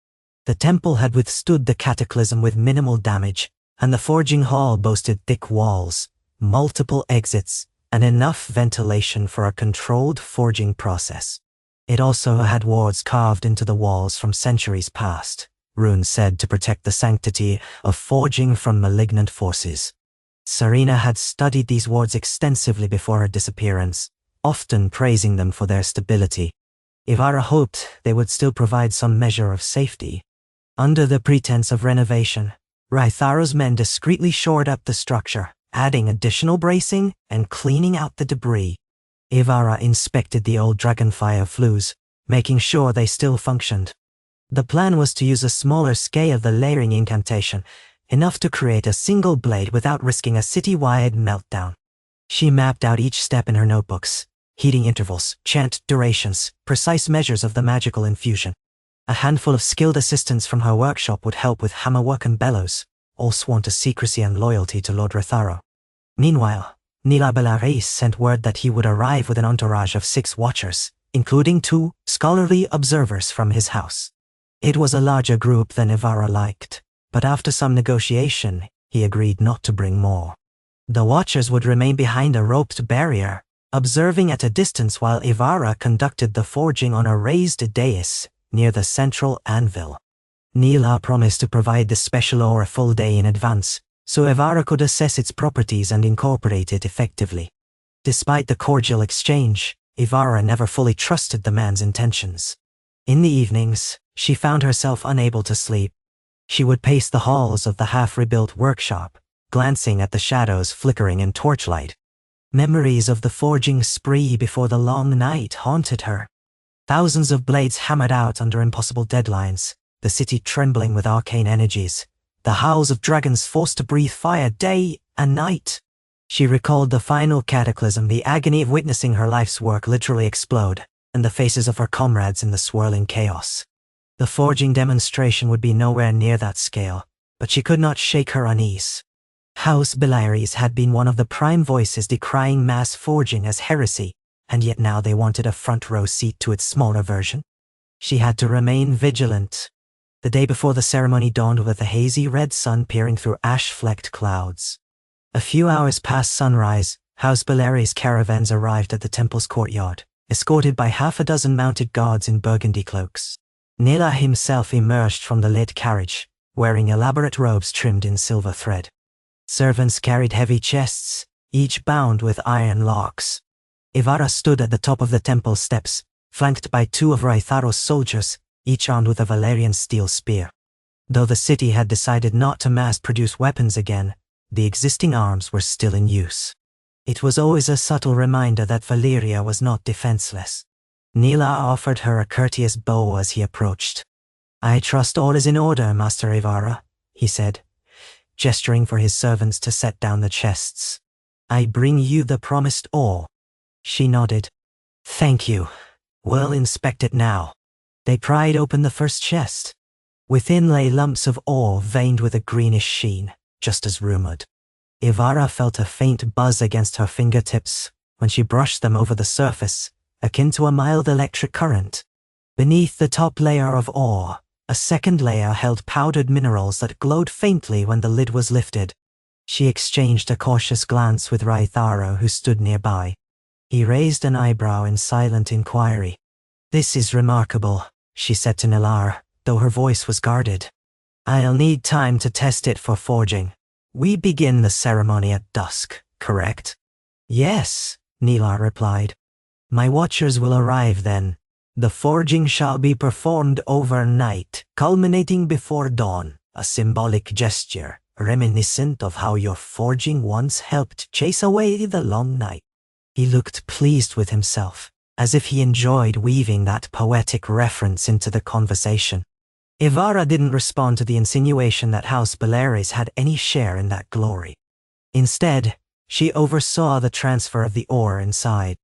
The temple had withstood the cataclysm with minimal damage, and the forging hall boasted thick walls, multiple exits, and enough ventilation for a controlled forging process. It also had wards carved into the walls from centuries past, runes said to protect the sanctity of forging from malignant forces. Serena had studied these wards extensively before her disappearance, often praising them for their stability. Ivara hoped they would still provide some measure of safety. Under the pretense of renovation, Rytharo's men discreetly shored up the structure, adding additional bracing and cleaning out the debris. Ivara inspected the old dragonfire flues, making sure they still functioned. The plan was to use a smaller scale of the layering incantation, enough to create a single blade without risking a city-wide meltdown. She mapped out each step in her notebooks, heating intervals, chant durations, precise measures of the magical infusion. A handful of skilled assistants from her workshop would help with hammerwork and bellows, all sworn to secrecy and loyalty to Lord Ritharo. Meanwhile, Nila Valyrian sent word that he would arrive with an entourage of 6 watchers, including 2 scholarly observers from his house. It was a larger group than Ivara liked, but after some negotiation, he agreed not to bring more. The watchers would remain behind a roped barrier, observing at a distance while Ivara conducted the forging on a raised dais near the central anvil. Nila promised to provide the special ore a full day in advance, so Ivara could assess its properties and incorporate it effectively. Despite the cordial exchange, Ivara never fully trusted the man's intentions. In the evenings, she found herself unable to sleep. She would pace the halls of the half-rebuilt workshop, glancing at the shadows flickering in torchlight. Memories of the forging spree before the long night haunted her. Thousands of blades hammered out under impossible deadlines, the city trembling with arcane energies, the howls of dragons forced to breathe fire day and night. She recalled the final cataclysm, the agony of witnessing her life's work literally explode, and the faces of her comrades in the swirling chaos. The forging demonstration would be nowhere near that scale, but she could not shake her unease. House Valyrian had been one of the prime voices decrying mass forging as heresy, and yet now they wanted a front-row seat to its smaller version. She had to remain vigilant. The day before the ceremony dawned with a hazy red sun peering through ash-flecked clouds. A few hours past sunrise, House Valyrian's caravans arrived at the temple's courtyard, escorted by half a dozen mounted guards in burgundy cloaks. Nila himself emerged from the lit carriage, wearing elaborate robes trimmed in silver thread. Servants carried heavy chests, each bound with iron locks. Ivara stood at the top of the temple steps, flanked by two of Raitharo's soldiers, each armed with a Valyrian steel spear. Though the city had decided not to mass-produce weapons again, the existing arms were still in use. It was always a subtle reminder that Valyria was not defenseless. Nila offered her a courteous bow as he approached. "I trust all is in order, Master Ivara," he said, gesturing for his servants to set down the chests. "I bring you the promised ore." She nodded. "Thank you. We'll inspect it now." They pried open the first chest. Within lay lumps of ore veined with a greenish sheen, just as rumored. Ivara felt a faint buzz against her fingertips when she brushed them over the surface, akin to a mild electric current. Beneath the top layer of ore, a second layer held powdered minerals that glowed faintly when the lid was lifted. She exchanged a cautious glance with Raitharo, who stood nearby. He raised an eyebrow in silent inquiry. "This is remarkable," she said to Nilar, though her voice was guarded. "I'll need time to test it for forging. We begin the ceremony at dusk, correct?" "Yes," Nilar replied. "My watchers will arrive then. The forging shall be performed overnight, culminating before dawn, a symbolic gesture, reminiscent of how your forging once helped chase away the long night." He looked pleased with himself, as if he enjoyed weaving that poetic reference into the conversation. Ivara didn't respond to the insinuation that House Valyrian had any share in that glory. Instead, she oversaw the transfer of the ore inside.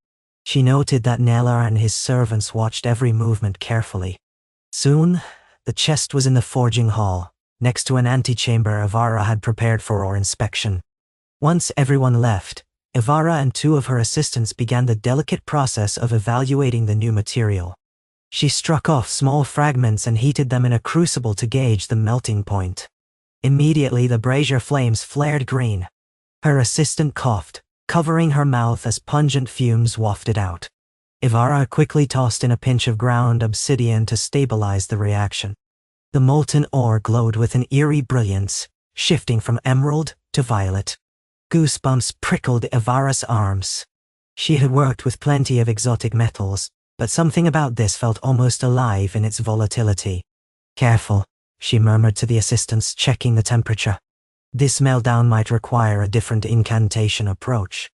She noted that Nella and his servants watched every movement carefully. Soon, the chest was in the forging hall, next to an antechamber Ivara had prepared for ore inspection. Once everyone left, Ivara and two of her assistants began the delicate process of evaluating the new material. She struck off small fragments and heated them in a crucible to gauge the melting point. Immediately the brazier flames flared green. Her assistant coughed, covering her mouth as pungent fumes wafted out. Ivara quickly tossed in a pinch of ground obsidian to stabilize the reaction. The molten ore glowed with an eerie brilliance, shifting from emerald to violet. Goosebumps prickled Ivara's arms. She had worked with plenty of exotic metals, but something about this felt almost alive in its volatility. "Careful," she murmured to the assistants, checking the temperature. This meltdown might require a different incantation approach.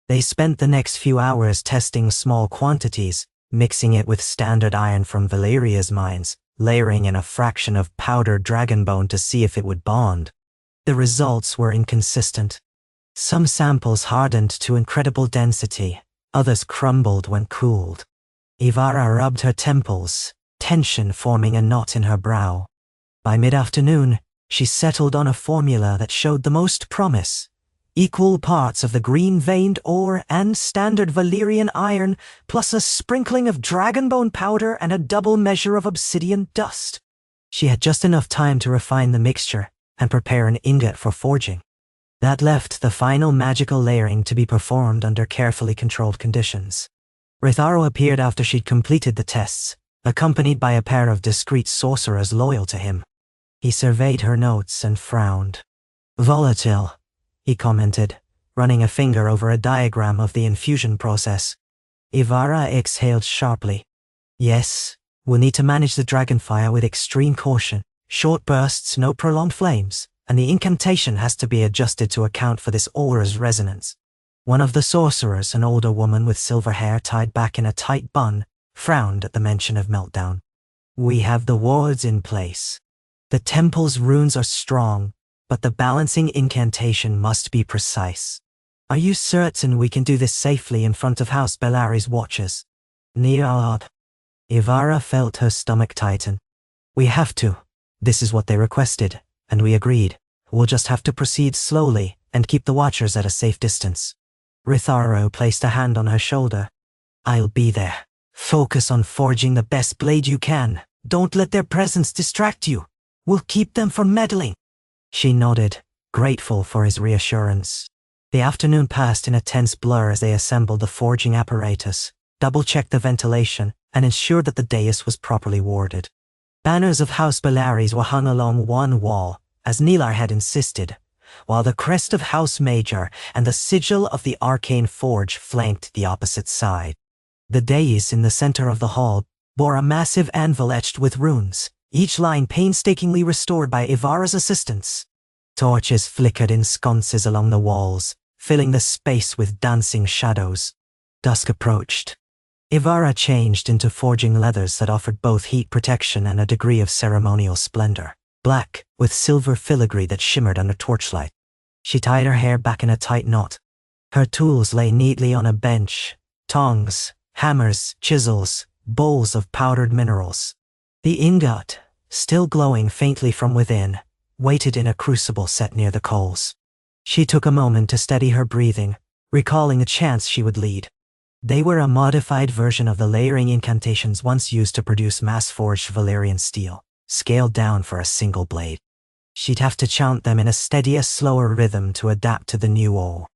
They spent the next few hours testing small quantities, mixing it with standard iron from Valyria's mines, layering in a fraction of powdered dragon bone to see if it would bond. The results were inconsistent. Some samples hardened to incredible density, others crumbled when cooled. Ivara rubbed her temples, tension forming a knot in her brow. By mid-afternoon, she settled on a formula that showed the most promise: equal parts of the green-veined ore and standard Valyrian iron, plus a sprinkling of dragonbone powder and a double measure of obsidian dust. She had just enough time to refine the mixture and prepare an ingot for forging. That left the final magical layering to be performed under carefully controlled conditions. Raitharo appeared after she'd completed the tests, accompanied by a pair of discreet sorcerers loyal to him. He surveyed her notes and frowned. "Volatile," he commented, running a finger over a diagram of the infusion process. Ivara exhaled sharply. "Yes, we'll need to manage the dragonfire with extreme caution. Short bursts, no prolonged flames, and the incantation has to be adjusted to account for this aura's resonance." One of the sorcerers, an older woman with silver hair tied back in a tight bun, frowned at the mention of meltdown. "We have the wards in place. The temple's runes are strong, but the balancing incantation must be precise. Are you certain we can do this safely in front of House Valyrian's watchers?" Niad. Ivara felt her stomach tighten. "We have to. This is what they requested, and we agreed. We'll just have to proceed slowly, and keep the watchers at a safe distance. Ritharo placed a hand on her shoulder. I'll be there. Focus on forging the best blade you can. Don't let their presence distract you. We'll keep them from meddling. She nodded, grateful for his reassurance. The afternoon passed in a tense blur as they assembled the forging apparatus, double-checked the ventilation, and ensured that the dais was properly warded. Banners of House Valyrian were hung along one wall, as Nilar had insisted, while the crest of House Major and the sigil of the arcane forge flanked the opposite side. The dais in the center of the hall bore a massive anvil etched with runes, each line painstakingly restored by Ivara's assistants. Torches flickered in sconces along the walls, filling the space with dancing shadows. Dusk approached. Ivara changed into forging leathers that offered both heat protection and a degree of ceremonial splendor, black, with silver filigree that shimmered under torchlight. She tied her hair back in a tight knot. Her tools lay neatly on a bench: tongs, hammers, chisels, bowls of powdered minerals. The ingot, still glowing faintly from within, waited in a crucible set near the coals. She took a moment to steady her breathing, recalling a chance she would lead. They were a modified version of the layering incantations once used to produce mass-forged Valyrian steel, scaled down for a single blade. She'd have to chant them in a steadier, slower rhythm to adapt to the new O.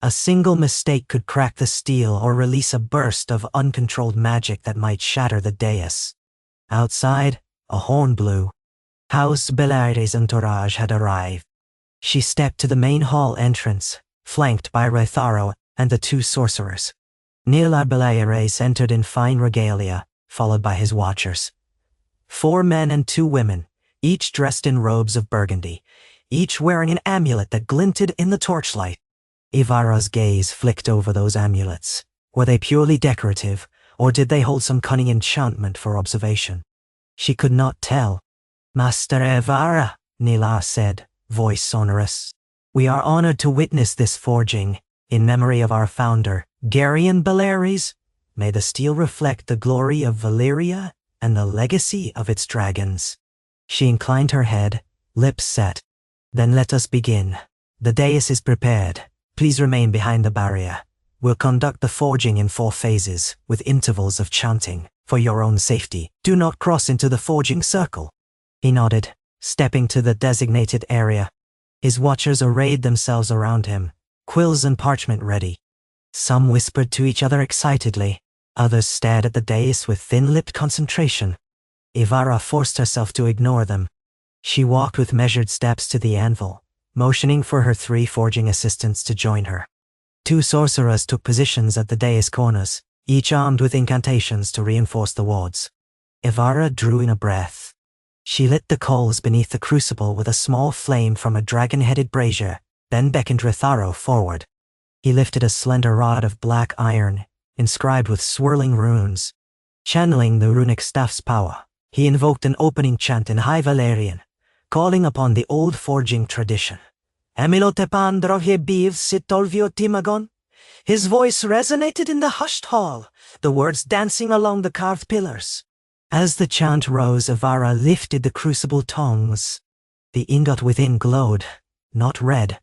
A single mistake could crack the steel or release a burst of uncontrolled magic that might shatter the dais. Outside, a horn blew. House Valyrian's entourage had arrived. She stepped to the main hall entrance, flanked by Ritharo and the two sorcerers. Nilar Valyrian entered in fine regalia, followed by his watchers. 4 men and 2 women, each dressed in robes of burgundy, each wearing an amulet that glinted in the torchlight. Ivara's gaze flicked over those amulets. Were they purely decorative, or did they hold some cunning enchantment for observation? She could not tell. Master Ivara, Nilar said, voice sonorous. We are honored to witness this forging, in memory of our founder, Garion Valyrian. May the steel reflect the glory of Valyria and the legacy of its dragons. She inclined her head, lips set. Then let us begin. The dais is prepared. Please remain behind the barrier. We'll conduct the forging in 4 phases, with intervals of chanting. For your own safety, do not cross into the forging circle. He nodded, stepping to the designated area. His watchers arrayed themselves around him, quills and parchment ready. Some whispered to each other excitedly. Others stared at the dais with thin-lipped concentration. Ivara forced herself to ignore them. She walked with measured steps to the anvil, motioning for her 3 forging assistants to join her. 2 sorcerers took positions at the dais corners, each armed with incantations to reinforce the wards. Ivara drew in a breath. She lit the coals beneath the crucible with a small flame from a dragon-headed brazier, then beckoned Ritharo forward. He lifted a slender rod of black iron, inscribed with swirling runes. Channeling the runic staff's power, he invoked an opening chant in High Valyrian, calling upon the old forging tradition. Emilotepan drohebiv sitolvio timagon. His voice resonated in the hushed hall, the words dancing along the carved pillars. As the chant rose, Ivara lifted the crucible tongs. The ingot within glowed, not red,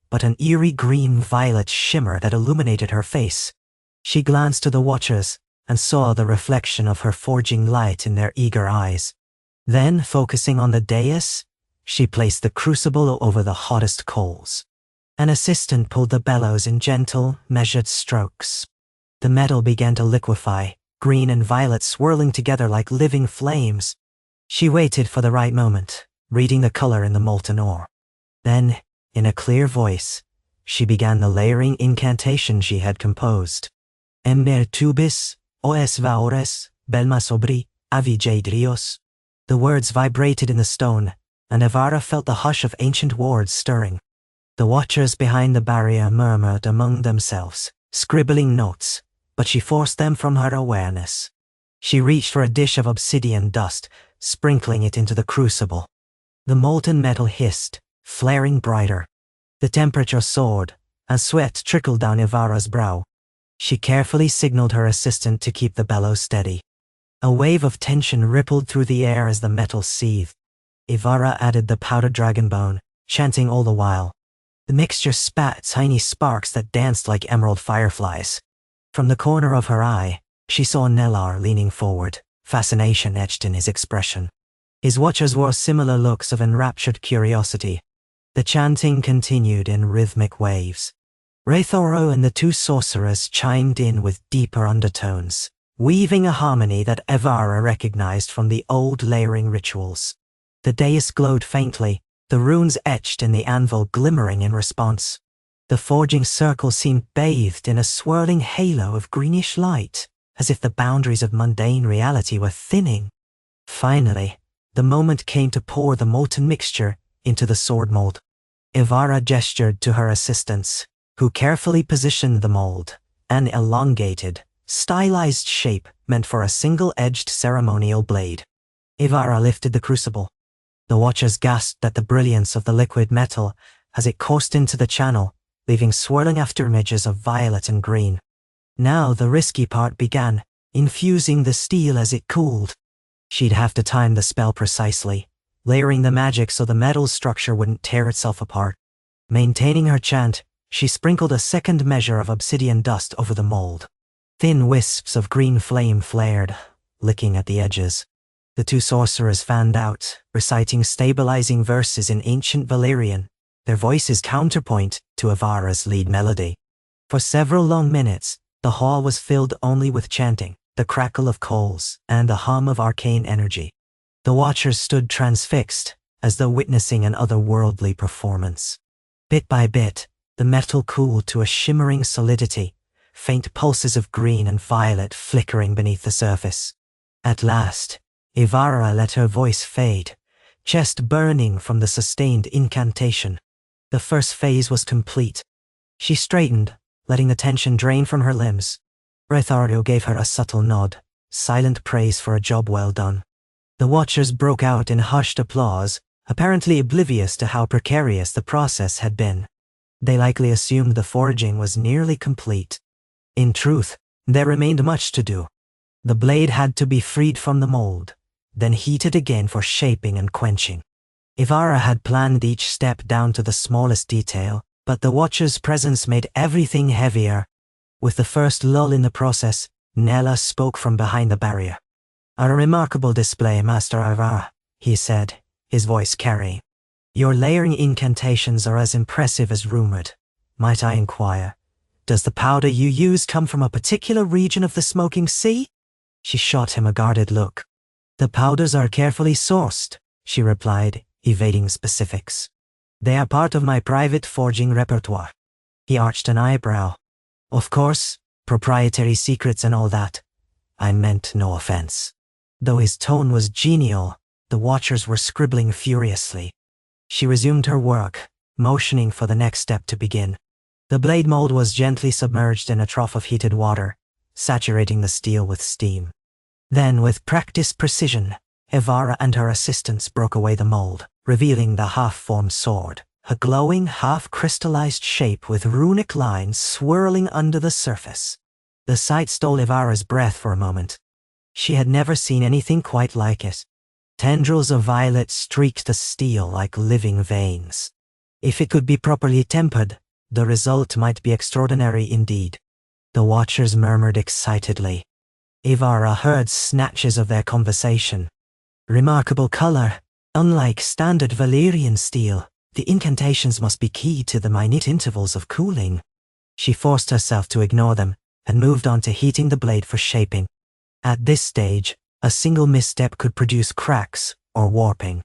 but an eerie green-violet shimmer that illuminated her face. She glanced to the watchers and saw the reflection of her forging light in their eager eyes. Then, focusing on the dais, she placed the crucible over the hottest coals. An assistant pulled the bellows in gentle, measured strokes. The metal began to liquefy, green and violet swirling together like living flames. She waited for the right moment, reading the color in the molten ore. Then, in a clear voice, she began the layering incantation she had composed. Ember tubis, oes vaores, belma sobri, avijedrios. The words vibrated in the stone, and Ivara felt the hush of ancient wards stirring. The watchers behind the barrier murmured among themselves, scribbling notes, but she forced them from her awareness. She reached for a dish of obsidian dust, sprinkling it into the crucible. The molten metal hissed, flaring brighter. The temperature soared, and sweat trickled down Ivara's brow. She carefully signaled her assistant to keep the bellows steady. A wave of tension rippled through the air as the metal seethed. Ivara added the powdered dragon bone, chanting all the while. The mixture spat tiny sparks that danced like emerald fireflies. From the corner of her eye, she saw Nellar leaning forward, fascination etched in his expression. His watchers wore similar looks of enraptured curiosity. The chanting continued in rhythmic waves. Raythoro and the two sorcerers chimed in with deeper undertones, weaving a harmony that Evara recognized from the old layering rituals. The dais glowed faintly, the runes etched in the anvil glimmering in response. The forging circle seemed bathed in a swirling halo of greenish light, as if the boundaries of mundane reality were thinning. Finally, the moment came to pour the molten mixture into the sword mold. Evara gestured to her assistants, who carefully positioned the mold, an elongated, stylized shape meant for a single-edged ceremonial blade. Evara lifted the crucible. The watchers gasped at the brilliance of the liquid metal as it coursed into the channel, leaving swirling afterimages of violet and green. Now the risky part began, infusing the steel as it cooled. She'd have to time the spell precisely, layering the magic so the metal's structure wouldn't tear itself apart. Maintaining her chant, she sprinkled a second measure of obsidian dust over the mold. Thin wisps of green flame flared, licking at the edges. The two sorcerers fanned out, reciting stabilizing verses in ancient Valyrian, their voices counterpoint to Evara's lead melody. For several long minutes, the hall was filled only with chanting, the crackle of coals, and the hum of arcane energy. The watchers stood transfixed, as though witnessing an otherworldly performance. Bit by bit, the metal cooled to a shimmering solidity, faint pulses of green and violet flickering beneath the surface. At last, Evara let her voice fade, chest burning from the sustained incantation. The first phase was complete. She straightened, letting the tension drain from her limbs. Raythoro gave her a subtle nod, silent praise for a job well done. The watchers broke out in hushed applause, apparently oblivious to how precarious the process had been. They likely assumed the forging was nearly complete. In truth, there remained much to do. The blade had to be freed from the mold, then heated again for shaping and quenching. Evara had planned each step down to the smallest detail, but the watcher's presence made everything heavier. With the first lull in the process, Nella spoke from behind the barrier. "A remarkable display, Master Evara," he said, his voice carrying. "Your layering incantations are as impressive as rumored. Might I inquire, does the powder you use come from a particular region of the Smoking Sea?" She shot him a guarded look. "The powders are carefully sourced," she replied, evading specifics. "They are part of my private forging repertoire." He arched an eyebrow. "Of course, proprietary secrets and all that. I meant no offense." Though his tone was genial, the watchers were scribbling furiously. She resumed her work, motioning for the next step to begin. The blade mold was gently submerged in a trough of heated water, saturating the steel with steam. Then, with practiced precision, Evara and her assistants broke away the mold, revealing the half-formed sword, a glowing, half-crystallized shape with runic lines swirling under the surface. The sight stole Evara's breath for a moment. She had never seen anything quite like it. Tendrils of violet streaked the steel like living veins. If it could be properly tempered, the result might be extraordinary indeed. The watchers murmured excitedly. Evara heard snatches of their conversation. "Remarkable color. Unlike standard Valyrian steel, the incantations must be key to the minute intervals of cooling." She forced herself to ignore them and moved on to heating the blade for shaping. At this stage, a single misstep could produce cracks or warping.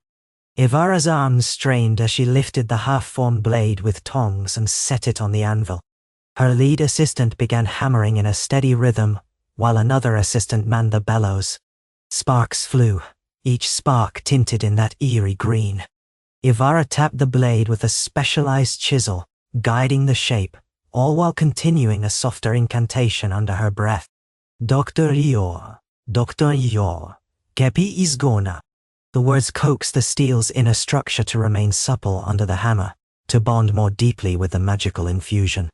Evara's arms strained as she lifted the half-formed blade with tongs and set it on the anvil. Her lead assistant began hammering in a steady rhythm, while another assistant manned the bellows. Sparks flew, each spark tinted in that eerie green. Evara tapped the blade with a specialized chisel, guiding the shape, all while continuing a softer incantation under her breath. Dr. Ior, Kepi Izgona. The words coaxed the steel's inner structure to remain supple under the hammer, to bond more deeply with the magical infusion.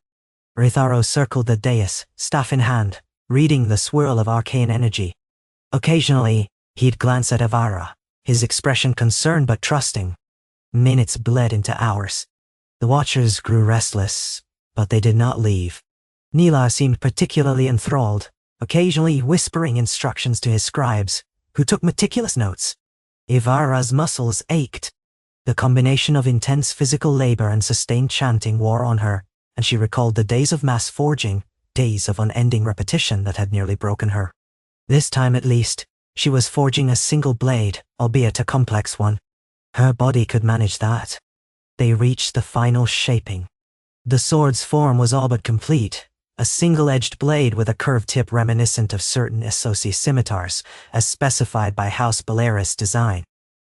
Raythoro circled the dais, staff in hand, reading the swirl of arcane energy. Occasionally, he'd glance at Evara, his expression concerned but trusting. Minutes bled into hours. The watchers grew restless, but they did not leave. Nila seemed particularly enthralled, occasionally whispering instructions to his scribes, who took meticulous notes. Ivara's muscles ached. The combination of intense physical labor and sustained chanting wore on her, and she recalled the days of mass forging, days of unending repetition that had nearly broken her. This time at least, she was forging a single blade, albeit a complex one. Her body could manage that. They reached the final shaping. The sword's form was all but complete, a single-edged blade with a curved tip reminiscent of certain Essosi scimitars, as specified by House Valyrian design.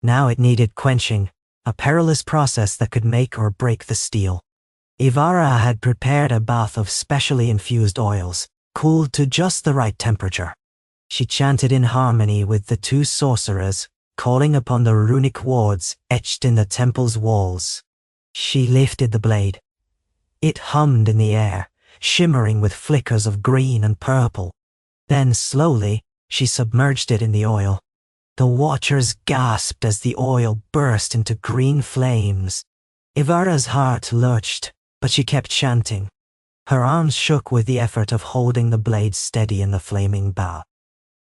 Now it needed quenching, a perilous process that could make or break the steel. Ivara had prepared a bath of specially infused oils, cooled to just the right temperature. She chanted in harmony with the two sorcerers, calling upon the runic words etched in the temple's walls. She lifted the blade. It hummed in the air, shimmering with flickers of green and purple. Then slowly, she submerged it in the oil. The watchers gasped as the oil burst into green flames. Ivara's heart lurched, but she kept chanting. Her arms shook with the effort of holding the blade steady in the flaming bath.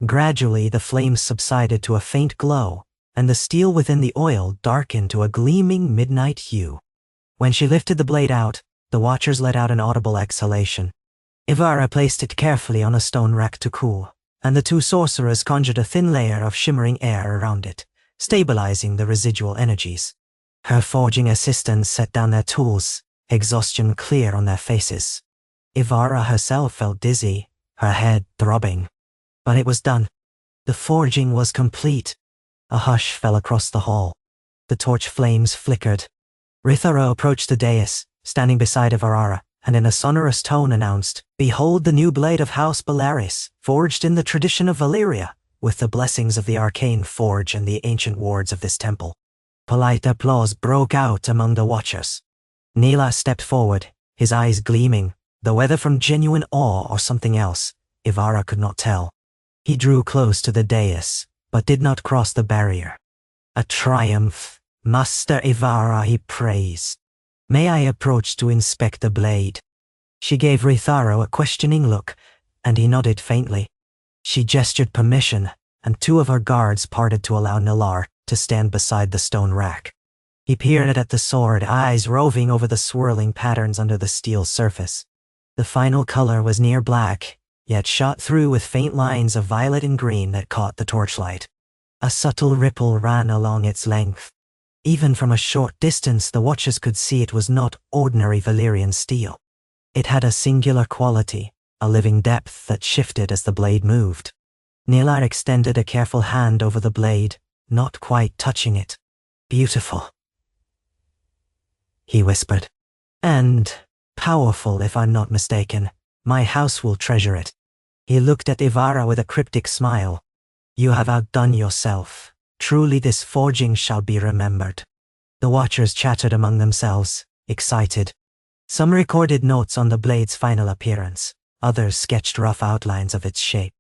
Gradually, the flames subsided to a faint glow, and the steel within the oil darkened to a gleaming midnight hue. When she lifted the blade out, the watchers let out an audible exhalation. Ivara placed it carefully on a stone rack to cool, and the two sorcerers conjured a thin layer of shimmering air around it, stabilizing the residual energies. Her forging assistants set down their tools, exhaustion clear on their faces. Ivara herself felt dizzy, her head throbbing. But it was done. The forging was complete. A hush fell across the hall. The torch flames flickered. Rithara approached the dais, standing beside Ivara, and in a sonorous tone announced, "Behold the new blade of House Valyrian, forged in the tradition of Valyria, with the blessings of the arcane forge and the ancient wards of this temple." Polite applause broke out among the watchers. Nila stepped forward, his eyes gleaming, though whether from genuine awe or something else, Ivara could not tell. He drew close to the dais, but did not cross the barrier. "A triumph, Master Ivara," he praised. "May I approach to inspect the blade?" She gave Ritharo a questioning look, and he nodded faintly. She gestured permission, and two of her guards parted to allow Nilar to stand beside the stone rack. He peered at the sword, eyes roving over the swirling patterns under the steel surface. The final color was near black, yet shot through with faint lines of violet and green that caught the torchlight. A subtle ripple ran along its length. Even from a short distance, the watchers could see it was not ordinary Valyrian steel. It had a singular quality, a living depth that shifted as the blade moved. Nilar extended a careful hand over the blade, not quite touching it. "Beautiful," he whispered. "And powerful, if I'm not mistaken. My house will treasure it." He looked at Ivara with a cryptic smile. "You have outdone yourself. Truly this forging shall be remembered." The watchers chattered among themselves, excited. Some recorded notes on the blade's final appearance, others sketched rough outlines of its shape.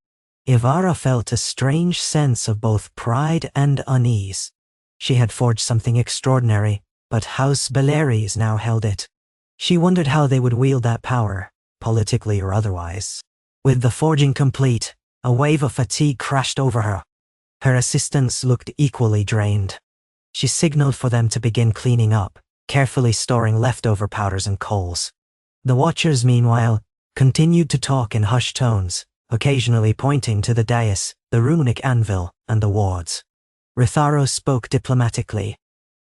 Ivara felt a strange sense of both pride and unease. She had forged something extraordinary, but House Valyrian now held it. She wondered how they would wield that power, politically or otherwise. With the forging complete, a wave of fatigue crashed over her. Her assistants looked equally drained. She signaled for them to begin cleaning up, carefully storing leftover powders and coals. The watchers, meanwhile, continued to talk in hushed tones, occasionally pointing to the dais, the runic anvil, and the wards. Ritharo spoke diplomatically.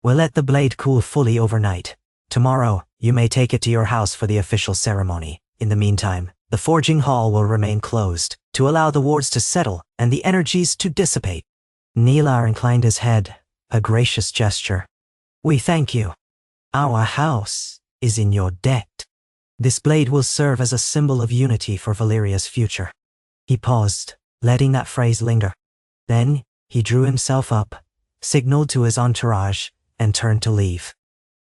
"We'll let the blade cool fully overnight. Tomorrow, you may take it to your house for the official ceremony. In the meantime, the forging hall will remain closed, to allow the wards to settle and the energies to dissipate." Nilar inclined his head, a gracious gesture. "We thank you. Our house is in your debt. This blade will serve as a symbol of unity for Valyria's future." He paused, letting that phrase linger. Then, he drew himself up, signaled to his entourage, and turned to leave.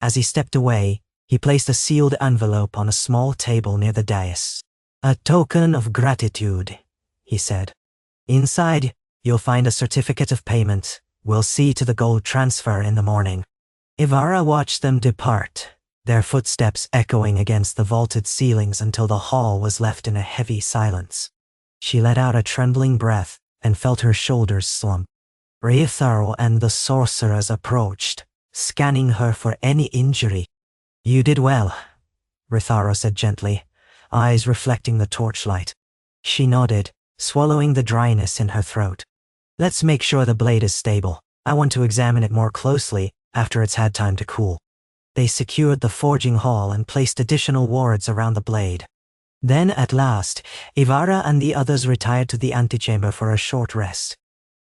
As he stepped away, he placed a sealed envelope on a small table near the dais. "A token of gratitude," he said. "Inside, you'll find a certificate of payment. We'll see to the gold transfer in the morning." Ivara watched them depart, their footsteps echoing against the vaulted ceilings until the hall was left in a heavy silence. She let out a trembling breath and felt her shoulders slump. Ritharo and the sorcerers approached, scanning her for any injury. "You did well," Ritharo said gently, eyes reflecting the torchlight. She nodded, swallowing the dryness in her throat. "Let's make sure the blade is stable. I want to examine it more closely after it's had time to cool." They secured the forging hall and placed additional wards around the blade. Then, at last, Ivara and the others retired to the antechamber for a short rest.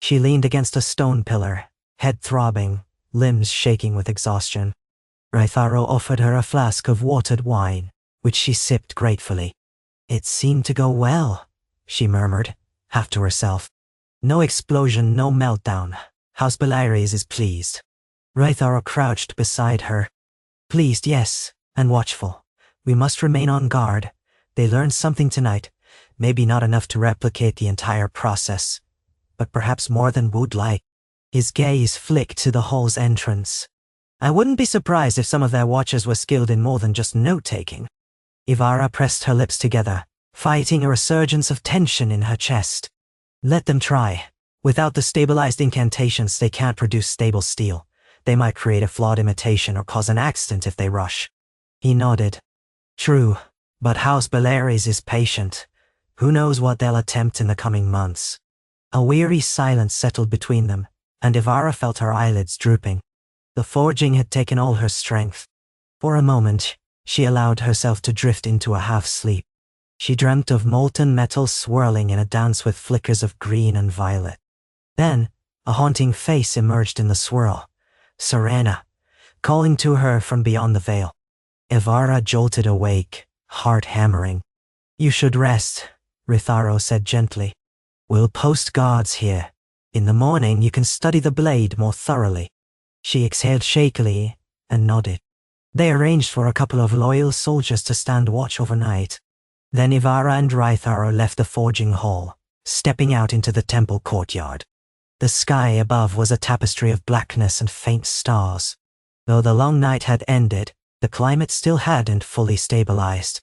She leaned against a stone pillar, head throbbing, limbs shaking with exhaustion. Ritharo offered her a flask of watered wine, which she sipped gratefully. "It seemed to go well," she murmured, half to herself. "No explosion, no meltdown. House Valyrian is pleased." Ritharo crouched beside her. "Pleased, yes, and watchful. We must remain on guard. They learned something tonight, maybe not enough to replicate the entire process, but perhaps more than would like." His gaze flicked to the hall's entrance. "I wouldn't be surprised if some of their watchers were skilled in more than just note-taking." Ivara pressed her lips together, fighting a resurgence of tension in her chest. "Let them try. Without the stabilized incantations, they can't produce stable steel. They might create a flawed imitation or cause an accident if they rush." He nodded. "True, but House Valyrian is patient. Who knows what they'll attempt in the coming months." A weary silence settled between them, and Ivara felt her eyelids drooping. The forging had taken all her strength. For a moment, she allowed herself to drift into a half-sleep. She dreamt of molten metal swirling in a dance with flickers of green and violet. Then, a haunting face emerged in the swirl. Serena, calling to her from beyond the veil. Ivara jolted awake, heart hammering. "You should rest," Ritharo said gently. "We'll post guards here. In the morning you can study the blade more thoroughly." She exhaled shakily and nodded. They arranged for a couple of loyal soldiers to stand watch overnight. Then Ivara and Ritharo left the forging hall, stepping out into the temple courtyard. The sky above was a tapestry of blackness and faint stars. Though the long night had ended, the climate still hadn't fully stabilized.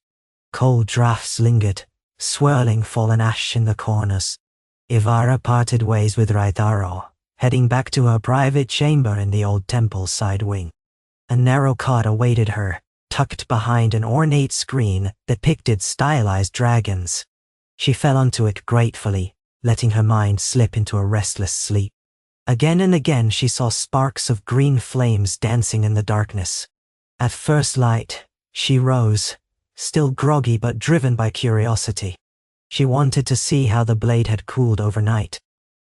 Cold drafts lingered, swirling fallen ash in the corners. Ivara parted ways with Ritharo, heading back to her private chamber in the old temple's side wing. A narrow cot awaited her, tucked behind an ornate screen that depicted stylized dragons. She fell onto it gratefully, letting her mind slip into a restless sleep. Again and again she saw sparks of green flames dancing in the darkness. At first light, she rose, still groggy but driven by curiosity. She wanted to see how the blade had cooled overnight.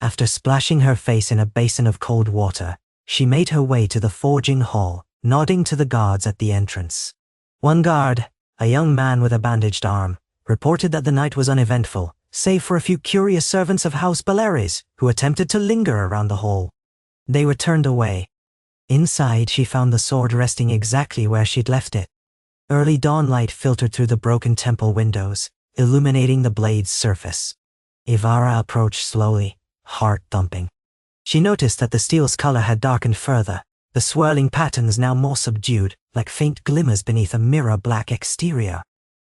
After splashing her face in a basin of cold water, she made her way to the forging hall, nodding to the guards at the entrance. One guard, a young man with a bandaged arm, reported that the night was uneventful, save for a few curious servants of House Valyrian who attempted to linger around the hall. They were turned away. Inside, she found the sword resting exactly where she'd left it. Early dawn light filtered through the broken temple windows, illuminating the blade's surface. Ivara approached slowly, heart thumping. She noticed that the steel's color had darkened further, the swirling patterns now more subdued, like faint glimmers beneath a mirror-black exterior.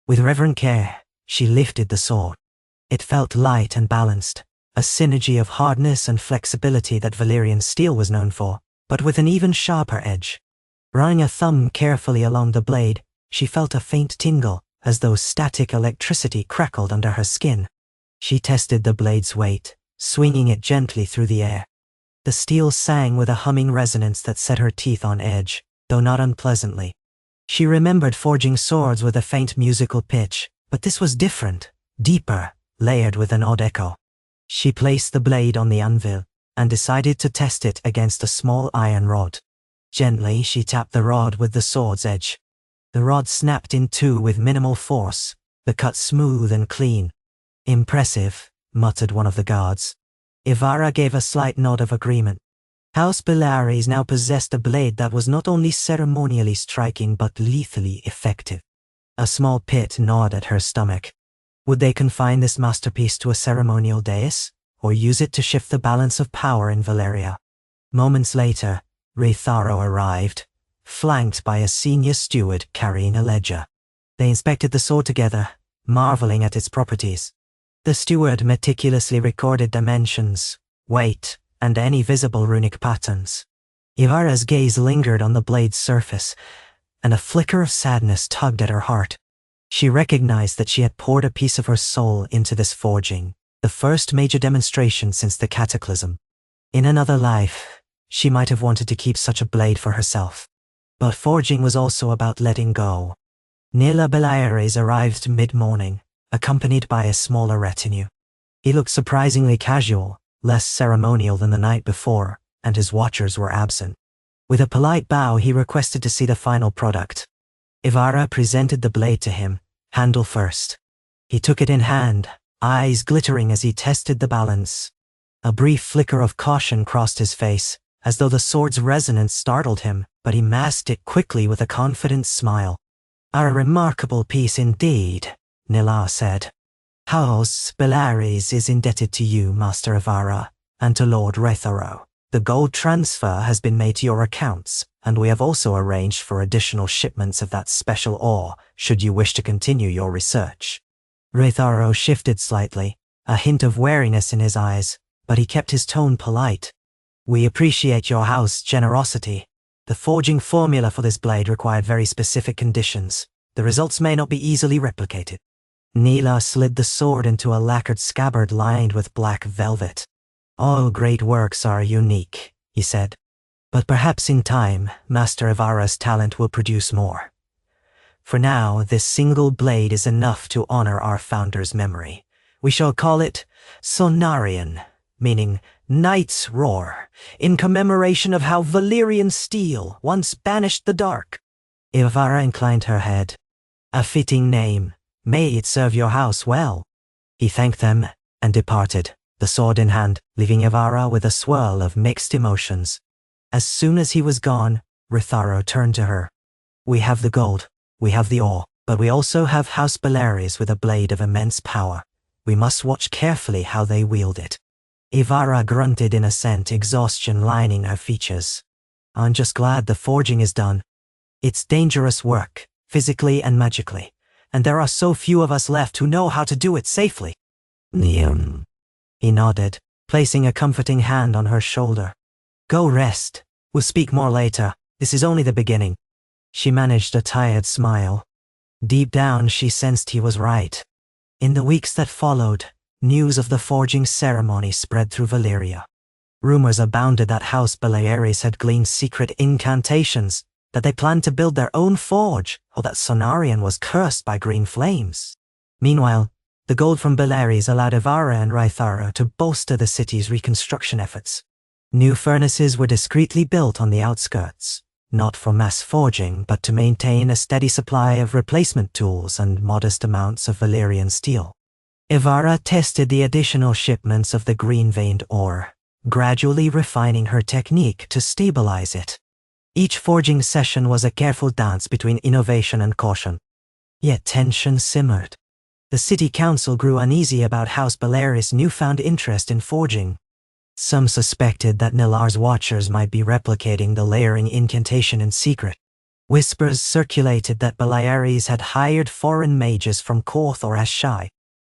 With reverent care, she lifted the sword. It felt light and balanced, a synergy of hardness and flexibility that Valyrian steel was known for, but with an even sharper edge. Running a thumb carefully along the blade, she felt a faint tingle, as though static electricity crackled under her skin. She tested the blade's weight, swinging it gently through the air. The steel sang with a humming resonance that set her teeth on edge, though not unpleasantly. She remembered forging swords with a faint musical pitch, but this was different, deeper, layered with an odd echo. She placed the blade on the anvil, and decided to test it against a small iron rod. Gently, she tapped the rod with the sword's edge. The rod snapped in two with minimal force, the cut smooth and clean. "Impressive," muttered one of the guards. Ivara gave a slight nod of agreement. House Valyrian now possessed a blade that was not only ceremonially striking but lethally effective. A small pit gnawed at her stomach. Would they confine this masterpiece to a ceremonial dais, or use it to shift the balance of power in Valyria? Moments later, Ritharo arrived, flanked by a senior steward carrying a ledger. They inspected the sword together, marveling at its properties. The steward meticulously recorded dimensions, weight, and any visible runic patterns. Ivara's gaze lingered on the blade's surface, and a flicker of sadness tugged at her heart. She recognized that she had poured a piece of her soul into this forging, the first major demonstration since the cataclysm. In another life, she might have wanted to keep such a blade for herself. But forging was also about letting go. Nila Belaires arrived mid-morning, accompanied by a smaller retinue. He looked surprisingly casual, less ceremonial than the night before, and his watchers were absent. With a polite bow, he requested to see the final product. Ivara presented the blade to him, handle first. He took it in hand, eyes glittering as he tested the balance. A brief flicker of caution crossed his face, as though the sword's resonance startled him, but he masked it quickly with a confident smile. "A remarkable piece indeed," Nila said. "House Belaires is indebted to you, Master Ivara, and to Lord Retharo. The gold transfer has been made to your accounts, and we have also arranged for additional shipments of that special ore, should you wish to continue your research." Retharo shifted slightly, a hint of wariness in his eyes, but he kept his tone polite. "We appreciate your house's generosity. The forging formula for this blade required very specific conditions. The results may not be easily replicated." Nila slid the sword into a lacquered scabbard lined with black velvet. "All great works are unique," he said. "But perhaps in time, Master Ivara's talent will produce more. For now, this single blade is enough to honor our founder's memory. We shall call it Sonarian, meaning Night's Roar, in commemoration of how Valyrian steel once banished the dark." Ivara inclined her head. "A fitting name. May it serve your house well." He thanked them and departed, the sword in hand, leaving Ivara with a swirl of mixed emotions. As soon as he was gone, Retharo turned to her. "We have the gold, we have the ore, but we also have House Belaires with a blade of immense power. We must watch carefully how they wield it." Ivara grunted in assent, exhaustion lining her features. "I'm just glad the forging is done. It's dangerous work, physically and magically, and there are so few of us left who know how to do it safely." He nodded, placing a comforting hand on her shoulder. "Go rest. We'll speak more later. This is only the beginning." She managed a tired smile. Deep down, she sensed he was right. In the weeks that followed, news of the forging ceremony spread through Valyria. Rumors abounded that House Belaires had gleaned secret incantations, that they planned to build their own forge, or that Sonarian was cursed by green flames. Meanwhile, the gold from Belaires allowed Ivara and Retharo to bolster the city's reconstruction efforts. New furnaces were discreetly built on the outskirts, not for mass forging, but to maintain a steady supply of replacement tools and modest amounts of Valyrian steel. Ivara tested the additional shipments of the green-veined ore, gradually refining her technique to stabilize it. Each forging session was a careful dance between innovation and caution. Yet tension simmered. The city council grew uneasy about House Belaires' newfound interest in forging. Some suspected that Nilar's watchers might be replicating the layering incantation in secret. Whispers circulated that Belaires had hired foreign mages from Korth or Ashai.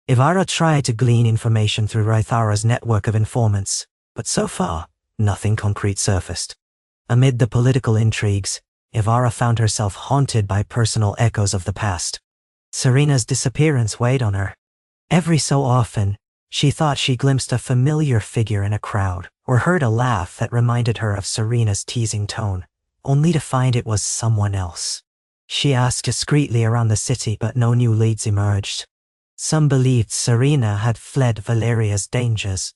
Ivara tried to glean information through Rethara's network of informants, but so far, nothing concrete surfaced. Amid the political intrigues, Ivara found herself haunted by personal echoes of the past. Serena's disappearance weighed on her. Every so often, she thought she glimpsed a familiar figure in a crowd, or heard a laugh that reminded her of Serena's teasing tone, only to find it was someone else. She asked discreetly around the city, but no new leads emerged. Some believed Serena had fled Valyria's dangers.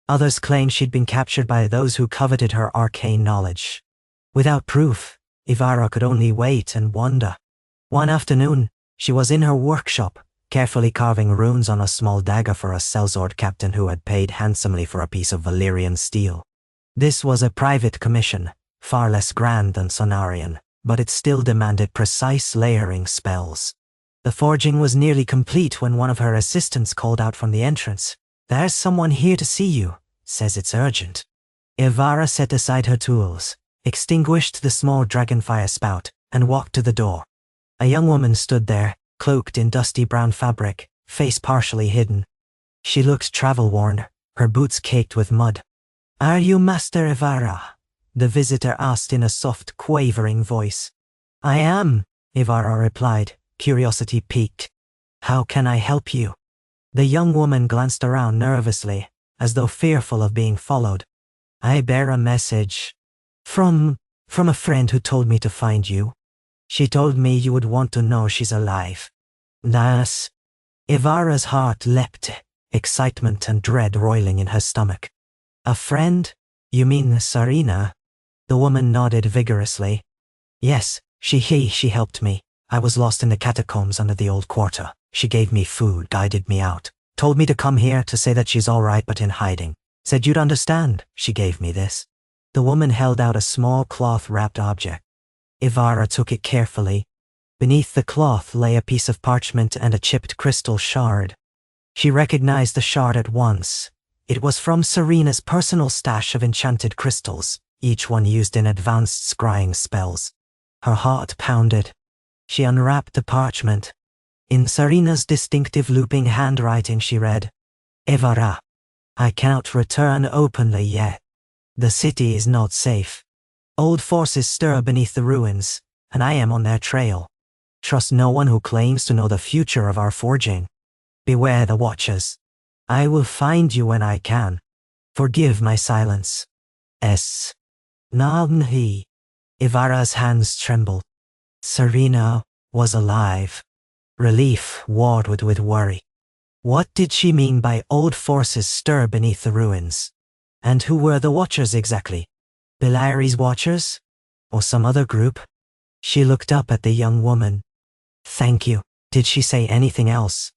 Others claimed she'd been captured by those who coveted her arcane knowledge. Without proof, Ivara could only wait and wonder. One afternoon, she was in her workshop, carefully carving runes on a small dagger for a sellsword captain who had paid handsomely for a piece of Valyrian steel. This was a private commission, far less grand than Sonarian, but it still demanded precise layering spells. The forging was nearly complete when one of her assistants called out from the entrance. "There's someone here to see you. Says it's urgent." Ivara set aside her tools, extinguished the small dragonfire spout, and walked to the door. A young woman stood there, cloaked in dusty brown fabric, face partially hidden. She looked travel-worn, her boots caked with mud. "Are you Master Ivara?" the visitor asked in a soft, quavering voice. "I am," Ivara replied, curiosity piqued. "How can I help you?" The young woman glanced around nervously, as though fearful of being followed. "I bear a message. From a friend who told me to find you. She told me you would want to know she's alive." "Thus." Ivara's heart leapt, excitement and dread roiling in her stomach. "A friend? You mean Serena?" The woman nodded vigorously. "Yes, she helped me. I was lost in the catacombs under the old quarter. She gave me food, guided me out, told me to come here to say that she's all right but in hiding. Said you'd understand. She gave me this." The woman held out a small cloth-wrapped object. Ivara took it carefully. Beneath the cloth lay a piece of parchment and a chipped crystal shard. She recognized the shard at once. It was from Serena's personal stash of enchanted crystals, each one used in advanced scrying spells. Her heart pounded. She unwrapped the parchment. In Serena's distinctive looping handwriting she read, "Ivara, I cannot return openly yet. The city is not safe. Old forces stir beneath the ruins, and I am on their trail. Trust no one who claims to know the future of our forging. Beware the Watchers. I will find you when I can. Forgive my silence. S. Nalnhi." Ivara's hands trembled. Serena was alive. Relief warred with worry. What did she mean by old forces stir beneath the ruins? And who were the Watchers exactly? Valyrian's Watchers? Or some other group? She looked up at the young woman. "Thank you." Did she say anything else?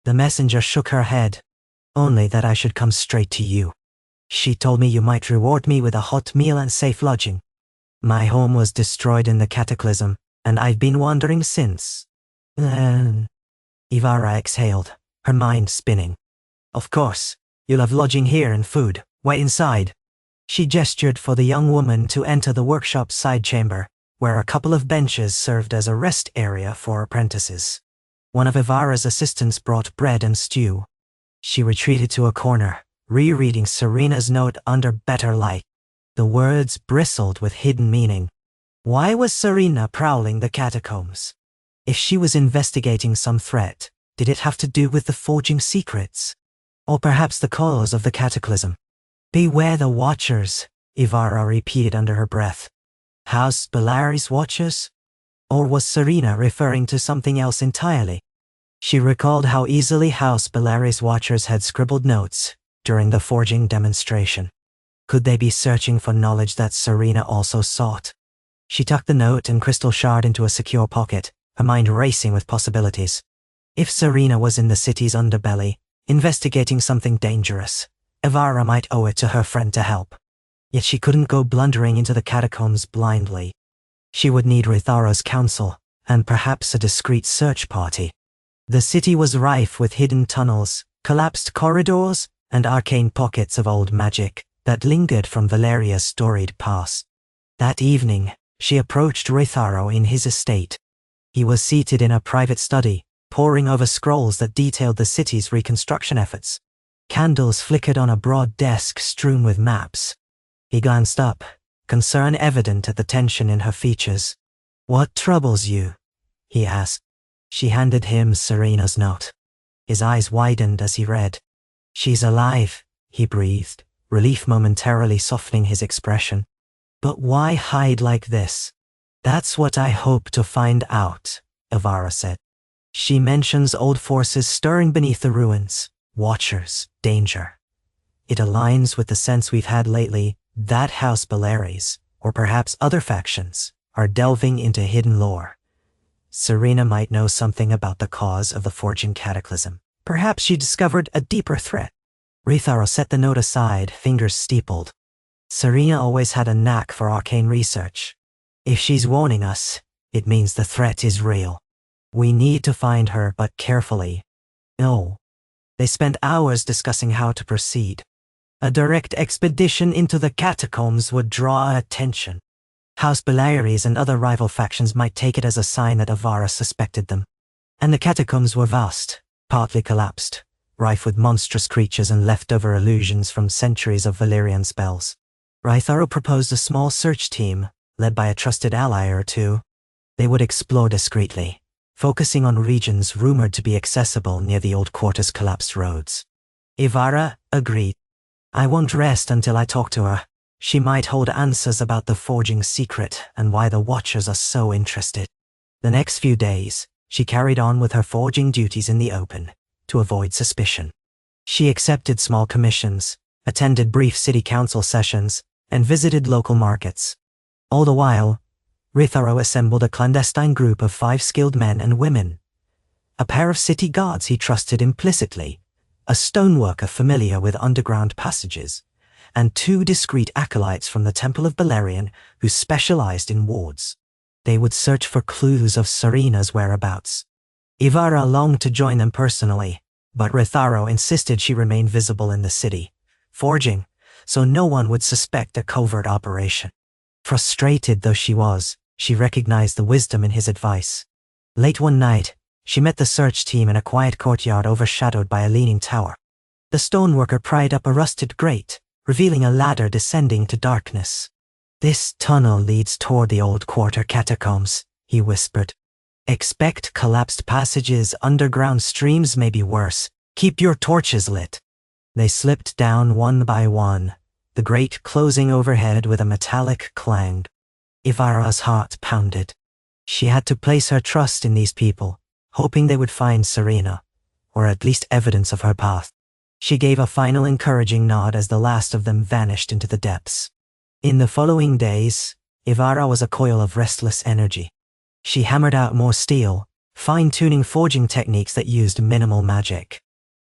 The messenger shook her head. "Only that I should come straight to you. She told me you might reward me with a hot meal and safe lodging. My home was destroyed in the cataclysm, and I've been wandering since." Ivara exhaled, her mind spinning. "Of course, you'll have lodging here and food. Wait inside." She gestured for the young woman to enter the workshop's side chamber, where a couple of benches served as a rest area for apprentices. One of Ivara's assistants brought bread and stew. She retreated to a corner, rereading Serena's note under better light. The words bristled with hidden meaning. Why was Serena prowling the catacombs? If she was investigating some threat, did it have to do with the forging secrets? Or perhaps the cause of the cataclysm? "Beware the Watchers," Ivara repeated under her breath. House Valyrian's Watchers? Or was Serena referring to something else entirely? She recalled how easily House Valyrian's Watchers had scribbled notes during the forging demonstration. Could they be searching for knowledge that Serena also sought? She tucked the note and crystal shard into a secure pocket, her mind racing with possibilities. If Serena was in the city's underbelly, investigating something dangerous, Ivara might owe it to her friend to help. Yet she couldn't go blundering into the catacombs blindly. She would need Ritharo's counsel, and perhaps a discreet search party. The city was rife with hidden tunnels, collapsed corridors, and arcane pockets of old magic that lingered from Valeria's storied past. That evening, she approached Ritharo in his estate. He was seated in a private study, poring over scrolls that detailed the city's reconstruction efforts. Candles flickered on a broad desk strewn with maps. He glanced up, concern evident at the tension in her features. "What troubles you?" he asked. She handed him Serena's note. His eyes widened as he read. "She's alive," he breathed, relief momentarily softening his expression. "But why hide like this?" "That's what I hope to find out," Ivara said. "She mentions old forces stirring beneath the ruins, Watchers, danger. It aligns with the sense we've had lately that House Valyrian, or perhaps other factions, are delving into hidden lore. Serena might know something about the cause of the forging cataclysm. Perhaps she discovered a deeper threat." Ritharo set the note aside, fingers steepled. "Serena always had a knack for arcane research. If she's warning us, it means the threat is real. We need to find her, but carefully." No. They spent hours discussing how to proceed. A direct expedition into the catacombs would draw attention. House Valyrian and other rival factions might take it as a sign that Ivara suspected them. And the catacombs were vast, partly collapsed, rife with monstrous creatures and leftover illusions from centuries of Valyrian spells. Rytharo proposed a small search team, led by a trusted ally or two. They would explore discreetly, focusing on regions rumored to be accessible near the old quarter's collapsed roads. Ivara agreed. I won't rest until I talk to her. She might hold answers about the forging secret and why the Watchers are so interested. The next few days, she carried on with her forging duties in the open, to avoid suspicion. She accepted small commissions, attended brief city council sessions, and visited local markets. All the while, Rytharo assembled a clandestine group of 5 skilled men and women. A pair of city guards he trusted implicitly, a stoneworker familiar with underground passages, and 2 discreet acolytes from the Temple of Valyrian who specialized in wards. They would search for clues of Serina's whereabouts. Ivara longed to join them personally, but Rytharo insisted she remain visible in the city, forging, so no one would suspect a covert operation. Frustrated though she was, she recognized the wisdom in his advice. Late one night, she met the search team in a quiet courtyard overshadowed by a leaning tower. The stoneworker pried up a rusted grate, revealing a ladder descending to darkness. This tunnel leads toward the old quarter catacombs, he whispered. Expect collapsed passages, underground streams may be worse. Keep your torches lit. They slipped down one by one, the grate closing overhead with a metallic clang. Ivara's heart pounded. She had to place her trust in these people, hoping they would find Serina, or at least evidence of her path. She gave a final encouraging nod as the last of them vanished into the depths. In the following days, Ivara was a coil of restless energy. She hammered out more steel, fine-tuning forging techniques that used minimal magic.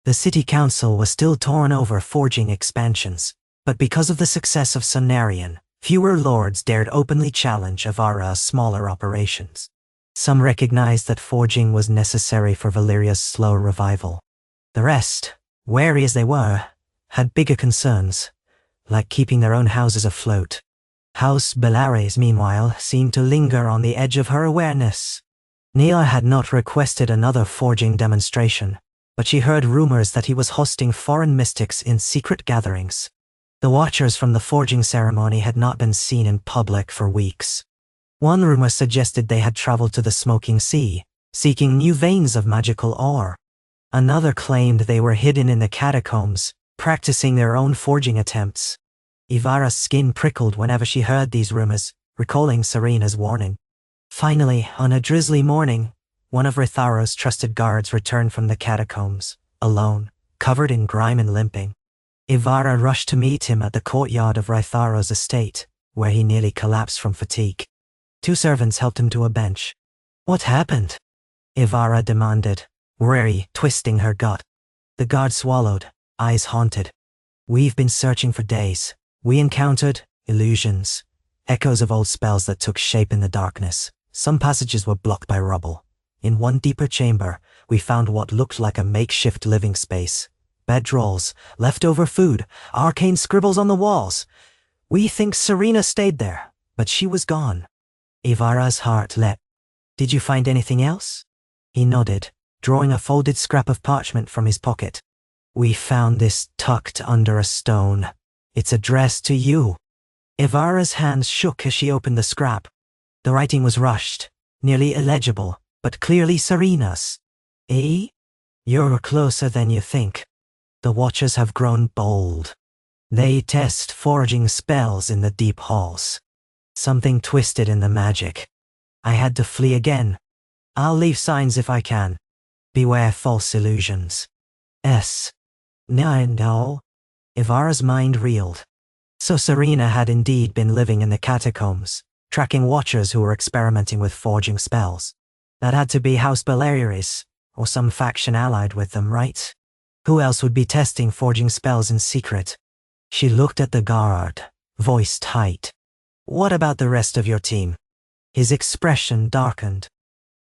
The city council was still torn over forging expansions, but because of the success of Sonarian, fewer lords dared openly challenge Ivara's smaller operations. Some recognized that forging was necessary for Valyria's slow revival. The rest, wary as they were, had bigger concerns, like keeping their own houses afloat. House Valyrian, meanwhile, seemed to linger on the edge of her awareness. Nia had not requested another forging demonstration, but she heard rumors that he was hosting foreign mystics in secret gatherings. The Watchers from the forging ceremony had not been seen in public for weeks. One rumor suggested they had traveled to the Smoking Sea, seeking new veins of magical ore. Another claimed they were hidden in the catacombs, practicing their own forging attempts. Ivara's skin prickled whenever she heard these rumors, recalling Serina's warning. Finally, on a drizzly morning, one of Rytharo's trusted guards returned from the catacombs, alone, covered in grime and limping. Ivara rushed to meet him at the courtyard of Rytharo's estate, where he nearly collapsed from fatigue. 2 servants helped him to a bench. What happened? Ivara demanded, worry twisting her gut. The guard swallowed, eyes haunted. We've been searching for days. We encountered illusions, echoes of old spells that took shape in the darkness. Some passages were blocked by rubble. In one deeper chamber, we found what looked like a makeshift living space. Bedrolls, leftover food, arcane scribbles on the walls. We think Serina stayed there, but she was gone. Ivara's heart leapt. Did you find anything else? He nodded, drawing a folded scrap of parchment from his pocket. We found this tucked under a stone. It's addressed to you. Ivara's hands shook as she opened the scrap. The writing was rushed, nearly illegible, but clearly Serina's. Eh? You're closer than you think. The Watchers have grown bold. They test forging spells in the deep halls. Something twisted in the magic. I had to flee again. I'll leave signs if I can. Beware false illusions. No. Ivara's mind reeled. So Serina had indeed been living in the catacombs, tracking Watchers who were experimenting with forging spells. That had to be House Valyrian, or some faction allied with them, right? Who else would be testing forging spells in secret? She looked at the guard, voice tight. What about the rest of your team? His expression darkened.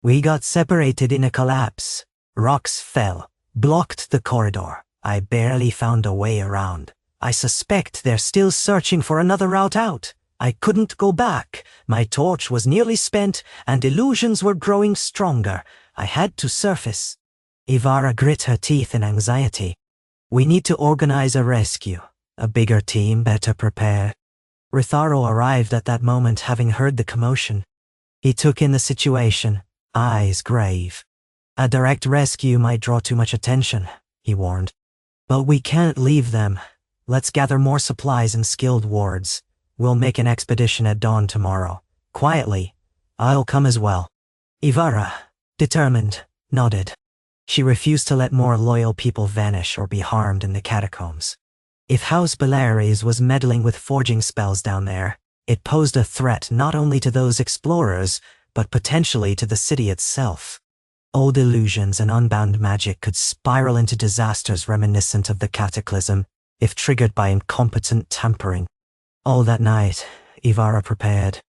We got separated in a collapse. Rocks fell, blocked the corridor. I barely found a way around. I suspect they're still searching for another route out. I couldn't go back. My torch was nearly spent, and illusions were growing stronger. I had to surface. Ivara grit her teeth in anxiety. We need to organize a rescue. A bigger team, better prepared. Ritharo arrived at that moment, having heard the commotion. He took in the situation, eyes grave. A direct rescue might draw too much attention, he warned. But we can't leave them. Let's gather more supplies and skilled wards. We'll make an expedition at dawn tomorrow. Quietly. I'll come as well. Ivara, determined, nodded. She refused to let more loyal people vanish or be harmed in the catacombs. If House Valyrian was meddling with forging spells down there, it posed a threat not only to those explorers, but potentially to the city itself. Old illusions and unbound magic could spiral into disasters reminiscent of the cataclysm, if triggered by incompetent tampering. All that night, Ivara prepared.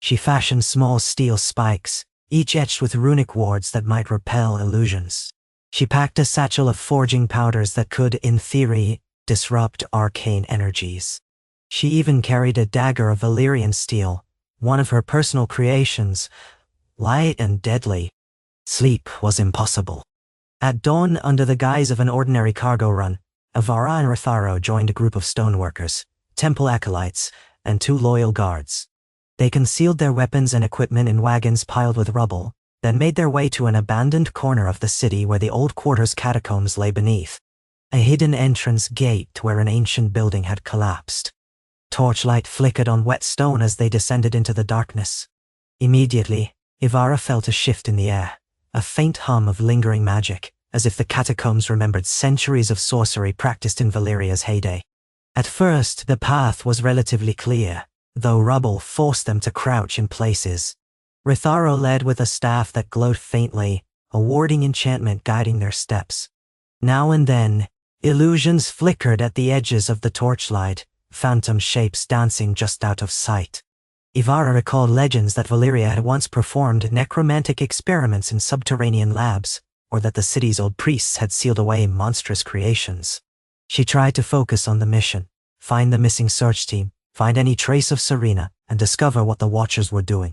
She fashioned small steel spikes, each etched with runic wards that might repel illusions. She packed a satchel of forging powders that could, in theory, disrupt arcane energies. She even carried a dagger of Valyrian steel, one of her personal creations, light and deadly. Sleep was impossible. At dawn, under the guise of an ordinary cargo run, Ivara and Ritharo joined a group of stoneworkers, temple acolytes, and 2 loyal guards. They concealed their weapons and equipment in wagons piled with rubble, then made their way to an abandoned corner of the city where the old quarters catacombs lay beneath. A hidden entrance gate where an ancient building had collapsed. Torchlight flickered on wet stone as they descended into the darkness. Immediately, Ivara felt a shift in the air, a faint hum of lingering magic, as if the catacombs remembered centuries of sorcery practiced in Valyria's heyday. At first, the path was relatively clear, though rubble forced them to crouch in places. Ritharo led with a staff that glowed faintly, a warding enchantment guiding their steps. Now and then, illusions flickered at the edges of the torchlight, phantom shapes dancing just out of sight. Ivara recalled legends that Valyria had once performed necromantic experiments in subterranean labs, or that the city's old priests had sealed away monstrous creations. She tried to focus on the mission, find the missing search team, find any trace of Serena, and discover what the Watchers were doing.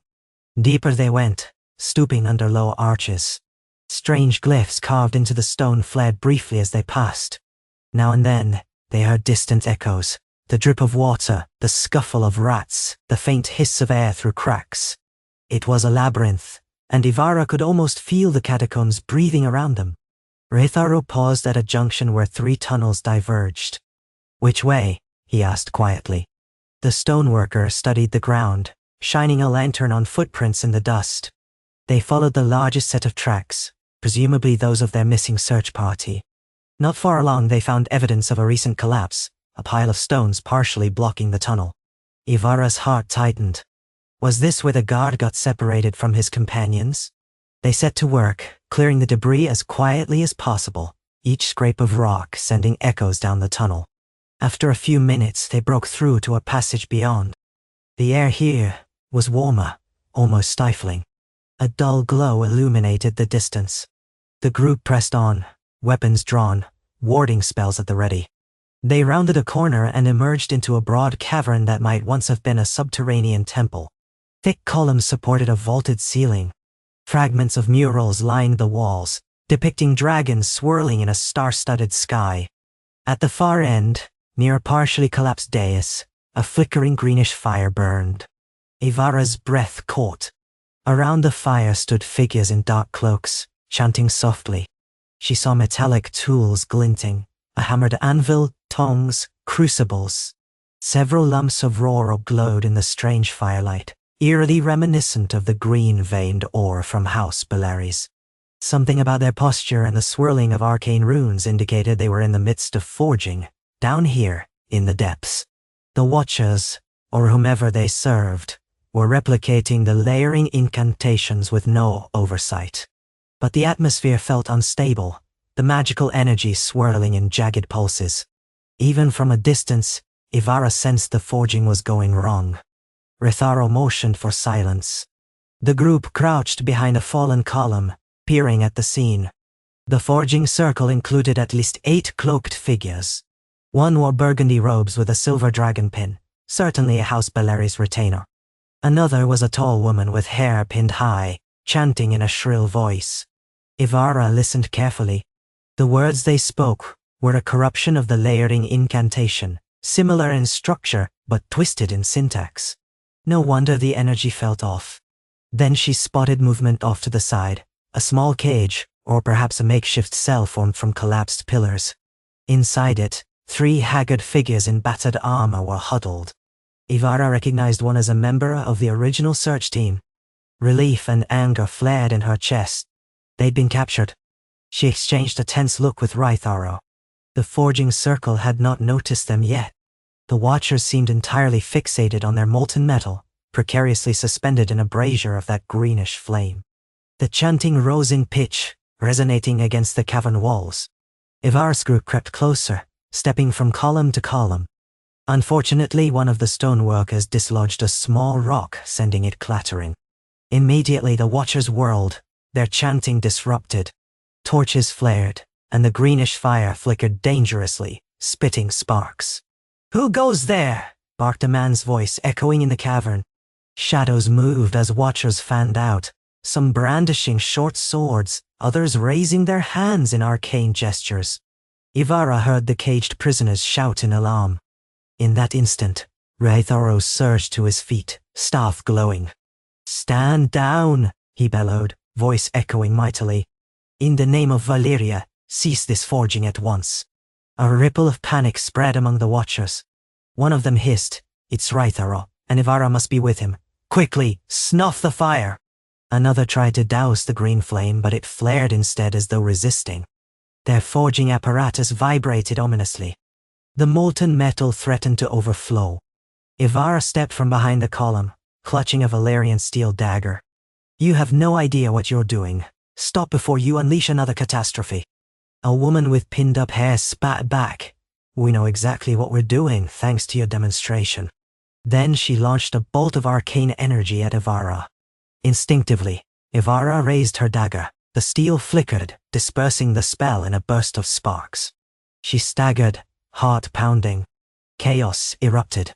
Deeper they went, stooping under low arches. Strange glyphs carved into the stone flared briefly as they passed. Now and then, they heard distant echoes, the drip of water, the scuffle of rats, the faint hiss of air through cracks. It was a labyrinth, and Ivara could almost feel the catacombs breathing around them. Ritharo paused at a junction where 3 tunnels diverged. "Which way?" he asked quietly. The stoneworker studied the ground, shining a lantern on footprints in the dust. They followed the largest set of tracks, presumably those of their missing search party. Not far along they found evidence of a recent collapse, a pile of stones partially blocking the tunnel. Ivara's heart tightened. Was this where the guard got separated from his companions? They set to work, clearing the debris as quietly as possible, each scrape of rock sending echoes down the tunnel. After a few minutes, they broke through to a passage beyond. The air here was warmer, almost stifling. A dull glow illuminated the distance. The group pressed on, weapons drawn, warding spells at the ready. They rounded a corner and emerged into a broad cavern that might once have been a subterranean temple. Thick columns supported a vaulted ceiling. Fragments of murals lined the walls, depicting dragons swirling in a star-studded sky. At the far end, near a partially collapsed dais, a flickering greenish fire burned. Ivara's breath caught. Around the fire stood figures in dark cloaks, chanting softly. She saw metallic tools glinting, a hammered anvil, tongs, crucibles. Several lumps of raw ore glowed in the strange firelight, eerily reminiscent of the green-veined ore from House Valyrian. Something about their posture and the swirling of arcane runes indicated they were in the midst of forging, down here, in the depths. The Watchers, or whomever they served, were replicating the layering incantations with no oversight. But the atmosphere felt unstable, the magical energy swirling in jagged pulses. Even from a distance, Ivara sensed the forging was going wrong. Ritharo motioned for silence. The group crouched behind a fallen column, peering at the scene. The forging circle included at least 8 cloaked figures. One wore burgundy robes with a silver dragon pin, certainly a House Bellaris retainer. Another was a tall woman with hair pinned high, chanting in a shrill voice. Ivara listened carefully. The words they spoke were a corruption of the layering incantation, similar in structure but twisted in syntax. No wonder the energy felt off. Then she spotted movement off to the side, a small cage, or perhaps a makeshift cell formed from collapsed pillars. Inside it, 3 haggard figures in battered armor were huddled. Ivara recognized one as a member of the original search team. Relief and anger flared in her chest. They'd been captured. She exchanged a tense look with Rytharo. The forging circle had not noticed them yet. The Watchers seemed entirely fixated on their molten metal, precariously suspended in a brazier of that greenish flame. The chanting rose in pitch, resonating against the cavern walls. Ivara's group crept closer, stepping from column to column. Unfortunately, one of the stoneworkers dislodged a small rock, sending it clattering. Immediately the Watchers whirled, their chanting disrupted. Torches flared, and the greenish fire flickered dangerously, spitting sparks. "Who goes there?" barked a man's voice echoing in the cavern. Shadows moved as Watchers fanned out, some brandishing short swords, others raising their hands in arcane gestures. Ivara heard the caged prisoners shout in alarm. In that instant, Rytharo surged to his feet, staff glowing. "Stand down," he bellowed, voice echoing mightily. "In the name of Valyria, cease this forging at once." A ripple of panic spread among the Watchers. One of them hissed, "It's Rytharo, and Ivara must be with him. Quickly, snuff the fire!" Another tried to douse the green flame, but it flared instead as though resisting. Their forging apparatus vibrated ominously. The molten metal threatened to overflow. Ivara stepped from behind the column, clutching a Valyrian steel dagger. "You have no idea what you're doing. Stop before you unleash another catastrophe." A woman with pinned-up hair spat back. "We know exactly what we're doing, thanks to your demonstration." Then she launched a bolt of arcane energy at Ivara. Instinctively, Ivara raised her dagger. The steel flickered, dispersing the spell in a burst of sparks. She staggered, heart pounding. Chaos erupted.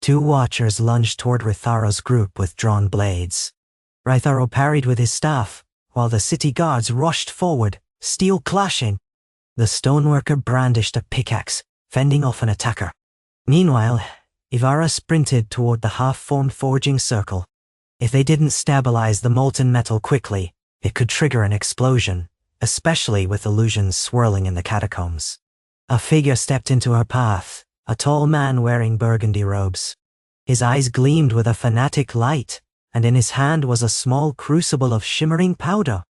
2 Watchers lunged toward Rytharo's group with drawn blades. Rytharo parried with his staff, while the city guards rushed forward, steel clashing. The stoneworker brandished a pickaxe, fending off an attacker. Meanwhile, Ivara sprinted toward the half-formed forging circle. If they didn't stabilize the molten metal quickly, it could trigger an explosion, especially with illusions swirling in the catacombs. A figure stepped into her path, a tall man wearing burgundy robes. His eyes gleamed with a fanatic light, and in his hand was a small crucible of shimmering powder.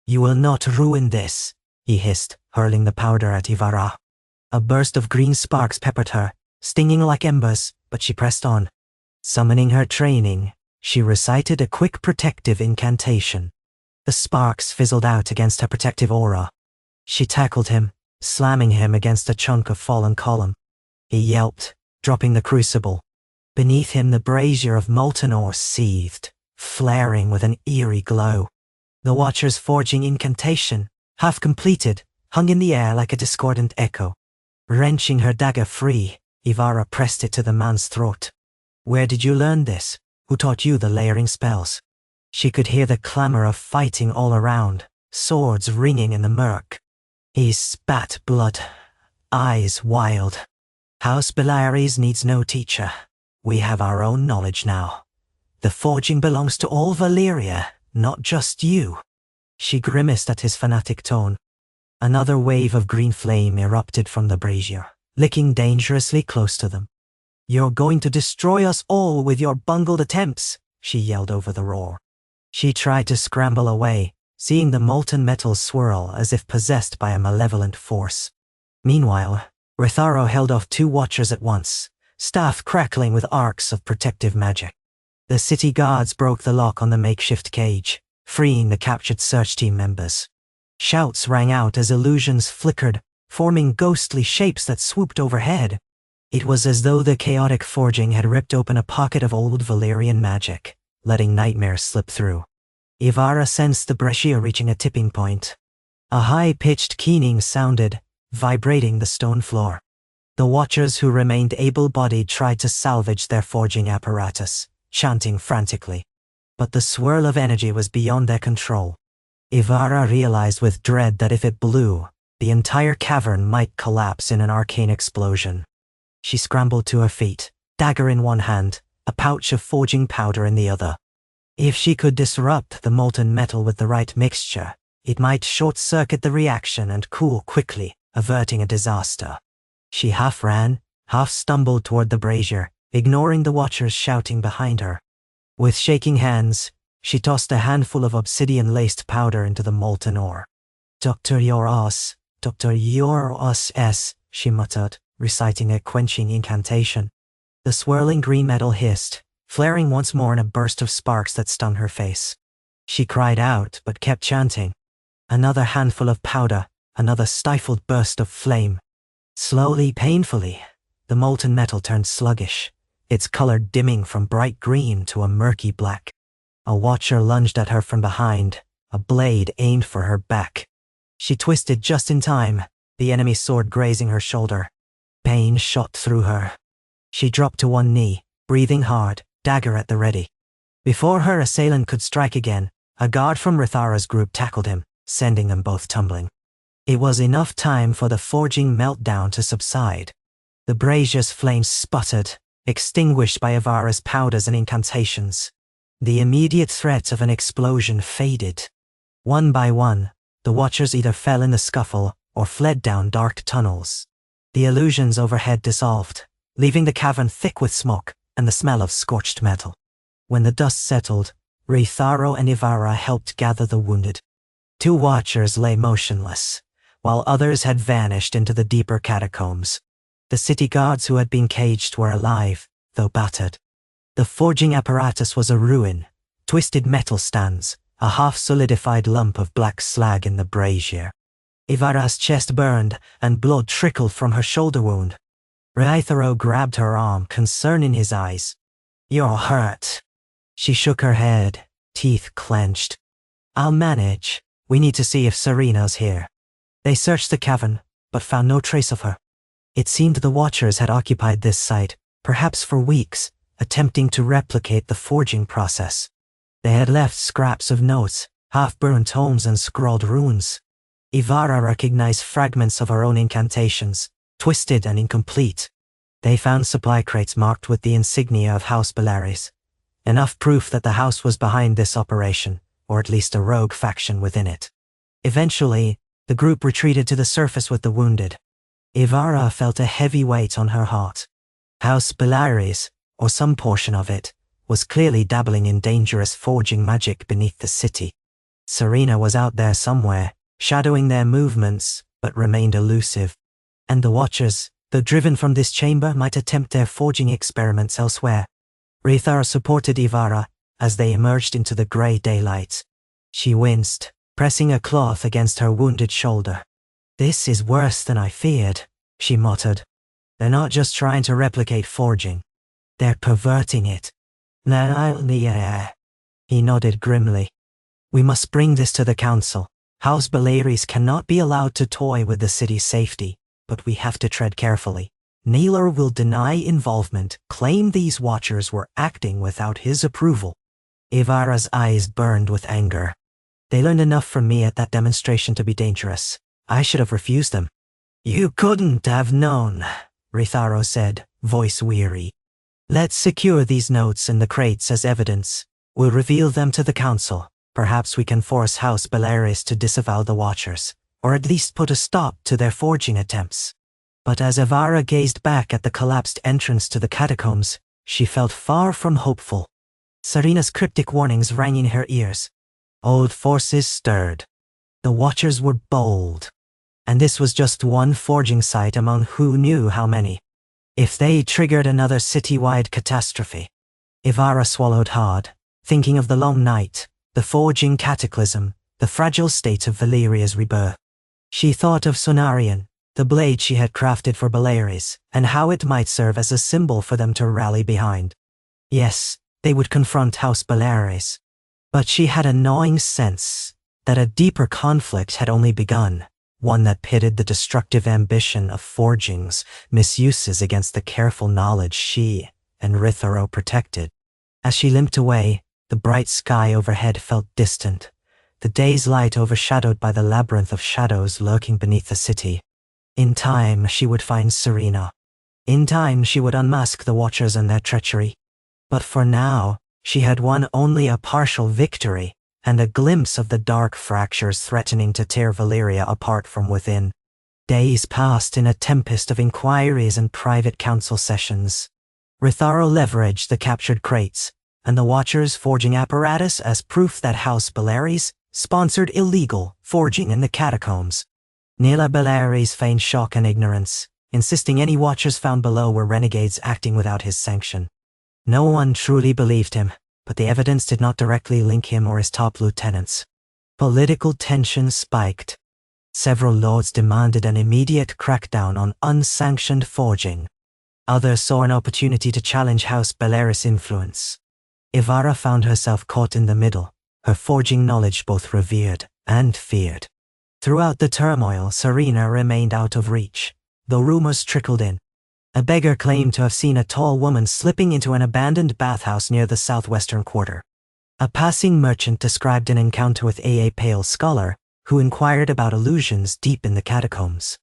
"You will not ruin this," he hissed, hurling the powder at Ivara. A burst of green sparks peppered her, stinging like embers, but she pressed on. Summoning her training, she recited a quick protective incantation. The sparks fizzled out against her protective aura. She tackled him, slamming him against a chunk of fallen column. He yelped, dropping the crucible. Beneath him the brazier of molten ore seethed, flaring with an eerie glow. The Watcher's forging incantation, half completed, hung in the air like a discordant echo. Wrenching her dagger free, Ivara pressed it to the man's throat. "Where did you learn this? Who taught you the layering spells?" She could hear the clamor of fighting all around, swords ringing in the murk. He spat blood, eyes wild. "House Bellaris needs no teacher. We have our own knowledge now. The forging belongs to all Valyria, not just you." She grimaced at his fanatic tone. Another wave of green flame erupted from the brazier, licking dangerously close to them. "You're going to destroy us all with your bungled attempts," she yelled over the roar. She tried to scramble away, seeing the molten metal swirl as if possessed by a malevolent force. Meanwhile, Rytharo held off 2 Watchers at once, staff crackling with arcs of protective magic. The city guards broke the lock on the makeshift cage, freeing the captured search team members. Shouts rang out as illusions flickered, forming ghostly shapes that swooped overhead. It was as though the chaotic forging had ripped open a pocket of old Valyrian magic, letting nightmares slip through. Ivara sensed the brazier reaching a tipping point. A high-pitched keening sounded, vibrating the stone floor. The watchers who remained able-bodied tried to salvage their forging apparatus, chanting frantically. But the swirl of energy was beyond their control. Ivara realized with dread that if it blew, the entire cavern might collapse in an arcane explosion. She scrambled to her feet, dagger in one hand, a pouch of forging powder in the other. If she could disrupt the molten metal with the right mixture, it might short-circuit the reaction and cool quickly, averting a disaster. She half ran, half stumbled toward the brazier, ignoring the watchers shouting behind her. With shaking hands, she tossed a handful of obsidian-laced powder into the molten ore. Dr. Yoros, Dr. Yoros S, she muttered, reciting a quenching incantation. The swirling green metal hissed, flaring once more in a burst of sparks that stung her face. She cried out, but kept chanting. Another handful of powder, another stifled burst of flame. Slowly, painfully, the molten metal turned sluggish, its color dimming from bright green to a murky black. A watcher lunged at her from behind, a blade aimed for her back. She twisted just in time, the enemy sword grazing her shoulder. Pain shot through her. She dropped to one knee, breathing hard, dagger at the ready. Before her assailant could strike again, a guard from Rithara's group tackled him, sending them both tumbling. It was enough time for the forging meltdown to subside. The brazier's flames sputtered, extinguished by Ivara's powders and incantations. The immediate threat of an explosion faded. One by one, the watchers either fell in the scuffle or fled down dark tunnels. The illusions overhead dissolved, leaving the cavern thick with smoke and the smell of scorched metal. When the dust settled, Ritharo and Ivara helped gather the wounded. 2 watchers lay motionless, while others had vanished into the deeper catacombs. The city guards who had been caged were alive, though battered. The forging apparatus was a ruin, twisted metal stands, a half-solidified lump of black slag in the brazier. Ivara's chest burned, and blood trickled from her shoulder wound. Ritharo grabbed her arm, concern in his eyes. "You're hurt." She shook her head, teeth clenched. "I'll manage. We need to see if Serena's here." They searched the cavern, but found no trace of her. It seemed the watchers had occupied this site, perhaps for weeks, attempting to replicate the forging process. They had left scraps of notes, half-burned tomes and scrawled runes. Ivara recognized fragments of her own incantations, twisted and incomplete. They found supply crates marked with the insignia of House Valyrian. Enough proof that the house was behind this operation, or at least a rogue faction within it. Eventually, the group retreated to the surface with the wounded. Ivara felt a heavy weight on her heart. House Valyrian, or some portion of it, was clearly dabbling in dangerous forging magic beneath the city. Serena was out there somewhere, shadowing their movements, but remained elusive. And the watchers, though driven from this chamber, might attempt their forging experiments elsewhere. Rithara supported Ivara as they emerged into the grey daylight. She winced, pressing a cloth against her wounded shoulder. "This is worse than I feared," she muttered. "They're not just trying to replicate forging. They're perverting it." He nodded grimly. "We must bring this to the council. House Valyrian cannot be allowed to toy with the city's safety, but we have to tread carefully. Naylor will deny involvement, claim these watchers were acting without his approval." Ivara's eyes burned with anger. "They learned enough from me at that demonstration to be dangerous. I should have refused them." "You couldn't have known," Ritharo said, voice weary. "Let's secure these notes and the crates as evidence. We'll reveal them to the council. Perhaps we can force House Valyrian to disavow the watchers, or at least put a stop to their forging attempts." But as Ivara gazed back at the collapsed entrance to the catacombs, she felt far from hopeful. Serena's cryptic warnings rang in her ears. Old forces stirred. The watchers were bold. And this was just one forging site among who knew how many. If they triggered another citywide catastrophe. Ivara swallowed hard, thinking of the long night, the forging cataclysm, the fragile state of Valyria's rebirth. She thought of Sonarian, the blade she had crafted for Valyrian, and how it might serve as a symbol for them to rally behind. Yes, they would confront House Valyrian. But she had a gnawing sense that a deeper conflict had only begun, one that pitted the destructive ambition of forging's misuses against the careful knowledge she and Ritharo protected. As she limped away, the bright sky overhead felt distant, the day's light overshadowed by the labyrinth of shadows lurking beneath the city. In time, she would find Serena. In time, she would unmask the Watchers and their treachery. But for now, she had won only a partial victory and a glimpse of the dark fractures threatening to tear Valyria apart from within. Days passed in a tempest of inquiries and private council sessions. Ritharo leveraged the captured crates and the Watchers' forging apparatus as proof that House Valyrian sponsored illegal forging in the catacombs. Nila Valyrian feigned shock and ignorance, insisting any Watchers found below were renegades acting without his sanction. No one truly believed him, but the evidence did not directly link him or his top lieutenants. Political tension spiked. Several lords demanded an immediate crackdown on unsanctioned forging. Others saw an opportunity to challenge House Valyrian's influence. Ivara found herself caught in the middle, her forging knowledge both revered and feared. Throughout the turmoil, Serena remained out of reach, though rumors trickled in. A beggar claimed to have seen a tall woman slipping into an abandoned bathhouse near the southwestern quarter. A passing merchant described an encounter with a pale scholar, who inquired about illusions deep in the catacombs.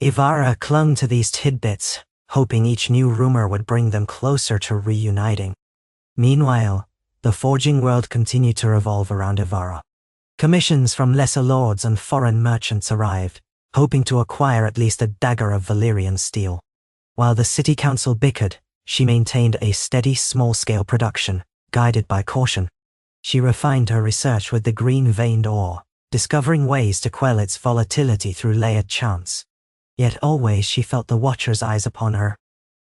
Ivara clung to these tidbits, hoping each new rumor would bring them closer to reuniting. Meanwhile, the forging world continued to revolve around Ivara. Commissions from lesser lords and foreign merchants arrived, hoping to acquire at least a dagger of Valyrian steel. While the city council bickered, she maintained a steady small-scale production, guided by caution. She refined her research with the green-veined ore, discovering ways to quell its volatility through layered chance. Yet always she felt the Watchers' eyes upon her.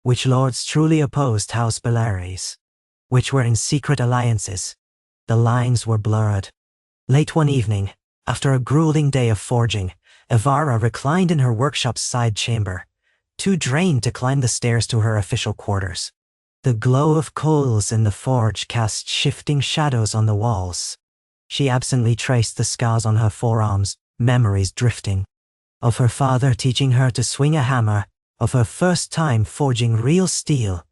Which lords truly opposed House Valyrian? Which were in secret alliances? The lines were blurred. Late one evening, after a grueling day of forging, Ivara reclined in her workshop's side chamber, too drained to climb the stairs to her official quarters. The glow of coals in the forge cast shifting shadows on the walls. She absently traced the scars on her forearms, memories drifting. Of her father teaching her to swing a hammer, of her first time forging real steel,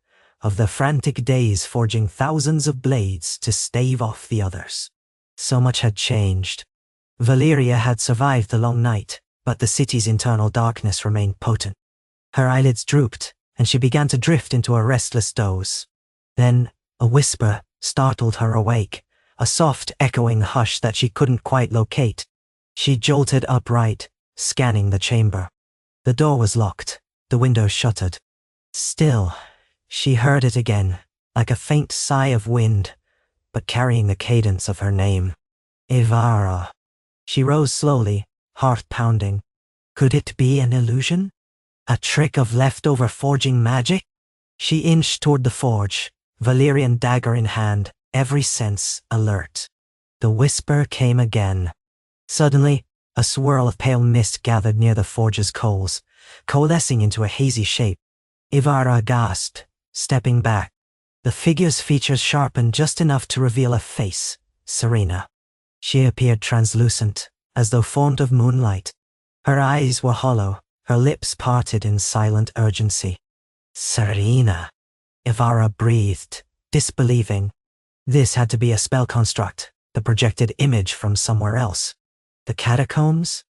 of the frantic days forging thousands of blades to stave off the others. So much had changed. Valyria had survived the long night, but the city's internal darkness remained potent. Her eyelids drooped, and she began to drift into a restless doze. Then, a whisper startled her awake, a soft, echoing hush that she couldn't quite locate. She jolted upright, scanning the chamber. The door was locked, the window shuttered. Still, she heard it again, like a faint sigh of wind, but carrying the cadence of her name. Ivara. She rose slowly, heart pounding. Could it be an illusion? A trick of leftover forging magic? She inched toward the forge, Valyrian dagger in hand, every sense alert. The whisper came again. Suddenly, a swirl of pale mist gathered near the forge's coals, coalescing into a hazy shape. Ivara gasped, stepping back. The figure's features sharpened just enough to reveal a face, Serena. She appeared translucent, as though formed of moonlight. Her eyes were hollow, her lips parted in silent urgency. Serena. Ivara breathed, disbelieving. This had to be a spell construct, the projected image from somewhere else. The catacombs?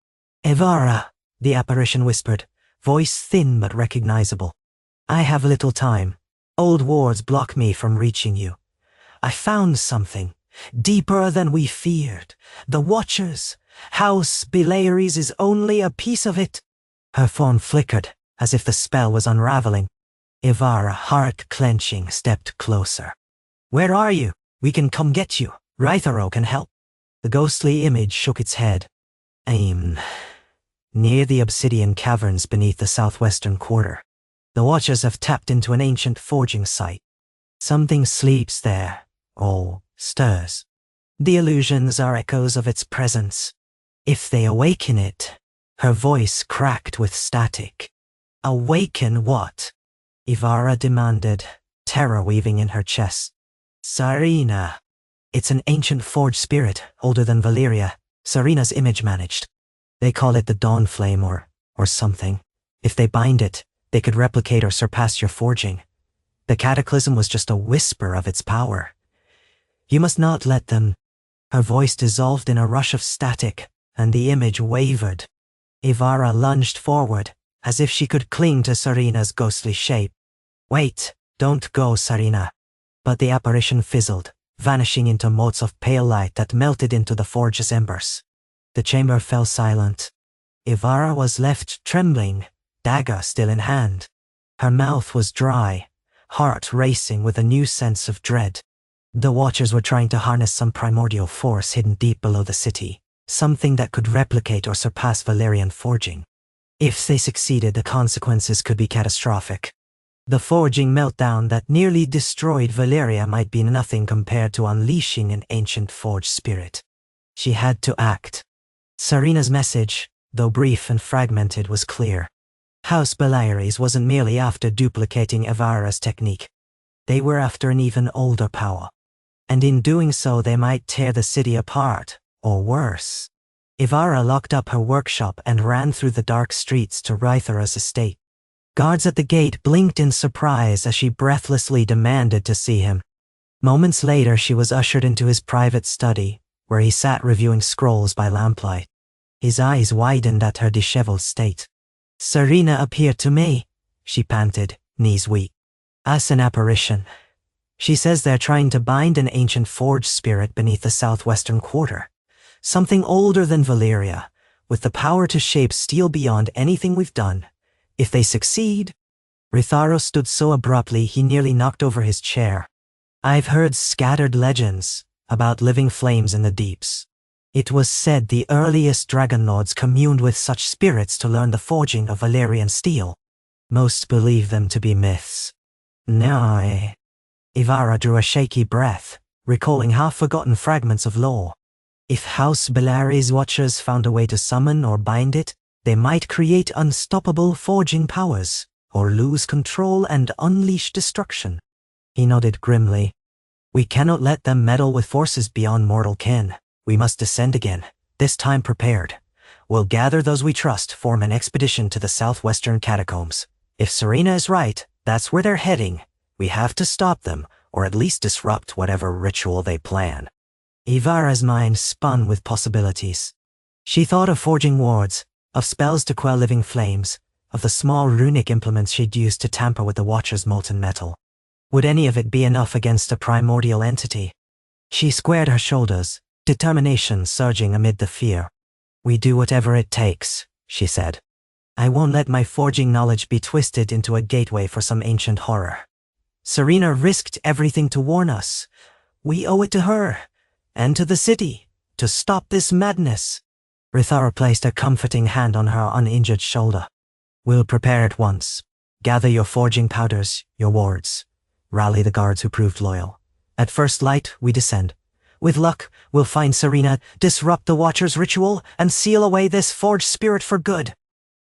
Ivara, the apparition whispered, voice thin but recognizable. I have little time. Old wards block me from reaching you. I found something, deeper than we feared. The Watchers. House Valyrian is only a piece of it. Her form flickered, as if the spell was unraveling. Ivara, heart clenching, stepped closer. Where are you? We can come get you. Ritharo can help. The ghostly image shook its head. Aim. Near the obsidian caverns beneath the southwestern quarter. The Watchers have tapped into an ancient forging site. Something sleeps there, or stirs. The illusions are echoes of its presence. If they awaken it, her voice cracked with static. Awaken what? Ivara demanded, terror weaving in her chest. Serena. It's an ancient forged spirit, older than Valyria, Serena's image managed. They call it the Dawn Flame or something. If they bind it, they could replicate or surpass your forging. The cataclysm was just a whisper of its power. You must not let them. Her voice dissolved in a rush of static, and the image wavered. Ivara lunged forward, as if she could cling to Serina's ghostly shape. Wait, don't go, Serina. But the apparition fizzled, vanishing into motes of pale light that melted into the forge's embers. The chamber fell silent. Ivara was left trembling, dagger still in hand. Her mouth was dry, heart racing with a new sense of dread. The Watchers were trying to harness some primordial force hidden deep below the city, something that could replicate or surpass Valyrian forging. If they succeeded, the consequences could be catastrophic. The forging meltdown that nearly destroyed Valyria might be nothing compared to unleashing an ancient forged spirit. She had to act. Serina's message, though brief and fragmented, was clear. House Valyries wasn't merely after duplicating Ivara's technique. They were after an even older power. And in doing so they might tear the city apart, or worse. Ivara locked up her workshop and ran through the dark streets to Rythara's estate. Guards at the gate blinked in surprise as she breathlessly demanded to see him. Moments later she was ushered into his private study, where he sat reviewing scrolls by lamplight. His eyes widened at her disheveled state. "Serina appeared to me," she panted, knees weak. "As an apparition. She says they're trying to bind an ancient forged spirit beneath the southwestern quarter. Something older than Valyria, with the power to shape steel beyond anything we've done. If they succeed..." Rytharo stood so abruptly he nearly knocked over his chair. "I've heard scattered legends about living flames in the deeps. It was said the earliest dragon lords communed with such spirits to learn the forging of Valyrian steel. Most believe them to be myths. No." Ivara drew a shaky breath, recalling half-forgotten fragments of lore. If House Valyri's Watchers found a way to summon or bind it, they might create unstoppable forging powers, or lose control and unleash destruction. He nodded grimly. "We cannot let them meddle with forces beyond mortal ken. We must descend again, this time prepared. We'll gather those we trust, form an expedition to the southwestern catacombs. If Serina is right, that's where they're heading. We have to stop them, or at least disrupt whatever ritual they plan." Ivara's mind spun with possibilities. She thought of forging wards, of spells to quell living flames, of the small runic implements she'd used to tamper with the Watcher's molten metal. Would any of it be enough against a primordial entity? She squared her shoulders, determination surging amid the fear. "We do whatever it takes," she said. "I won't let my forging knowledge be twisted into a gateway for some ancient horror. Serina risked everything to warn us. We owe it to her, and to the city, to stop this madness." Rytharo placed a comforting hand on her uninjured shoulder. "We'll prepare at once. Gather your forging powders, your wards. Rally the guards who proved loyal. At first light, we descend. With luck, we'll find Serina, disrupt the Watcher's ritual, and seal away this forged spirit for good."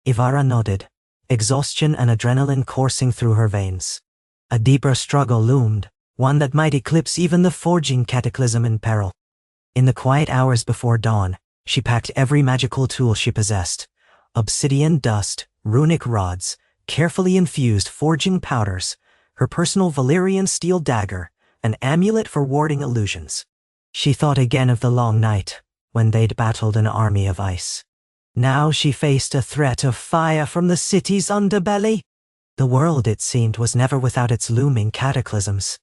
Ivara nodded, exhaustion and adrenaline coursing through her veins. A deeper struggle loomed, one that might eclipse even the forging cataclysm in peril. In the quiet hours before dawn, she packed every magical tool she possessed: obsidian dust, runic rods, carefully infused forging powders, her personal Valyrian steel dagger, an amulet for warding illusions. She thought again of the long night, when they'd battled an army of ice. Now she faced a threat of fire from the city's underbelly. The world, it seemed, was never without its looming cataclysms.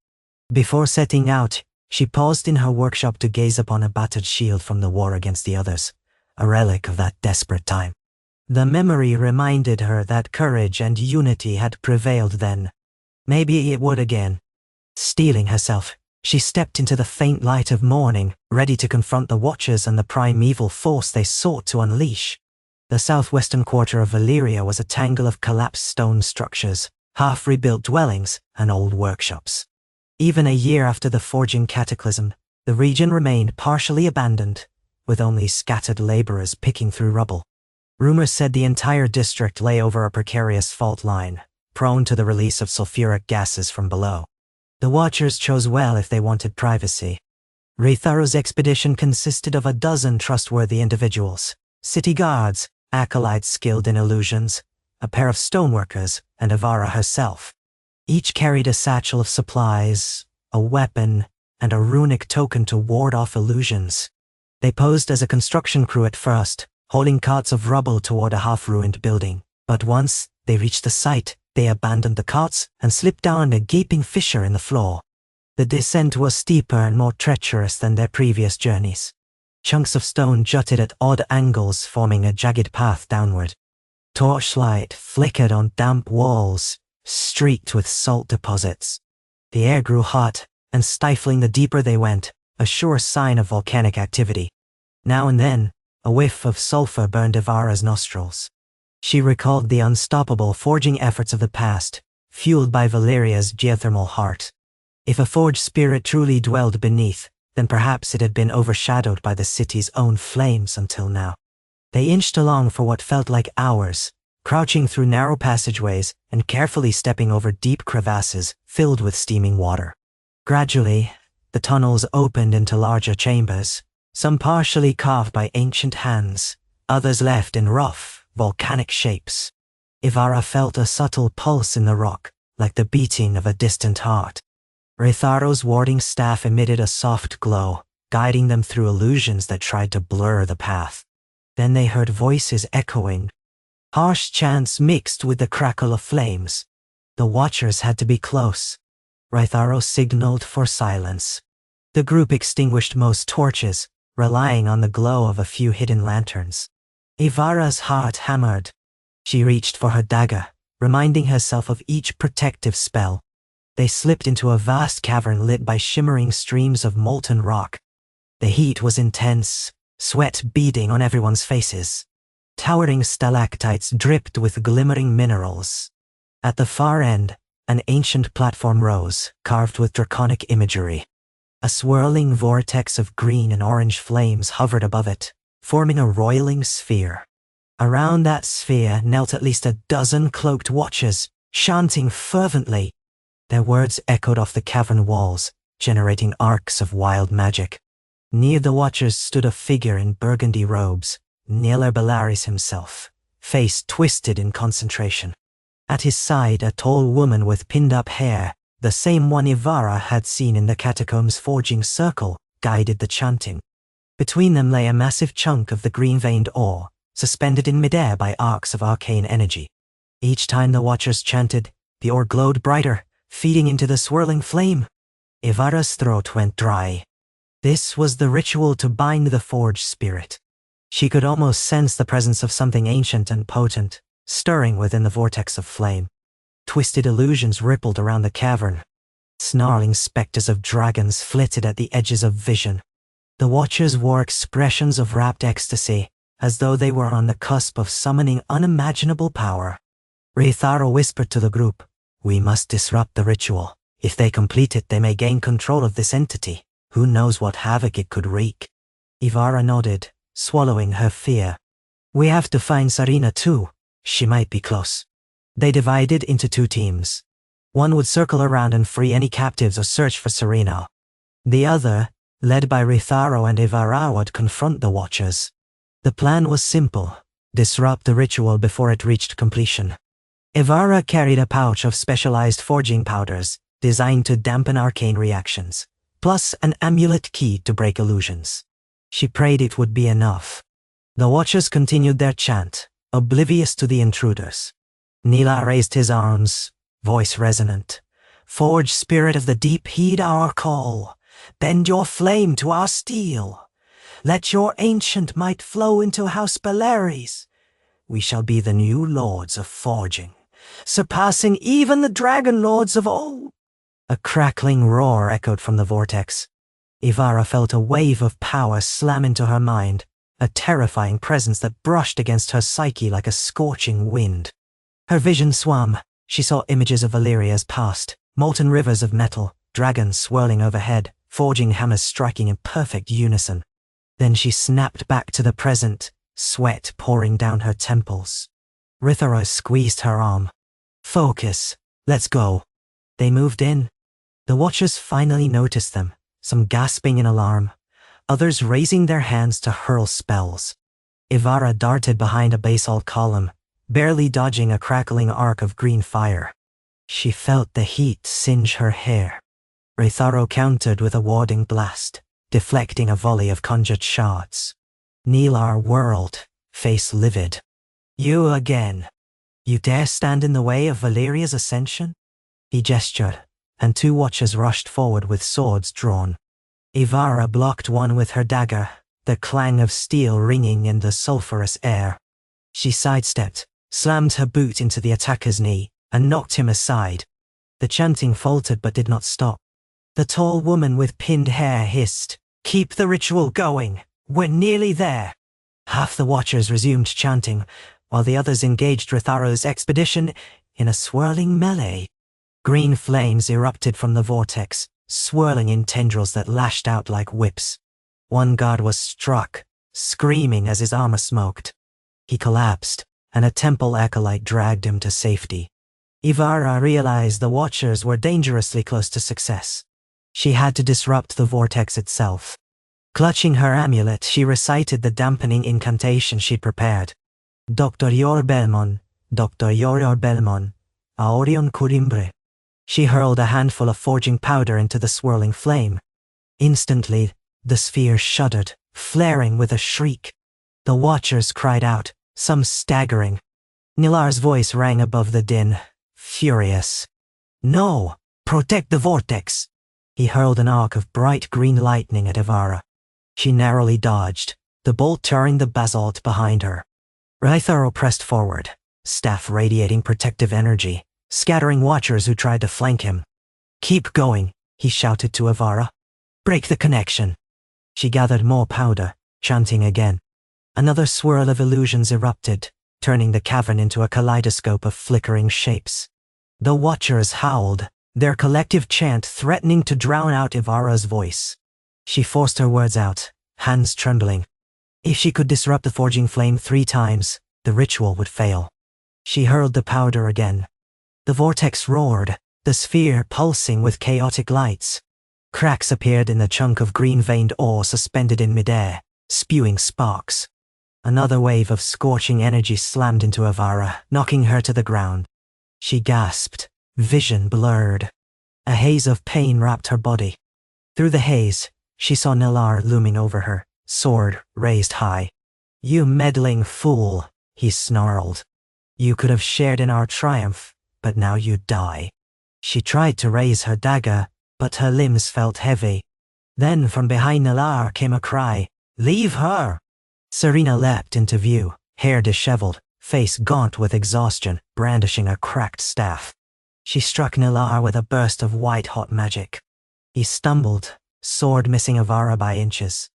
Before setting out, she paused in her workshop to gaze upon a battered shield from the war against the others, a relic of that desperate time. The memory reminded her that courage and unity had prevailed then. Maybe it would again. Steeling herself, she stepped into the faint light of morning, ready to confront the Watchers and the primeval force they sought to unleash. The southwestern quarter of Valyria was a tangle of collapsed stone structures, half-rebuilt dwellings, and old workshops. Even a year after the forging cataclysm, the region remained partially abandoned, with only scattered laborers picking through rubble. Rumors said the entire district lay over a precarious fault line, prone to the release of sulfuric gases from below. The Watchers chose well if they wanted privacy. Rytharo's expedition consisted of a dozen trustworthy individuals, city guards, acolytes skilled in illusions, a pair of stoneworkers, and Ivara herself. Each carried a satchel of supplies, a weapon, and a runic token to ward off illusions. They posed as a construction crew at first, hauling carts of rubble toward a half-ruined building. But once they reached the site, they abandoned the carts and slipped down a gaping fissure in the floor. The descent was steeper and more treacherous than their previous journeys. Chunks of stone jutted at odd angles, forming a jagged path downward. Torchlight flickered on damp walls, streaked with salt deposits. The air grew hot and stifling the deeper they went, a sure sign of volcanic activity. Now and then, a whiff of sulfur burned Ivara's nostrils. She recalled the unstoppable forging efforts of the past, fueled by Valyria's geothermal heart. If a forged spirit truly dwelled beneath, then perhaps it had been overshadowed by the city's own flames until now. They inched along for what felt like hours, crouching through narrow passageways and carefully stepping over deep crevasses filled with steaming water. Gradually, the tunnels opened into larger chambers, some partially carved by ancient hands, others left in rough, volcanic shapes. Ivara felt a subtle pulse in the rock, like the beating of a distant heart. Reitharo's warding staff emitted a soft glow, guiding them through illusions that tried to blur the path. Then they heard voices echoing. Harsh chants mixed with the crackle of flames. The watchers had to be close. Reitharo signaled for silence. The group extinguished most torches, relying on the glow of a few hidden lanterns. Ivara's heart hammered. She reached for her dagger, reminding herself of each protective spell. They slipped into a vast cavern lit by shimmering streams of molten rock. The heat was intense, sweat beading on everyone's faces. Towering stalactites dripped with glimmering minerals. At the far end, an ancient platform rose, carved with draconic imagery. A swirling vortex of green and orange flames hovered above it, forming a roiling sphere. Around that sphere knelt at least a dozen cloaked watchers, chanting fervently. Their words echoed off the cavern walls, generating arcs of wild magic. Near the watchers stood a figure in burgundy robes, Niler Bellaris himself, face twisted in concentration. At his side, a tall woman with pinned-up hair, the same one Ivara had seen in the catacombs' forging circle, guided the chanting. Between them lay a massive chunk of the green-veined ore, suspended in midair by arcs of arcane energy. Each time the watchers chanted, the ore glowed brighter, feeding into the swirling flame. Ivara's throat went dry. This was the ritual to bind the forged spirit. She could almost sense the presence of something ancient and potent, stirring within the vortex of flame. Twisted illusions rippled around the cavern. Snarling specters of dragons flitted at the edges of vision. The watchers wore expressions of rapt ecstasy, as though they were on the cusp of summoning unimaginable power. Reitharo whispered to the group, "We must disrupt the ritual. If they complete it, they may gain control of this entity. Who knows what havoc it could wreak?" Ivara nodded, swallowing her fear. "We have to find Sarina too. She might be close." They divided into two teams. One would circle around and free any captives or search for Sarina. The other, led by Reitharo and Ivara, would confront the Watchers. The plan was simple: disrupt the ritual before it reached completion. Ivara carried a pouch of specialized forging powders, designed to dampen arcane reactions, plus an amulet key to break illusions. She prayed it would be enough. The Watchers continued their chant, oblivious to the intruders. Nila raised his arms, voice resonant. "Forge spirit of the deep, heed our call. Bend your flame to our steel. Let your ancient might flow into House Bellaris. We shall be the new lords of forging, surpassing even the dragon lords of old." A crackling roar echoed from the vortex. Ivara felt a wave of power slam into her mind, a terrifying presence that brushed against her psyche like a scorching wind. Her vision swam. She saw images of Valyria's past, molten rivers of metal, dragons swirling overhead, forging hammers striking in perfect unison. Then she snapped back to the present, sweat pouring down her temples. Rithara squeezed her arm. "Focus. Let's go." They moved in. The Watchers finally noticed them, some gasping in alarm, others raising their hands to hurl spells. Ivara darted behind a basalt column, barely dodging a crackling arc of green fire. She felt the heat singe her hair. Reitharo countered with a warding blast, deflecting a volley of conjured shards. Nilar whirled, face livid. You again. You dare stand in the way of Valyria's ascension? He gestured, and 2 watchers rushed forward with swords drawn. Ivara blocked one with her dagger, the clang of steel ringing in the sulphurous air. She sidestepped, slammed her boot into the attacker's knee, and knocked him aside. The chanting faltered but did not stop. The tall woman with pinned hair hissed, "Keep the ritual going. We're nearly there." Half the watchers resumed chanting, while the others engaged Reitharo's expedition in a swirling melee. Green flames erupted from the vortex, swirling in tendrils that lashed out like whips. One guard was struck, screaming as his armor smoked. He collapsed, and a temple acolyte dragged him to safety. Ivara realized the watchers were dangerously close to success. She had to disrupt the vortex itself. Clutching her amulet, she recited the dampening incantation she'd prepared. Dr. Yor Belmon, Dr. Yor Belmon, Aorion Curimbre. She hurled a handful of forging powder into the swirling flame. Instantly, the sphere shuddered, flaring with a shriek. The watchers cried out, some staggering. Nilar's voice rang above the din, furious. "No! Protect the vortex!" He hurled an arc of bright green lightning at Ivara. She narrowly dodged, the bolt tearing the basalt behind her. Reitharo pressed forward, staff radiating protective energy, scattering watchers who tried to flank him. "Keep going," he shouted to Ivara. "Break the connection." She gathered more powder, chanting again. Another swirl of illusions erupted, turning the cavern into a kaleidoscope of flickering shapes. The watchers howled, their collective chant threatening to drown out Ivara's voice. She forced her words out, hands trembling. If she could disrupt the forging flame 3 times, the ritual would fail. She hurled the powder again. The vortex roared, the sphere pulsing with chaotic lights. Cracks appeared in the chunk of green-veined ore suspended in midair, spewing sparks. Another wave of scorching energy slammed into Ivara, knocking her to the ground. She gasped, vision blurred. A haze of pain wrapped her body. Through the haze, she saw Nilar looming over her, sword raised high. "You meddling fool," he snarled. "You could have shared in our triumph, but now you die." She tried to raise her dagger, but her limbs felt heavy. Then from behind Nilar came a cry, "Leave her!" Serena leapt into view, hair disheveled, face gaunt with exhaustion, brandishing a cracked staff. She struck Nilar with a burst of white-hot magic. He stumbled, sword missing Ivara by inches.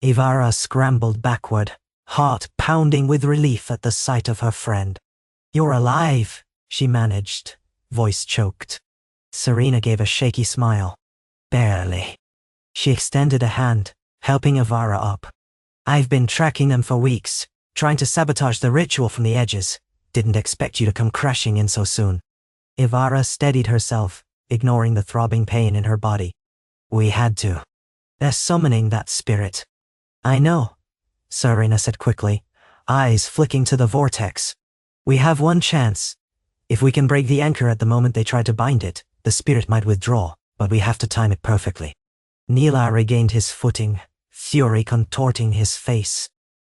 Ivara scrambled backward, heart pounding with relief at the sight of her friend. "You're alive," she managed, voice choked. Serena gave a shaky smile. "Barely." She extended a hand, helping Ivara up. "I've been tracking them for weeks, trying to sabotage the ritual from the edges. Didn't expect you to come crashing in so soon." Ivara steadied herself, ignoring the throbbing pain in her body. "We had to. They're summoning that spirit." "I know," Serena said quickly, eyes flicking to the vortex. "We have one chance. If we can break the anchor at the moment they try to bind it, the spirit might withdraw, but we have to time it perfectly." Nilar regained his footing, fury contorting his face.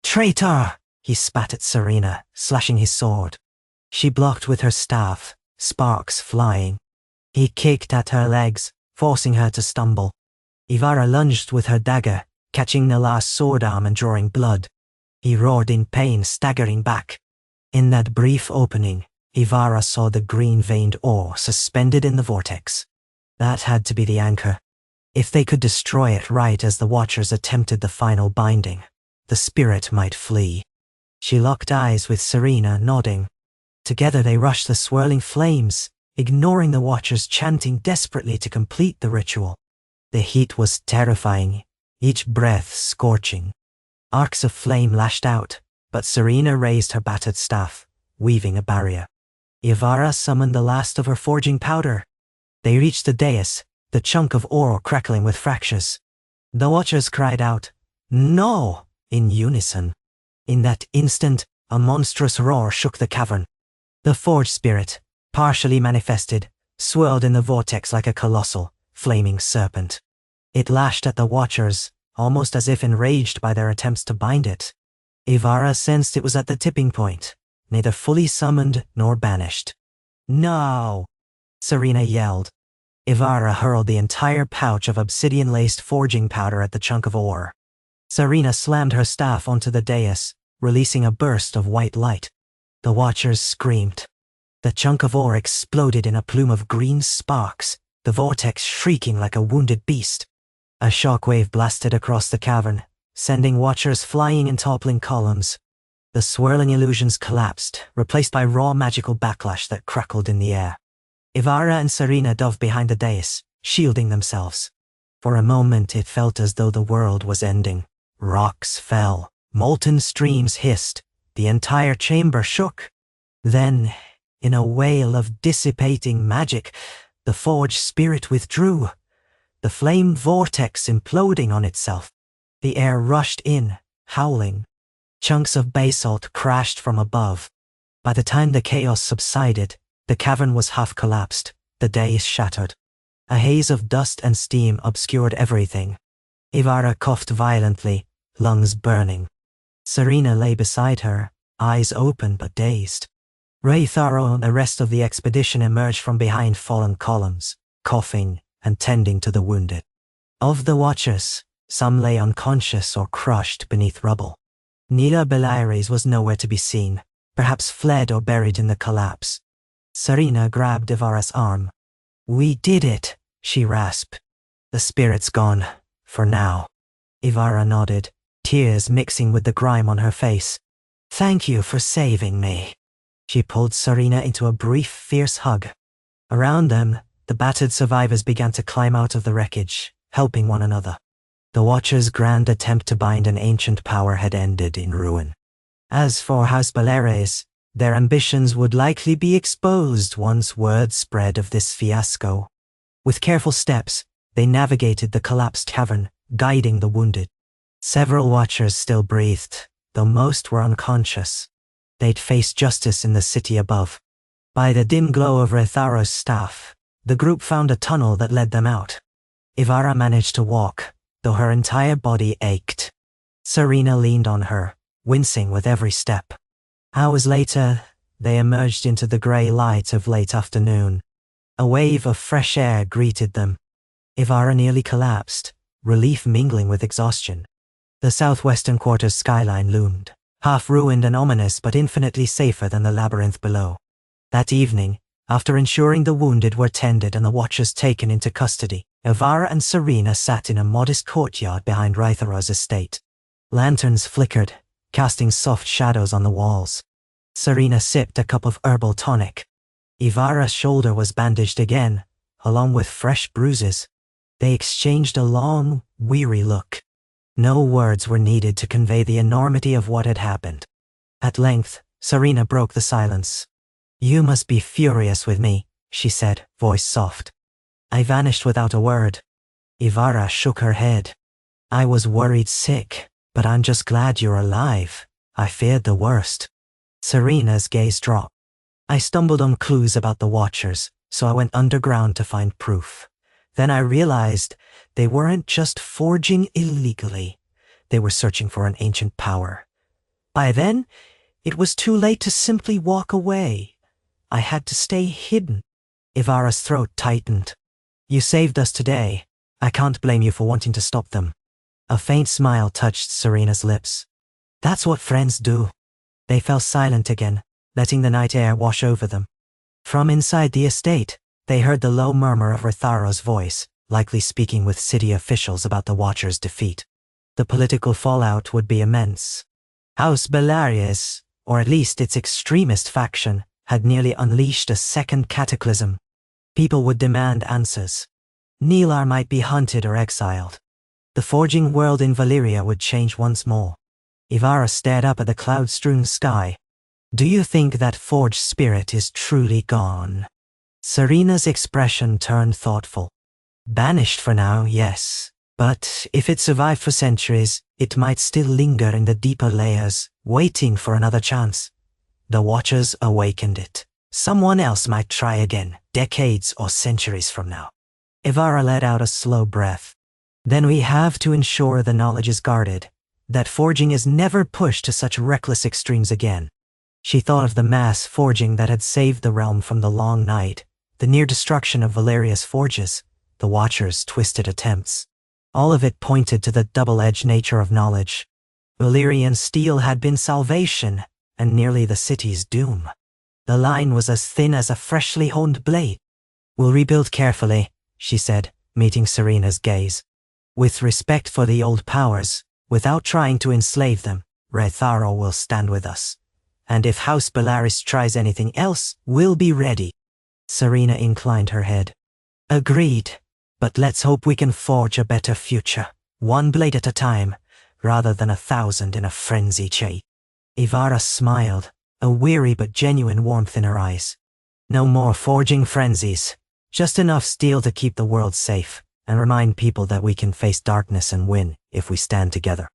"Traitor!" he spat at Serena, slashing his sword. She blocked with her staff, sparks flying. He kicked at her legs, forcing her to stumble. Ivara lunged with her dagger, catching Nilar's sword arm and drawing blood. He roared in pain, staggering back. In that brief opening, Ivara saw the green-veined ore suspended in the vortex. That had to be the anchor. If they could destroy it right as the Watchers attempted the final binding, the spirit might flee. She locked eyes with Serena, nodding. Together they rushed the swirling flames, ignoring the Watchers chanting desperately to complete the ritual. The heat was terrifying, each breath scorching. Arcs of flame lashed out, but Serena raised her battered staff, weaving a barrier. Ivara summoned the last of her forging powder. They reached the dais, the chunk of ore crackling with fractures. The Watchers cried out, "No!" in unison. In that instant, a monstrous roar shook the cavern. The forge spirit, partially manifested, swirled in the vortex like a colossal, flaming serpent. It lashed at the watchers, almost as if enraged by their attempts to bind it. Ivara sensed it was at the tipping point, neither fully summoned nor banished. "No!" Serena yelled. Ivara hurled the entire pouch of obsidian-laced forging powder at the chunk of ore. Serena slammed her staff onto the dais, releasing a burst of white light. The watchers screamed. The chunk of ore exploded in a plume of green sparks, the vortex shrieking like a wounded beast. A shockwave blasted across the cavern, sending watchers flying in toppling columns. The swirling illusions collapsed, replaced by raw magical backlash that crackled in the air. Ivara and Serena dove behind the dais, shielding themselves. For a moment it felt as though the world was ending. Rocks fell, molten streams hissed, the entire chamber shook. Then, in a wail of dissipating magic, the forge spirit withdrew, the flame vortex imploding on itself. The air rushed in, howling. Chunks of basalt crashed from above. By the time the chaos subsided, the cavern was half collapsed, the dais shattered. A haze of dust and steam obscured everything. Ivara coughed violently, lungs burning. Serena lay beside her, eyes open but dazed. Raytharo and the rest of the expedition emerged from behind fallen columns, coughing and tending to the wounded. Of the watchers, some lay unconscious or crushed beneath rubble. Nila Belaires was nowhere to be seen, perhaps fled or buried in the collapse. Serena grabbed Ivara's arm. "We did it," she rasped. "The spirit's gone, for now." Ivara nodded, tears mixing with the grime on her face. "Thank you for saving me." She pulled Serena into a brief, fierce hug. Around them, the battered survivors began to climb out of the wreckage, helping one another. The Watchers' grand attempt to bind an ancient power had ended in ruin. As for House Belaires, their ambitions would likely be exposed once word spread of this fiasco. With careful steps, they navigated the collapsed cavern, guiding the wounded. Several Watchers still breathed, though most were unconscious. They'd face justice in the city above. By the dim glow of Retharo's staff, the group found a tunnel that led them out. Ivara managed to walk, though her entire body ached. Serena leaned on her, wincing with every step. Hours later, they emerged into the grey light of late afternoon. A wave of fresh air greeted them. Ivara nearly collapsed, relief mingling with exhaustion. The southwestern quarter's skyline loomed, half-ruined and ominous but infinitely safer than the labyrinth below. That evening, after ensuring the wounded were tended and the Watchers taken into custody, Ivara and Serena sat in a modest courtyard behind Rytharo's estate. Lanterns flickered, casting soft shadows on the walls. Serena sipped a cup of herbal tonic. Ivara's shoulder was bandaged again, along with fresh bruises. They exchanged a long, weary look. No words were needed to convey the enormity of what had happened. At length, Serena broke the silence. "You must be furious with me," she said, voice soft. "I vanished without a word." Ivara shook her head. "I was worried sick, but I'm just glad you're alive. I feared the worst." Serena's gaze dropped. "I stumbled on clues about the Watchers, so I went underground to find proof. Then I realized they weren't just forging illegally. They were searching for an ancient power. By then, it was too late to simply walk away. I had to stay hidden." Ivara's throat tightened. "You saved us today. I can't blame you for wanting to stop them." A faint smile touched Serena's lips. "That's what friends do." They fell silent again, letting the night air wash over them. From inside the estate, they heard the low murmur of Retharo's voice, likely speaking with city officials about the Watchers' defeat. The political fallout would be immense. House Belaires, or at least its extremist faction, had nearly unleashed a second cataclysm. People would demand answers. Nilar might be hunted or exiled. The forging world in Valyria would change once more. Ivara stared up at the cloud-strewn sky. "Do you think that forged spirit is truly gone?" Serena's expression turned thoughtful. "Banished for now, yes. But if it survived for centuries, it might still linger in the deeper layers, waiting for another chance. The Watchers awakened it. Someone else might try again, decades or centuries from now. Ivara let out a slow breath. Then we have to ensure the knowledge is guarded, that forging is never pushed to such reckless extremes again. She thought of the mass forging that had saved the realm from the long night, the near destruction of Valeria's forges, the Watchers' twisted attempts. All of it pointed to the double-edged nature of knowledge. Valyrian steel had been salvation, and nearly the city's doom. The line was as thin as a freshly honed blade. "We'll rebuild carefully," she said, meeting Serena's gaze. "With respect for the old powers, without trying to enslave them. Retharo will stand with us. And if House Bellaris tries anything else, we'll be ready." Serena inclined her head. "Agreed. But let's hope we can forge a better future, one blade at a time, rather than 1,000 in a frenzy chase." Ivara smiled, a weary but genuine warmth in her eyes. "No more forging frenzies. Just enough steel to keep the world safe, and remind people that we can face darkness and win if we stand together."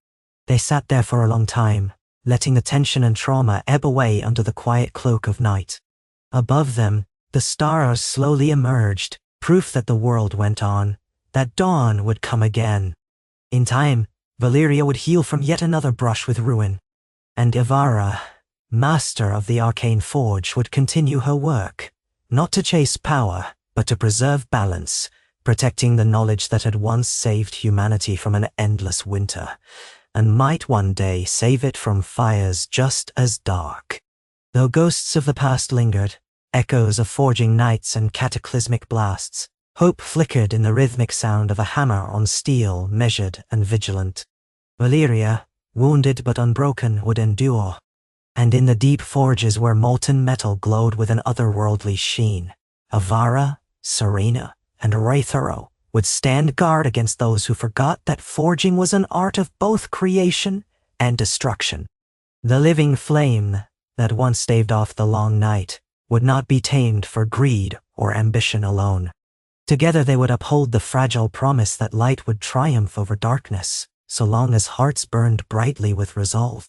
They sat there for a long time, letting the tension and trauma ebb away under the quiet cloak of night. Above them, the stars slowly emerged, proof that the world went on, that dawn would come again. In time, Valyria would heal from yet another brush with ruin. And Ivara, master of the arcane forge, would continue her work, not to chase power, but to preserve balance, protecting the knowledge that had once saved humanity from an endless winter, and might one day save it from fires just as dark. Though ghosts of the past lingered, echoes of forging nights and cataclysmic blasts, hope flickered in the rhythmic sound of a hammer on steel, measured and vigilant. Valyria, wounded but unbroken, would endure. And in the deep forges where molten metal glowed with an otherworldly sheen, Ivara, Serena, and Retharo would stand guard against those who forgot that forging was an art of both creation and destruction. The living flame that once staved off the long night would not be tamed for greed or ambition alone. Together they would uphold the fragile promise that light would triumph over darkness, so long as hearts burned brightly with resolve.